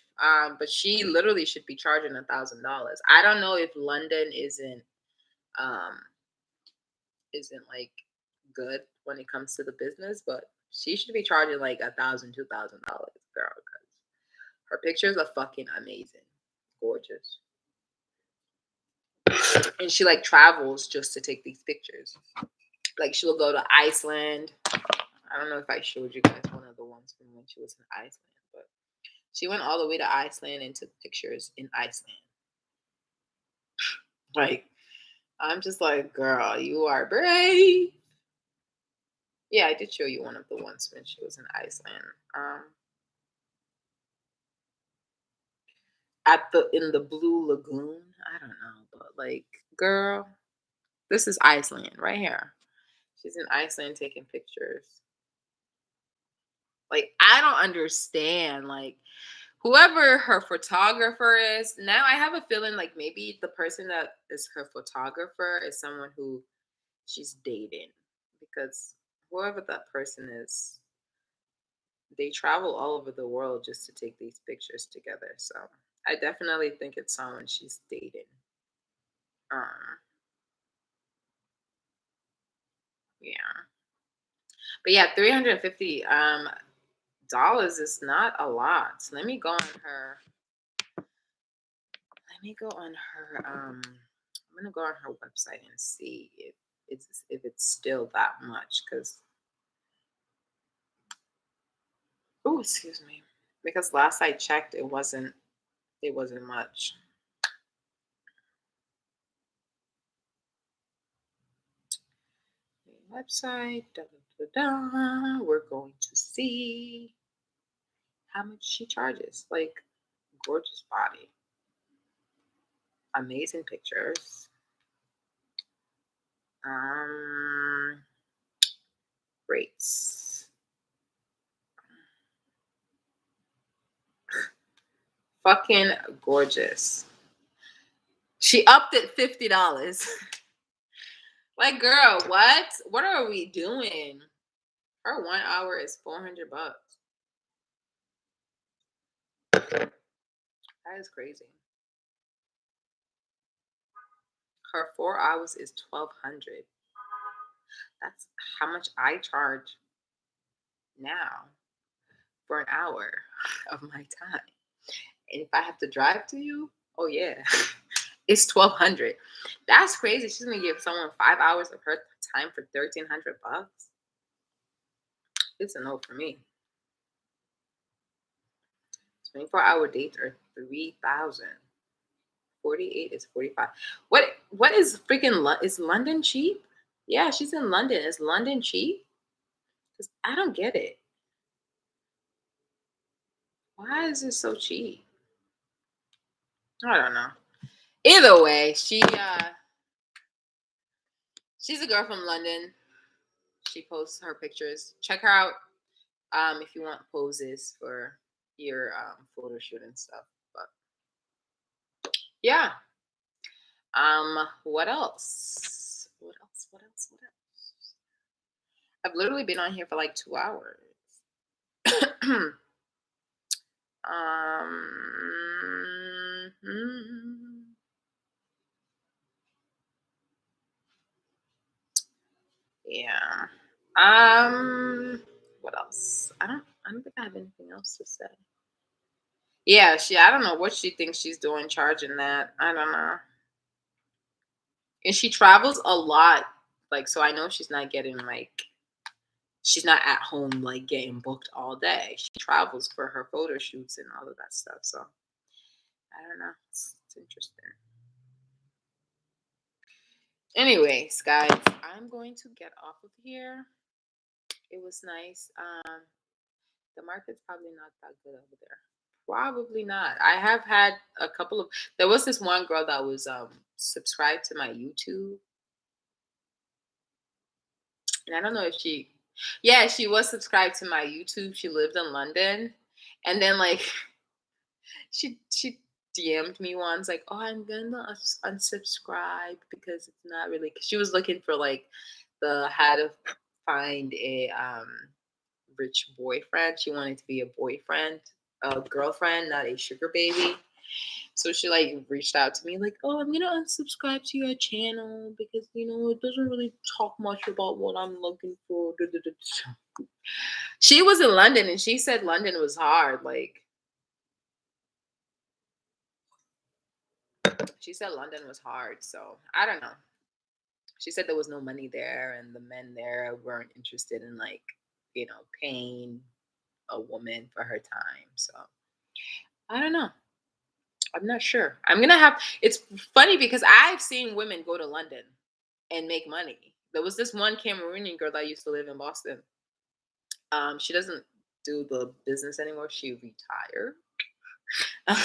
[SPEAKER 1] But she literally should be charging $1,000. I don't know if London um isn't like good when it comes to the business, but she should be charging like $1,000, $2,000, girl, because her pictures are fucking amazing. Gorgeous. And she like travels just to take these pictures. Like she'll go to Iceland. I don't know if I showed you guys one of the ones from when she was in Iceland, but she went all the way to Iceland and took pictures in Iceland. Like, I'm just like, girl, you are brave. Yeah, I did show you one of the ones when she was in Iceland. At the in the Blue Lagoon. I don't know, but like, girl, this is Iceland right here. She's in Iceland taking pictures. Like, I don't understand. Like, whoever her photographer is. Now I have a feeling like maybe the person that is her photographer is someone who she's dating, because whoever that person is, they travel all over the world just to take these pictures together. So I definitely think it's someone she's dating. Um, yeah, but yeah, $350 is not a lot. Let me go on her. Let me go on her. I'm gonna go on her website and see if it's still that much. Cause oh, excuse me. Because last I checked, it wasn't much. Website. Da, da, da, da. We're going to see how much she charges. Like, gorgeous body, amazing pictures. Um, rates. Fucking gorgeous. She upped it $50. Like, girl, what? What are we doing? Her 1 hour is $400. That is crazy. Her 4 hours is 1,200. That's how much I charge now for an hour of my time. And if I have to drive to you, oh yeah, it's 1,200. That's crazy. She's gonna give someone 5 hours of her time for $1,300. It's a no for me. 24-hour dates are 3,000. 48 is 45. What is freaking is London cheap? Yeah, she's in London. Is London cheap? Because I don't get it. Why is it so cheap? I don't know. Either way, she's a girl from London. She posts her pictures. Check her out if you want poses for your photo shoot and stuff. But yeah. What else? What else? What else? What else? I've literally been on here for like 2 hours. Hmm. Yeah. What else? I don't think I have anything else to say. Yeah, I don't know what she thinks she's doing charging that. I don't know. And she travels a lot. Like, so I know she's not getting like she's not at home like getting booked all day. She travels for her photo shoots and all of that stuff. So I don't know. It's interesting. Anyways, guys, I'm going to get off of here. It was nice. The market's probably not that good over there. Probably not. I have had a couple of. There was this one girl that was subscribed to my YouTube, and I don't know if yeah, she was subscribed to my YouTube. She lived in London, and then like she DM'd me once like, "Oh, I'm gonna unsubscribe because it's not really." Cause she was looking for like the how to find a rich boyfriend. She wanted to be a boyfriend, a girlfriend, not a sugar baby. So she like reached out to me like, "Oh, I'm gonna unsubscribe to your channel because it doesn't really talk much about what I'm looking for." She was in London and she said London was hard. Like she said London was hard. So I don't know. She said there was no money there and the men there weren't interested in like, paying a woman for her time. So I don't know. I'm not sure. It's funny because I've seen women go to London and make money. There was this one Cameroonian girl that used to live in Boston. She doesn't do the business anymore. She retired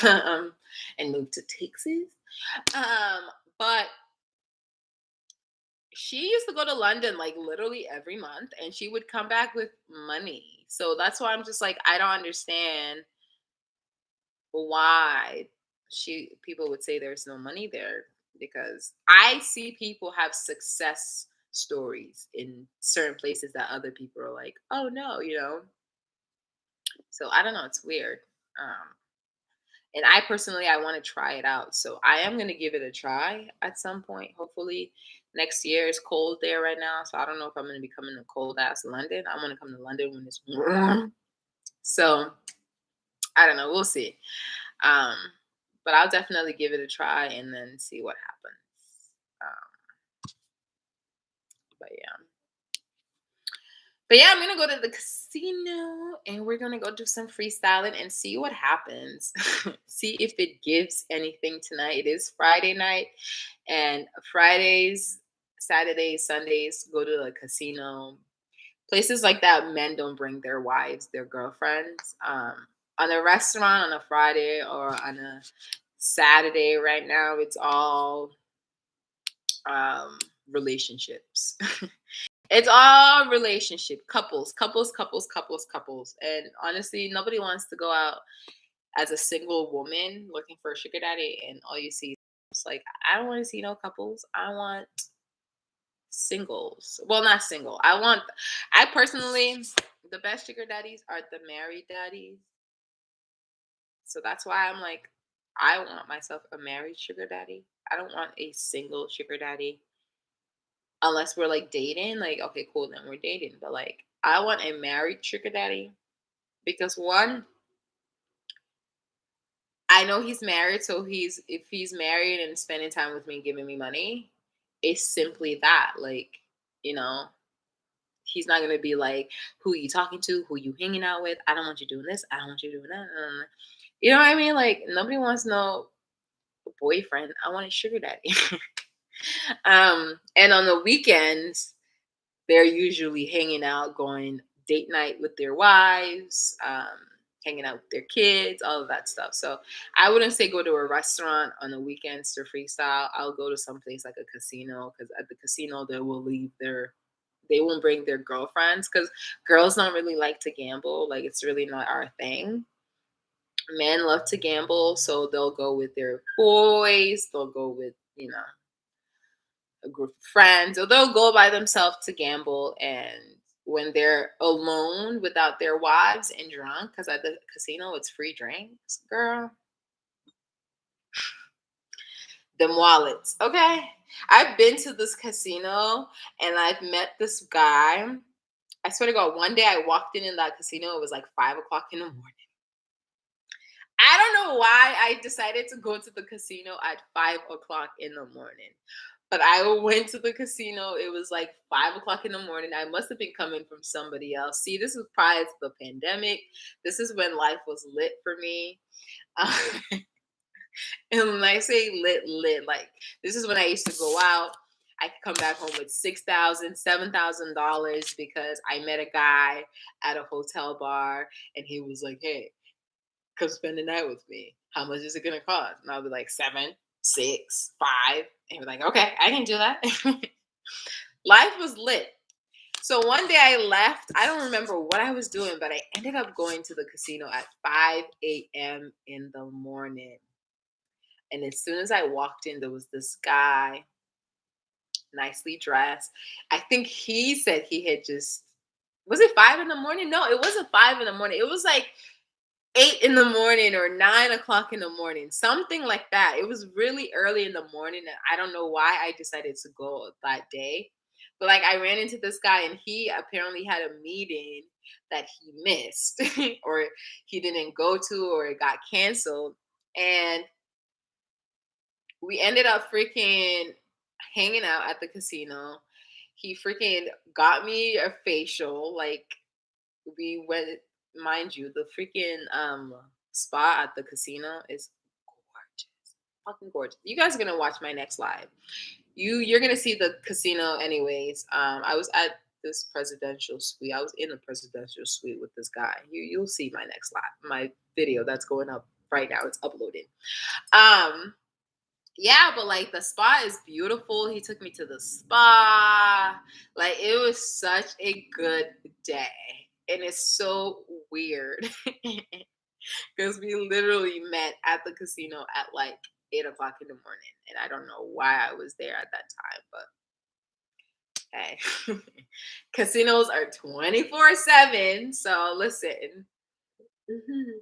[SPEAKER 1] um, and moved to Texas. Um, but she used to go to London like literally every month and she would come back with money. So that's why I'm just like, I don't understand why people would say there's no money there, because I see people have success stories in certain places that other people are like, oh no, so I don't know, it's weird. And I personally, I want to try it out, so I am going to give it a try at some point, hopefully next year. It's cold there right now, so I don't know if I'm going to be coming to cold ass London. I want to come to London when it's warm, so I don't know, we'll see. um but I'll definitely give it a try and then see what happens. But yeah. But yeah, I'm gonna go to the casino and we're gonna go do some freestyling and see what happens. See if it gives anything tonight. It is Friday night, and Fridays, Saturdays, Sundays, go to the casino. Places like that, men don't bring their wives, their girlfriends. On a restaurant on a Friday or on a Saturday, right now, it's all relationships. It's all relationship, couples, couples, couples, couples, couples. And honestly, nobody wants to go out as a single woman looking for a sugar daddy and all you see is like, I don't want to see no couples. I want singles. Well, not single. I personally, the best sugar daddies are the married daddies. So that's why I'm like, I want myself a married sugar daddy. I don't want a single sugar daddy unless we're like dating. Like, okay, cool, then we're dating. But like, I want a married sugar daddy because one, I know he's married, so if he's married and spending time with me, giving me money, it's simply that. Like, you know, he's not gonna be like, who you talking to, who you hanging out with. I don't want you doing this. I don't want you doing that. You know what I mean? Like, nobody wants no boyfriend. I want a sugar daddy. And on the weekends, they're usually hanging out, going date night with their wives, hanging out with their kids, all of that stuff. So I wouldn't say go to a restaurant on the weekends to freestyle. I'll go to some place like a casino, because at the casino they won't bring their girlfriends, because girls don't really like to gamble. Like, it's really not our thing. Men love to gamble, so they'll go with their boys. They'll go with a group of friends, or they'll go by themselves to gamble. And when they're alone without their wives and drunk, because at the casino it's free drinks, girl, them wallets. Okay. I've been to this casino and I've met this guy. I swear to God, one day I walked in that casino. It was like 5 o'clock in the morning. I don't know why I decided to go to the casino at 5 o'clock in the morning. But I went to the casino. It was like 5 o'clock in the morning. I must have been coming from somebody else. See, this was prior to the pandemic. This is when life was lit for me. Uh, and when I say lit, like, this is when I used to go out. I could come back home with $6,000, $7,000 because I met a guy at a hotel bar and he was like, hey, come spend the night with me. How much is it gonna cost? And I'll be like, 7, 6, 5. And be like, okay, I can do that. Life was lit. So one day I left. I don't remember what I was doing, but I ended up going to the casino at 5 a.m. in the morning. And as soon as I walked in, there was this guy, nicely dressed. I think he said he had just, was it 5 in the morning? No, it wasn't 5 in the morning. It was like 8 in the morning or 9 o'clock in the morning, something like that. It was really early in the morning, and I don't know why I decided to go that day. But like, I ran into this guy, and he apparently had a meeting that he missed, or he didn't go to, or it got canceled, and we ended up freaking hanging out at the casino. He freaking got me a facial, like, we went, mind you, the freaking spa at the casino is gorgeous, fucking gorgeous. You guys are gonna watch my next live. You're gonna see the casino anyways. I was at this presidential suite. I was in a presidential suite with this guy. You'll see my next live, my video that's going up right now. It's uploading. Yeah, but like, the spa is beautiful. He took me to the spa. Like, it was such a good day. And it's so weird. because we literally met at the casino at like 8 o'clock in the morning, and I don't know why I was there at that time, but hey, casinos are 24/7. So listen, mhm,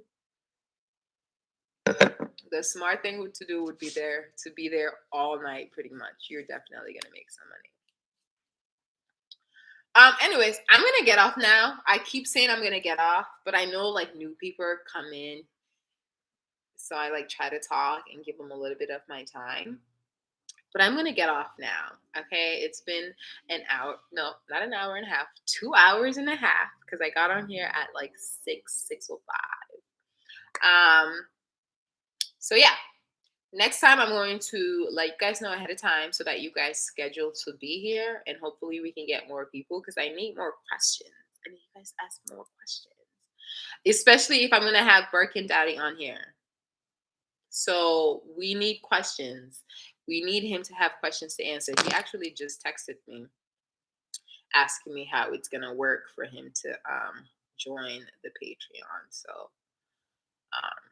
[SPEAKER 1] the smart thing to do would be there to be there all night, pretty much. You're definitely gonna make some money. Anyways, I'm gonna get off now. I keep saying I'm gonna get off, but I know like new people come in, so I like try to talk and give them a little bit of my time. But I'm gonna get off now. Okay, it's been an hour. No, not an hour and a half. 2 hours and a half because I got on here at like 6:05. So yeah, next time I'm going to let you guys know ahead of time so that you guys schedule to be here, and hopefully we can get more people because I need more questions. I need you guys to ask more questions, especially if I'm gonna have Burke and Daddy on here. So we need questions. We need him to have questions to answer. He actually just texted me asking me how it's gonna work for him to join the Patreon. So um,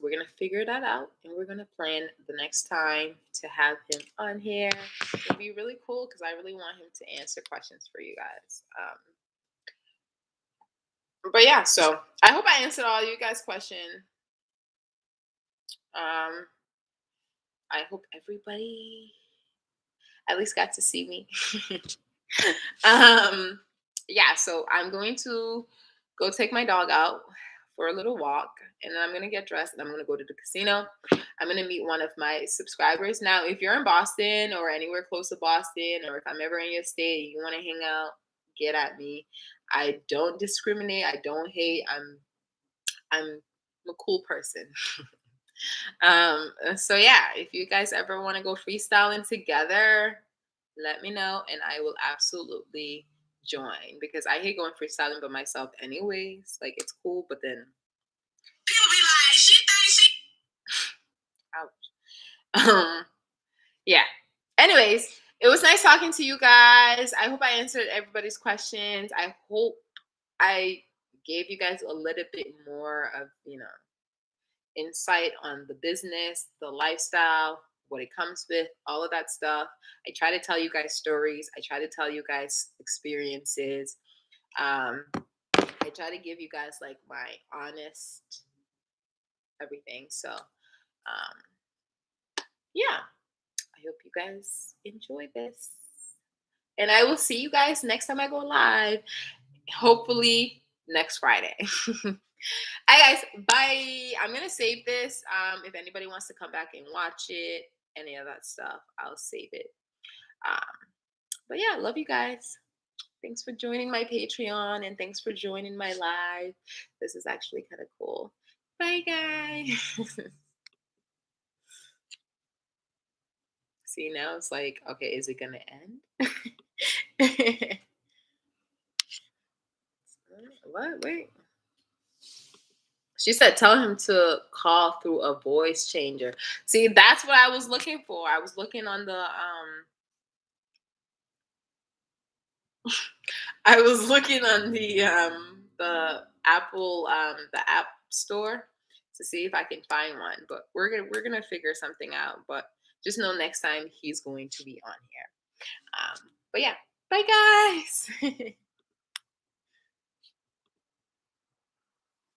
[SPEAKER 1] we're gonna figure that out, and we're gonna plan the next time to have him on here. It'd be really cool because I really want him to answer questions for you guys. But yeah, so I hope I answered all you guys' questions. Um, I hope everybody at least got to see me. um, yeah, so I'm going to go take my dog out for a little walk, and then I'm gonna get dressed and I'm gonna go to the casino. I'm gonna meet one of my subscribers. Now, if you're in Boston or anywhere close to Boston, or if I'm ever in your state and you want to hang out, get at me. I don't discriminate. I don't hate. I'm a cool person. So yeah, if you guys ever want to go freestyling together, let me know and I will absolutely join because I hate going freestyling by myself anyways. Like it's cool, but then people be like, she thinks she ouch. Yeah. Anyways, it was nice talking to you guys. I hope I answered everybody's questions. I hope I gave you guys a little bit more of, insight on the business, the lifestyle, what it comes with, all of that stuff. I try to tell you guys stories. I try to tell you guys experiences. Um, I try to give you guys like my honest everything. So, yeah, I hope you guys enjoy this. And I will see you guys next time I go live. Hopefully next Friday. Hi guys, bye. I'm gonna save this. If anybody wants to come back and watch it, any of that stuff, I'll save it. Um, but yeah, love you guys. Thanks for joining my Patreon and thanks for joining my live. This is actually kind of cool. Bye guys. See now it's like, okay, is it gonna end? What? Wait. She said, tell him to call through a voice changer. See, that's what I was looking for. I was looking on I was looking on the Apple the App Store to see if I can find one. But we're gonna figure something out. But just know next time he's going to be on here. But yeah, bye guys.